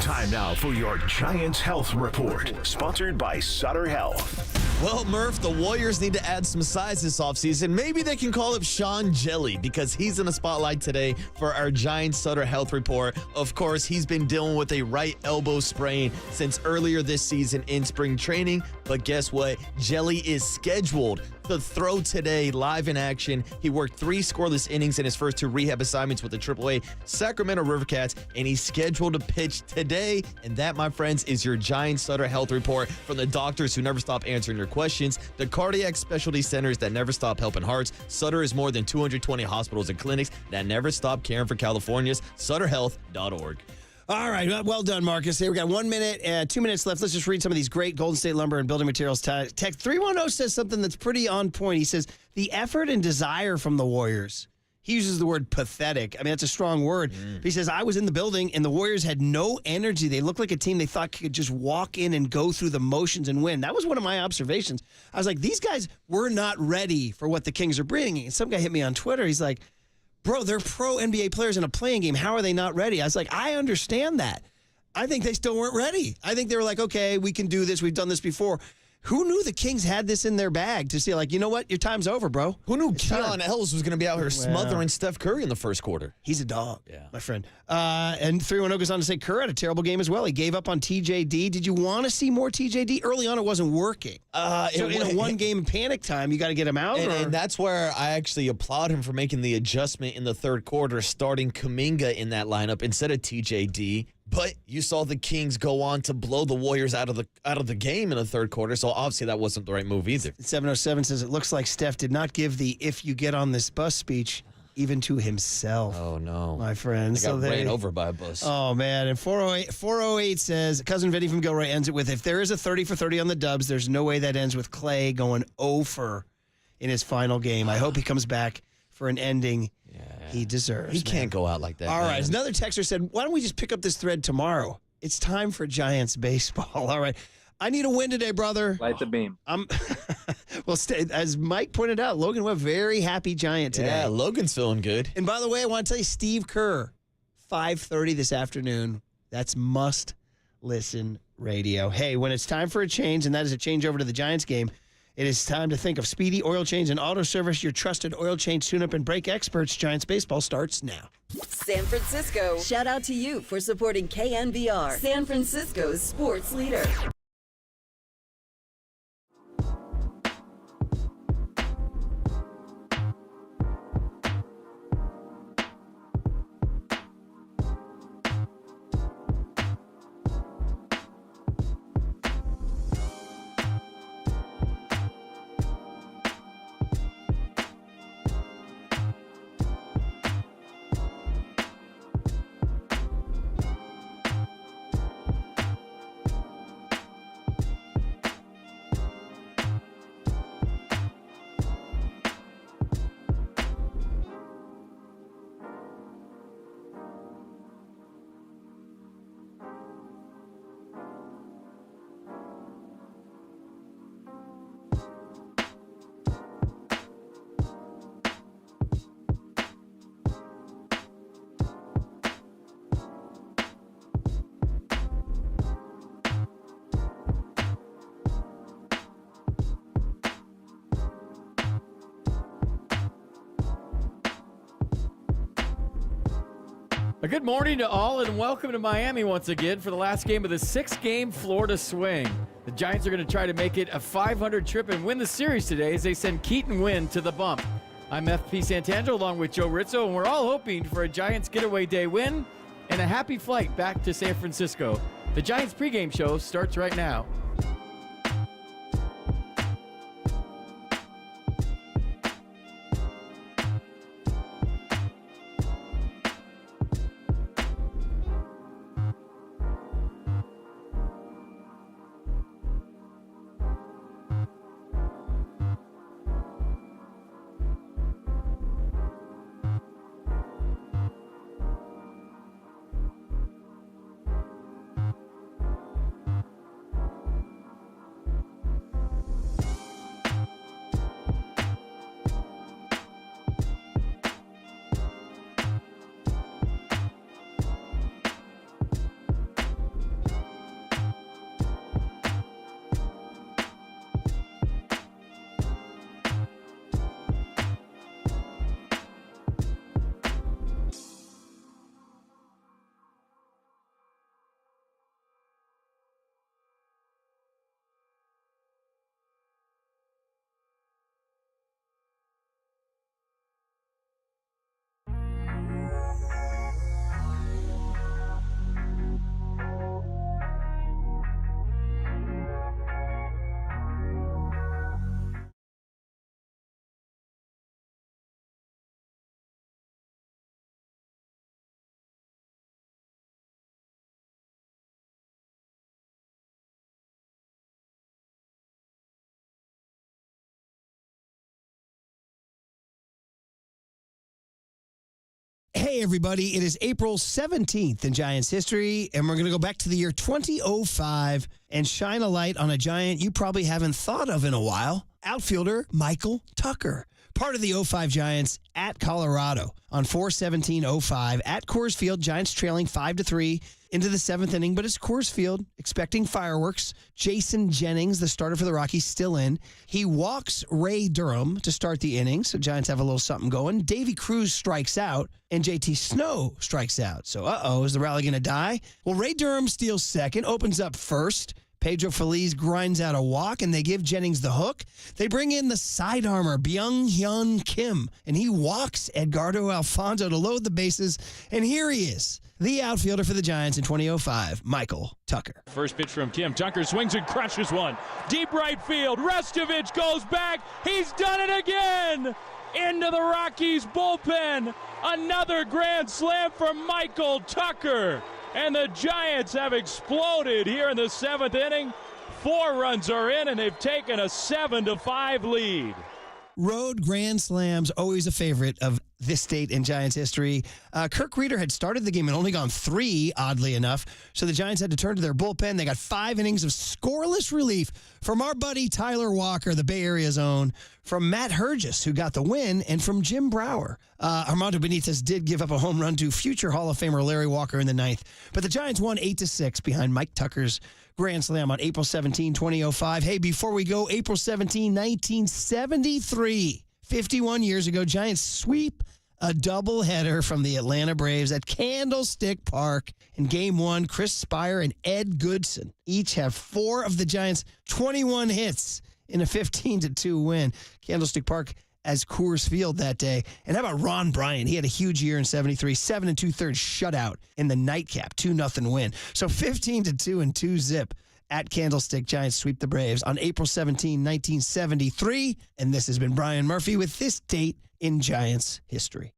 Time now for your Giants Health Report, sponsored by Sutter Health. Well, Murph, the Warriors need to add some size this offseason. Maybe they can call up Sean Jelly because he's in the spotlight today for our Giants Sutter Health Report. Of course, he's been dealing with a right elbow sprain since earlier this season in spring training. But guess what? Jelly is scheduled to throw today live in action. He worked 3 scoreless innings in his first 2 rehab assignments with the AAA Sacramento Rivercats, and he's scheduled to pitch today. And that, my friends, is your Giants Sutter Health Report from the doctors who never stop answering your questions, the cardiac specialty centers that never stop helping hearts. Sutter is more than 220 hospitals and clinics that never stop caring for Californians. SutterHealth.org. All right. Well done, Marcus. Here we got 1 minute, 2 minutes left. Let's just read some of these great Golden State Lumber and Building Materials text. 310 says something that's pretty on point. He says, the effort and desire from the Warriors. He uses the word pathetic. I mean, that's a strong word. But he says, I was in the building, and the Warriors had no energy. They looked like a team they thought could just walk in and go through the motions and win. That was one of my observations. I was like, these guys were not ready for what the Kings are bringing. And some guy hit me on Twitter. He's like, bro, they're pro NBA players in a playing game. How are they not ready? I was like, I understand that. I think they still weren't ready. I think they were like, okay, we can do this. We've done this before. Who knew the Kings had this in their bag to say, like, you know what? Your time's over, bro. Who knew Keon Ellis was going to be out here smothering Steph Curry in the first quarter? He's a dog, my friend. And 310 goes on to say Kerr had a terrible game as well. He gave up on TJD. Did you want to see more TJD? Early on, it wasn't working. So in a one-game panic time, you got to get him out? And that's where I actually applaud him for making the adjustment in the third quarter, starting Kuminga in that lineup instead of TJD. But you saw the Kings go on to blow the Warriors out of the game in the third quarter, so obviously that wasn't the right move either. 707 says it looks like Steph did not give the "if you get on this bus" speech even to himself. Oh no, my friend! They got ran over by a bus. Oh man! And 408 says cousin Vinny from Gilroy ends it with, if there is a 30 for 30 on the Dubs, there's no way that ends with Klay going 0 for in his final game. I hope he comes back for an ending he deserves. He can't go out like that. All right. Another texter said, why don't we just pick up this thread tomorrow? It's time for Giants baseball. All right. I need a win today, brother. Light the beam. Well, as Mike pointed out, Logan Webb, very happy Giant today. Yeah, Logan's feeling good. And by the way, I want to tell you, Steve Kerr, 5:30 this afternoon. That's must-listen radio. Hey, when it's time for a change, and that is a change over to the Giants game, it is time to think of Speedy Oil Change and Auto Service, your trusted oil change, tune-up, and brake experts. Giants baseball starts now. San Francisco, shout out to you for supporting KNBR, San Francisco's sports leader. Good morning to all, and welcome to Miami once again for the last game of the 6-game Florida swing. The Giants are going to try to make it a 500 trip and win the series today as they send Keaton Wynn to the bump. I'm FP Santangelo along with Joe Rizzo, and we're all hoping for a Giants getaway day win and a happy flight back to San Francisco. The Giants pregame show starts right now. Hey, everybody. It is April 17th in Giants history, and we're going to go back to the year 2005 and shine a light on a Giant you probably haven't thought of in a while. Outfielder Michael Tucker, part of the 05 Giants at Colorado on 4/17/05 at Coors Field. Giants trailing 5-3 into the seventh inning, but it's Coors Field, expecting fireworks. Jason Jennings, the starter for the Rockies, still in. He walks Ray Durham to start the inning, so Giants have a little something going. Davy Cruz strikes out, and JT Snow strikes out. So, is the rally going to die? Well, Ray Durham steals second, opens up first. Pedro Feliz grinds out a walk, and they give Jennings the hook. They bring in the side armor, Byung-Hyun Kim, and he walks Edgardo Alfonso to load the bases, and here he is, the outfielder for the Giants in 2005, Michael Tucker. First pitch from Kim. Tucker swings and crushes one. Deep right field. Restovich goes back. He's done it again. Into the Rockies bullpen. Another grand slam for Michael Tucker. And the Giants have exploded here in the seventh inning. 4 runs are in, and they've taken a 7-5 lead. Road grand slams, always a favorite of this date in Giants history. Kirk Reeder had started the game and only gone 3, oddly enough. So the Giants had to turn to their bullpen. They got 5 innings of scoreless relief from our buddy Tyler Walker, the Bay Area's own, from Matt Hergis, who got the win, and from Jim Brower. Armando Benitez did give up a home run to future Hall of Famer Larry Walker in the 9th. But the Giants won 8-6 behind Mike Tucker's grand slam on April 17, 2005. Hey, before we go, April 17, 1973, 51 years ago, Giants sweep a doubleheader from the Atlanta Braves at Candlestick Park. In Game 1, Chris Spire and Ed Goodson each have 4 of the Giants' 21 hits in a 15-2 win. Candlestick Park as Coors Field that day. And how about Ron Bryant? He had a huge year in 73, 7 2/3 shutout in the nightcap, 2-0 win. So 15-2 and 2-zip at Candlestick. Giants sweep the Braves on April 17, 1973. And this has been Brian Murphy with this date in Giants history.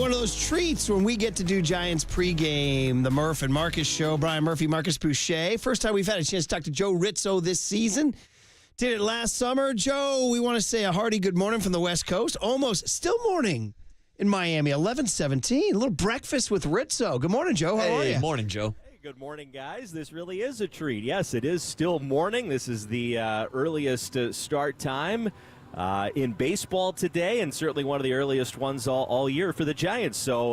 one of those treats when we get to do Giants pregame, the Murph and Marcus show. Brian Murphy, Marcus Boucher. First time we've had a chance to talk to Joe Rizzo this season. Did it last summer. Joe, we want to say a hearty good morning from the West Coast. Almost still morning in Miami, 11:17. A little breakfast with Rizzo. Good morning, Joe. How are you? Good morning, Joe. Good morning, guys. This really is a treat. Yes, it is still morning. This is the earliest start time in baseball today, and certainly one of the earliest ones all year for the Giants. So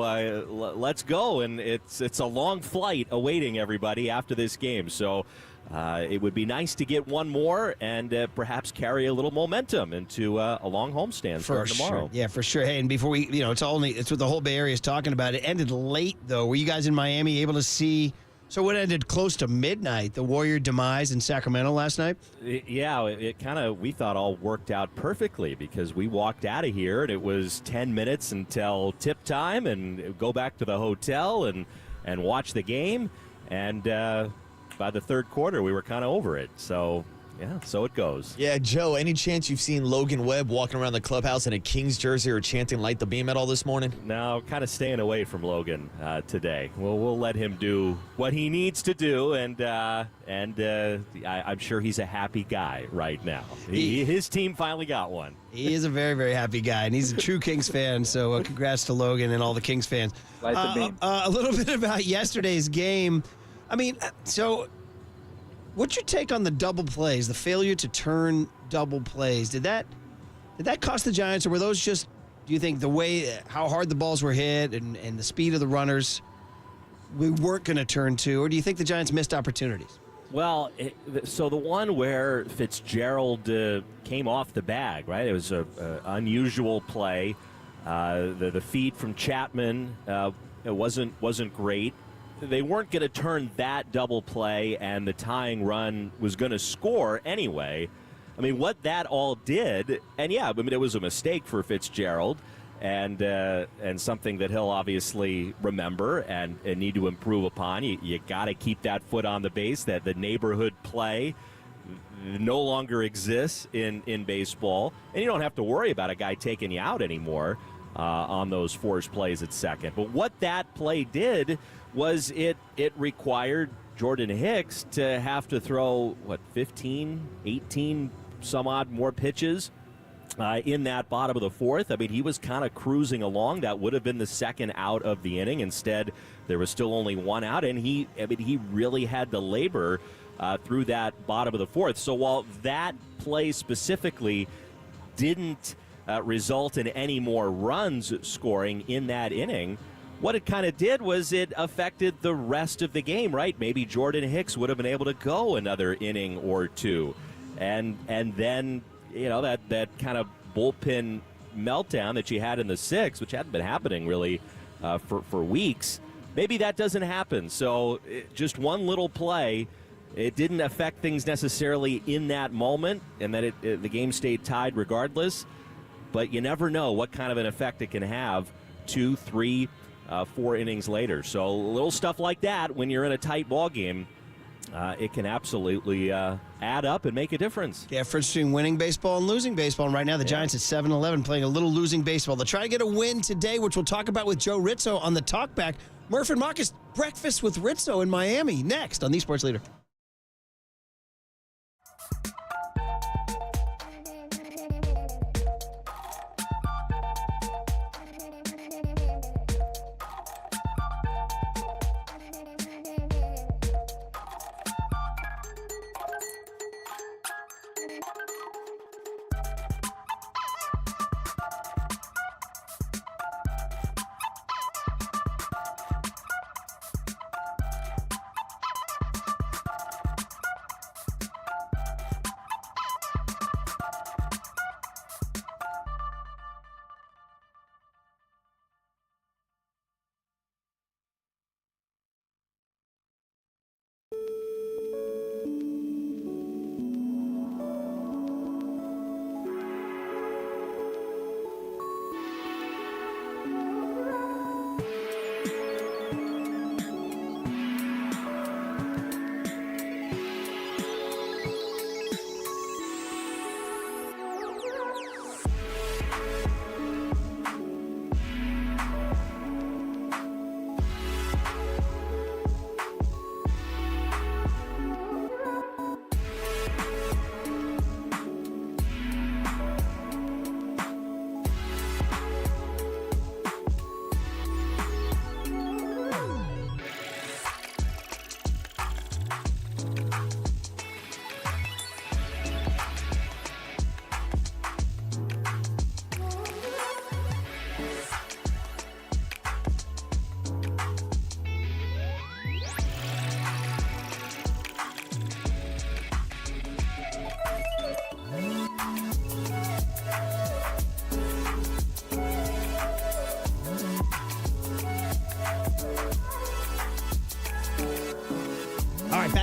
let's go, and it's a long flight awaiting everybody after this game. So it would be nice to get one more and perhaps carry a little momentum into a long homestand starting tomorrow. Sure. Yeah, for sure. Hey, and before we, it's what the whole Bay Area is talking about. It ended late, though. Were you guys in Miami able to see? So it ended close to midnight, the Warrior demise in Sacramento last night? Yeah, it kind of, we thought, all worked out perfectly because we walked out of here and it was 10 minutes until tip time and go back to the hotel and watch the game. And by the third quarter, we were kind of over it. So, yeah, so it goes. Yeah, Joe, any chance you've seen Logan Webb walking around the clubhouse in a Kings jersey or chanting "Light the Beam" at all this morning? No, kind of staying away from Logan today. We'll let him do what he needs to do, and I'm sure he's a happy guy right now. His team finally got one. He is a very, very happy guy, and he's a true Kings fan, so congrats to Logan and all the Kings fans. Light the beam. A little bit about yesterday's game. I mean, so what's your take on the double plays, the failure to turn double plays? Did that cost the Giants, or were those just, do you think, the way, how hard the balls were hit and the speed of the runners we weren't going to turn to, or do you think the Giants missed opportunities? Well, so the one where Fitzgerald came off the bag, right? It was an unusual play. The feed from Chapman it wasn't great. They weren't going to turn that double play, and the tying run was going to score anyway. I mean, what that all did, and yeah, I mean, it was a mistake for Fitzgerald, and something that he'll obviously remember and need to improve upon. You got to keep that foot on the base. That the neighborhood play no longer exists in baseball, and you don't have to worry about a guy taking you out anymore on those forced plays at second. But what that play did was it required Jordan Hicks to have to throw, 15, 18 some odd more pitches in that bottom of the fourth. I mean, he was kind of cruising along. That would have been the second out of the inning. Instead, there was still only one out, and he really had to labor through that bottom of the fourth. So while that play specifically didn't result in any more runs scoring in that inning, what it kind of did was it affected the rest of the game, right? Maybe Jordan Hicks would have been able to go another inning or two. And then, that kind of bullpen meltdown that you had in the sixth, which hadn't been happening really for weeks, maybe that doesn't happen. So just one little play, it didn't affect things necessarily in that moment, and that the game stayed tied regardless. But you never know what kind of an effect it can have 2, 3, 4 innings later. So little stuff like that, when you're in a tight ball game, it can absolutely add up and make a difference. Yeah, difference between winning baseball and losing baseball. And right now, the Giants at 7-11 playing a little losing baseball. They'll try to get a win today, which we'll talk about with Joe Rizzo on the Talkback. Murph and Marcus, breakfast with Rizzo in Miami, next on the Sports Leader.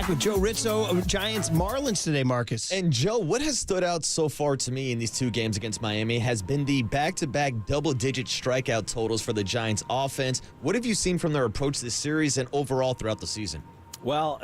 back with Joe Rizzo of Giants Marlins today, Marcus. And Joe, what has stood out so far to me in these two games against Miami has been the back-to-back double-digit strikeout totals for the Giants offense. What have you seen from their approach this series and overall throughout the season? Well,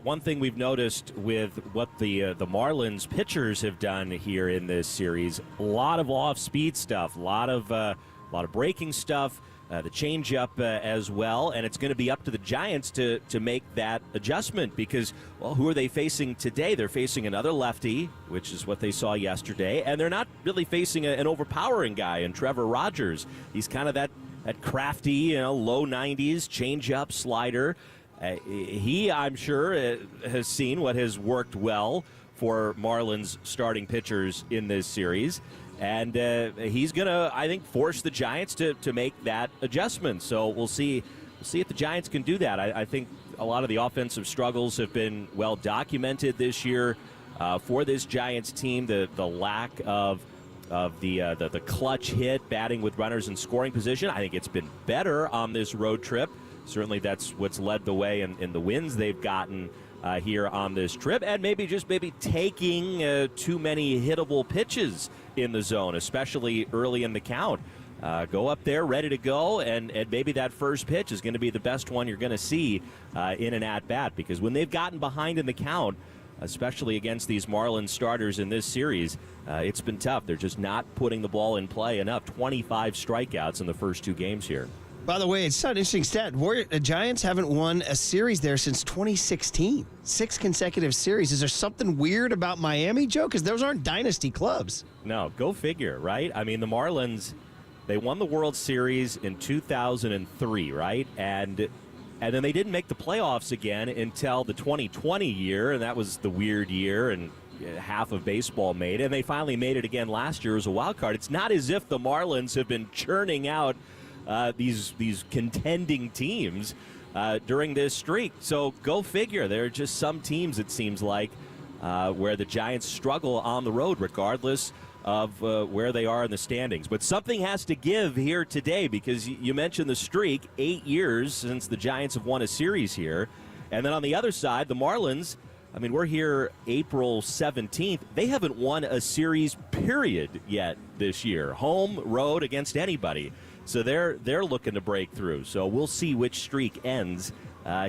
one thing we've noticed with what the Marlins pitchers have done here in this series, a lot of off-speed stuff, a lot of breaking stuff, the changeup as well, and it's going to be up to the Giants to make that adjustment because, well, who are they facing today? They're facing another lefty, which is what they saw yesterday, and they're not really facing an overpowering guy in Trevor Rogers. He's kind of that crafty, low 90s changeup slider. He, I'm sure, has seen what has worked well for Marlins starting pitchers in this series. And he's going to, I think, force the Giants to make that adjustment. So we'll see if the Giants can do that. I think a lot of the offensive struggles have been well documented this year for this Giants team. The lack of the clutch hit, batting with runners in scoring position. I think it's been better on this road trip. Certainly that's what's led the way in the wins they've gotten here on this trip, and maybe taking too many hittable pitches in the zone, especially early in the count. Go up there ready to go, and maybe that first pitch is going to be the best one you're going to see in an at-bat, because when they've gotten behind in the count, especially against these Marlins starters in this series, it's been tough. They're just not putting the ball in play enough. 25 strikeouts in the first two games here. By the way, it's an interesting stat. The Giants haven't won a series there since 2016. 6 consecutive series. Is there something weird about Miami, Joe? Because those aren't dynasty clubs. No, go figure, right? I mean, the Marlins, they won the World Series in 2003, right? And then they didn't make the playoffs again until the 2020 year, and that was the weird year, and half of baseball made it. And they finally made it again last year as a wild card. It's not as if the Marlins have been churning out these contending teams during this streak. So go figure. There are just some teams, it seems like, where the Giants struggle on the road regardless of where they are in the standings. But something has to give here today, because you mentioned the streak, 8 years since the Giants have won a series here. And then on the other side, the Marlins, I mean, we're here April 17th. They haven't won a series, period, yet this year. Home, road, against anybody. So they're looking to break through. So we'll see which streak ends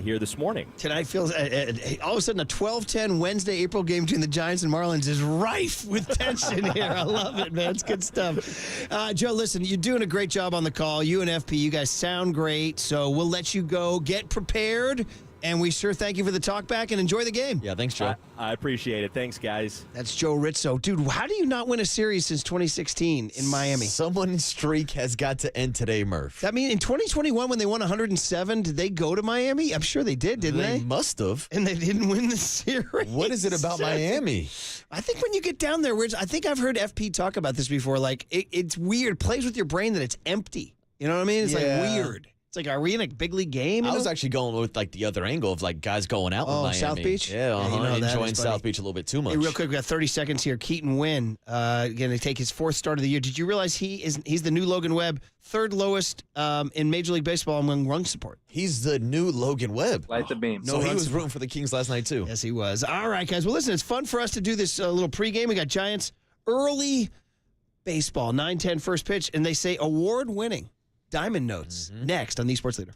here this morning. Tonight feels all of a sudden a 12-10 Wednesday April game between the Giants and Marlins is rife with tension here. I love it, man. It's good stuff. Joe, listen, you're doing a great job on the call. You and FP, you guys sound great. So we'll let you go. Get prepared. And we sure thank you for the talk back and enjoy the game. Yeah, thanks, Joe. I appreciate it. Thanks, guys. That's Joe Rizzo. Dude, how do you not win a series since 2016 in Miami? Someone's streak has got to end today, Murph. I mean, in 2021 when they won 107, did they go to Miami? I'm sure they did, didn't they? They must have. And they didn't win the series. What is it about Miami? I think when you get down there, I think I've heard FP talk about this before. Like, it's weird. Plays with your brain that it's empty. You know what I mean? It's like weird. It's like, are we in a big league game? I was actually going with like the other angle of like guys going out in Miami. South Beach? Yeah, you know, enjoying South Beach a little bit too much. Hey, real quick, we got 30 seconds here. Keaton Wynn going to take his 4th start of the year. Did you realize he's the new Logan Webb, 3rd lowest in Major League Baseball among run support? He's the new Logan Webb. Light the beam. So he was rooting for the Kings last night too. Yes, he was. All right, guys. Well, listen, it's fun for us to do this little pregame. We got Giants early baseball, 9-10 first pitch, and they say award-winning Diamond Notes next on the Sports Leader.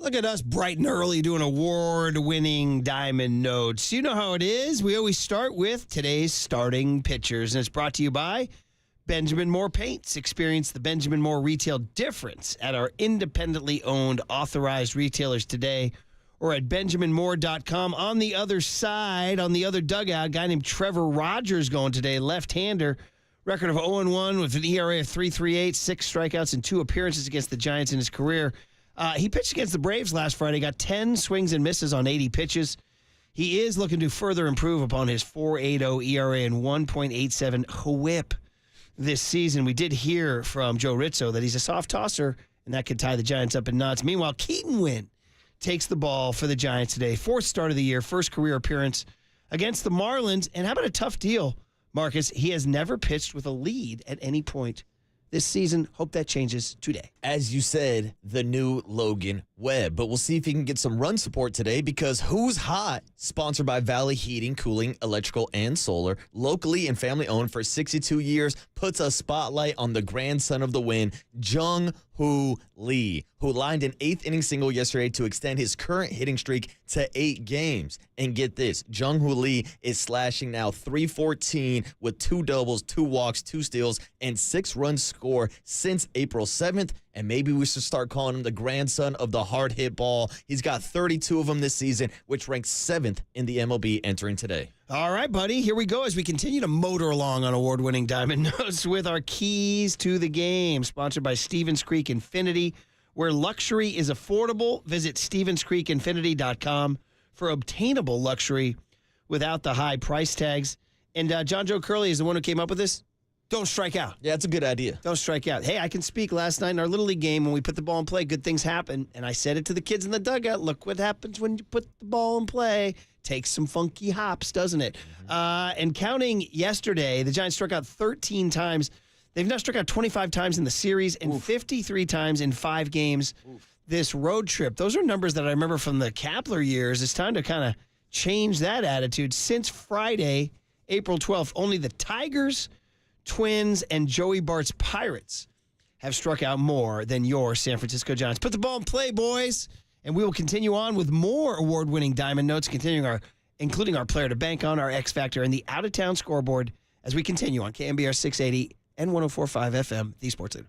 Look at us bright and early doing award-winning Diamond Notes. You know how it is. We always start with today's starting pitchers, and it's brought to you by Benjamin Moore Paints. Experience the Benjamin Moore retail difference at our independently owned authorized retailers today or at benjaminmoore.com. On the other side, on the other dugout, a guy named Trevor Rogers going today, left-hander. Record of 0-1 with an ERA of 3.38, 6 strikeouts, and 2 appearances against the Giants in his career. He pitched against the Braves last Friday, got 10 swings and misses on 80 pitches. He is looking to further improve upon his 4.80 ERA and 1.87 whip this season. We did hear from Joe Rizzo that he's a soft tosser, and that could tie the Giants up in knots. Meanwhile, Keaton Winn takes the ball for the Giants today. 4th start of the year, 1st career appearance against the Marlins. And how about a tough deal, Marcus? He has never pitched with a lead at any point this season. Hope that changes today. As you said, the new Logan Webb. But we'll see if he can get some run support today because Who's Hot, sponsored by Valley Heating, Cooling, Electrical, and Solar, locally and family-owned for 62 years, puts a spotlight on the grandson of the win, Jung-Hoo Lee, who lined an 8th-inning single yesterday to extend his current hitting streak to 8 games. And get this, Jung-Hoo Lee is slashing now .314 with 2 doubles, 2 walks, 2 steals, and 6 runs scored since April 7th. And maybe we should start calling him the grandson of the hard hit ball. He's got 32 of them this season, which ranks 7th in the MLB entering today. All right, buddy, here we go as we continue to motor along on award-winning Diamond Notes with our keys to the game, sponsored by Stevens Creek Infinity, where luxury is affordable. Visit StevensCreekInfinity.com for obtainable luxury without the high price tags. And John Joe Curley is the one who came up with this. Don't strike out. Yeah, it's a good idea. Don't strike out. Hey, I can speak. Last night in our Little League game when we put the ball in play, good things happen. And I said it to the kids in the dugout. Look what happens when you put the ball in play. Takes some funky hops, doesn't it? And counting yesterday, the Giants struck out 13 times. They've now struck out 25 times in the series and 53 times in 5 games this road trip. Those are numbers that I remember from the Kapler years. It's time to kind of change that attitude. Since Friday, April 12th, only the Tigers, Twins, and Joey Bart's Pirates have struck out more than your San Francisco Giants. Put the ball in play, boys. And we will continue on with more award-winning Diamond Notes, including our player to bank on, our X Factor, and the out-of-town scoreboard as we continue on KNBR 680 and 104.5 FM, the Sports Leader.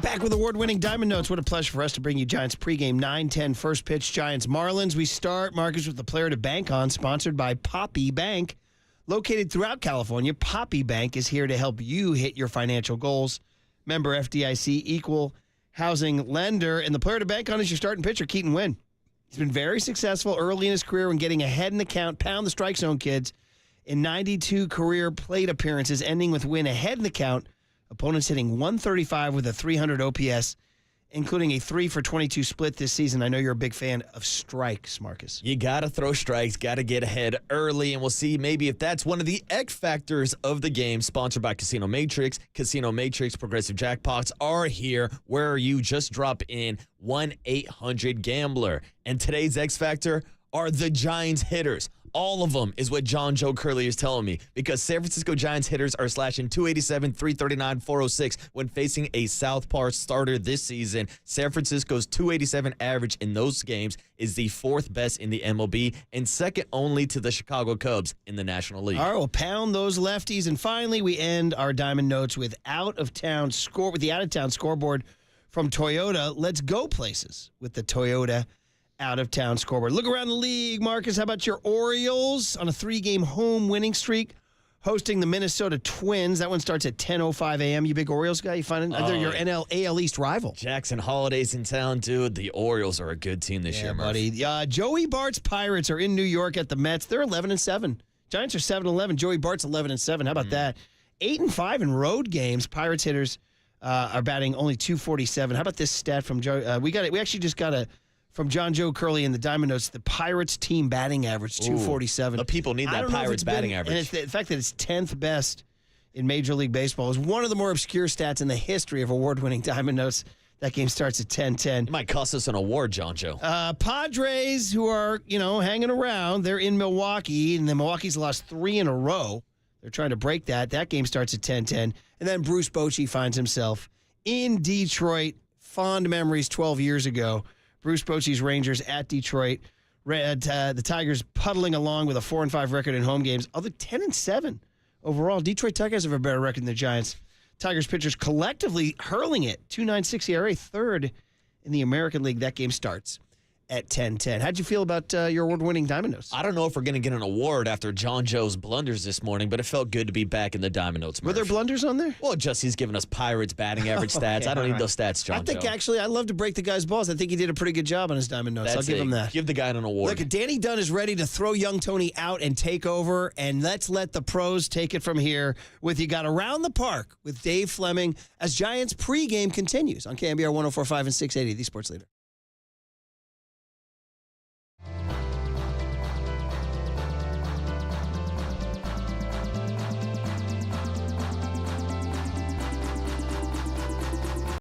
Back with award-winning Diamond Notes. What a pleasure for us to bring you Giants pregame 9-10 first pitch Giants Marlins. We start, Marcus, with the player to bank on, sponsored by Poppy Bank. Located throughout California, Poppy Bank is here to help you hit your financial goals. Member FDIC, equal housing lender. And the player to bank on is your starting pitcher, Keaton Wynn. He's been very successful early in his career when getting ahead in the count, pound the strike zone, kids. In 92 career plate appearances, ending with Wynn ahead in the count. Opponents hitting 135 with a 300 OPS, including a 3-for-22 split this season. I know you're a big fan of strikes, Marcus. You got to throw strikes, got to get ahead early, and we'll see maybe if that's one of the X factors of the game. Sponsored by Casino Matrix. Casino Matrix progressive jackpots are here, where you just drop in 1-800-GAMBLER. And today's X factor are the Giants hitters. All of them is what John Joe Curley is telling me, because San Francisco Giants hitters are slashing 287, 339, 406 when facing a Southpaw starter this season. San Francisco's 287 average in those games is the fourth best in the MLB and second only to the Chicago Cubs in the National League. All right, we'll pound those lefties. And finally, we end our Diamond Notes with the out-of-town scoreboard from Toyota. Let's go places with the Toyota out-of-town scoreboard. Look around the league, Marcus. How about your Orioles on a 3-game home winning streak, hosting the Minnesota Twins? That one starts at 10:05 a.m. You big Orioles guy? You find they're your AL East rival. Jackson Holiday's in town, dude. The Orioles are a good team this year, buddy. Joey Bart's Pirates are in New York at the Mets. They're 11-7. Giants are 7-11. Joey Bart's 11-7. How about that? 8-5 in road games. Pirates hitters are batting only .247. How about this stat from Joe? We actually just got from John Joe Curley in the Diamond Notes, the Pirates team batting average, .247. The people need that Pirates batting average. And it's the fact that it's 10th best in Major League Baseball is one of the more obscure stats in the history of award-winning Diamond Notes. That game starts at 10:10. It might cost us an award, John Joe. Padres, who are, hanging around, they're in Milwaukee, and the Milwaukee's lost 3 in a row. They're trying to break that. That game starts at 10:10. And then Bruce Bochy finds himself in Detroit. Fond memories 12 years ago. Bruce Bochy's Rangers at Detroit. The Tigers puddling along with a 4-5 record in home games. Although 10-7 overall. Detroit Tigers have a better record than the Giants. Tigers pitchers collectively hurling it. 2.96 ERA, third in the American League. That game starts at 10:10. How'd you feel about your award-winning Diamond Notes? I don't know if we're going to get an award after John Joe's blunders this morning, but it felt good to be back in the Diamond Notes. Were there blunders on there? Well, Jesse's giving us Pirates batting average stats. I don't need those stats, John Joe. I think, actually, I'd love to break the guy's balls. I think he did a pretty good job on his Diamond Notes. I'll give him that. Give the guy an award. Look, Danny Dunn is ready to throw young Tony out and take over, and let's let the pros take it from here with You Got Around the Park with Dave Fleming as Giants pregame continues on KNBR 104.5 and 680, the Sports Leader.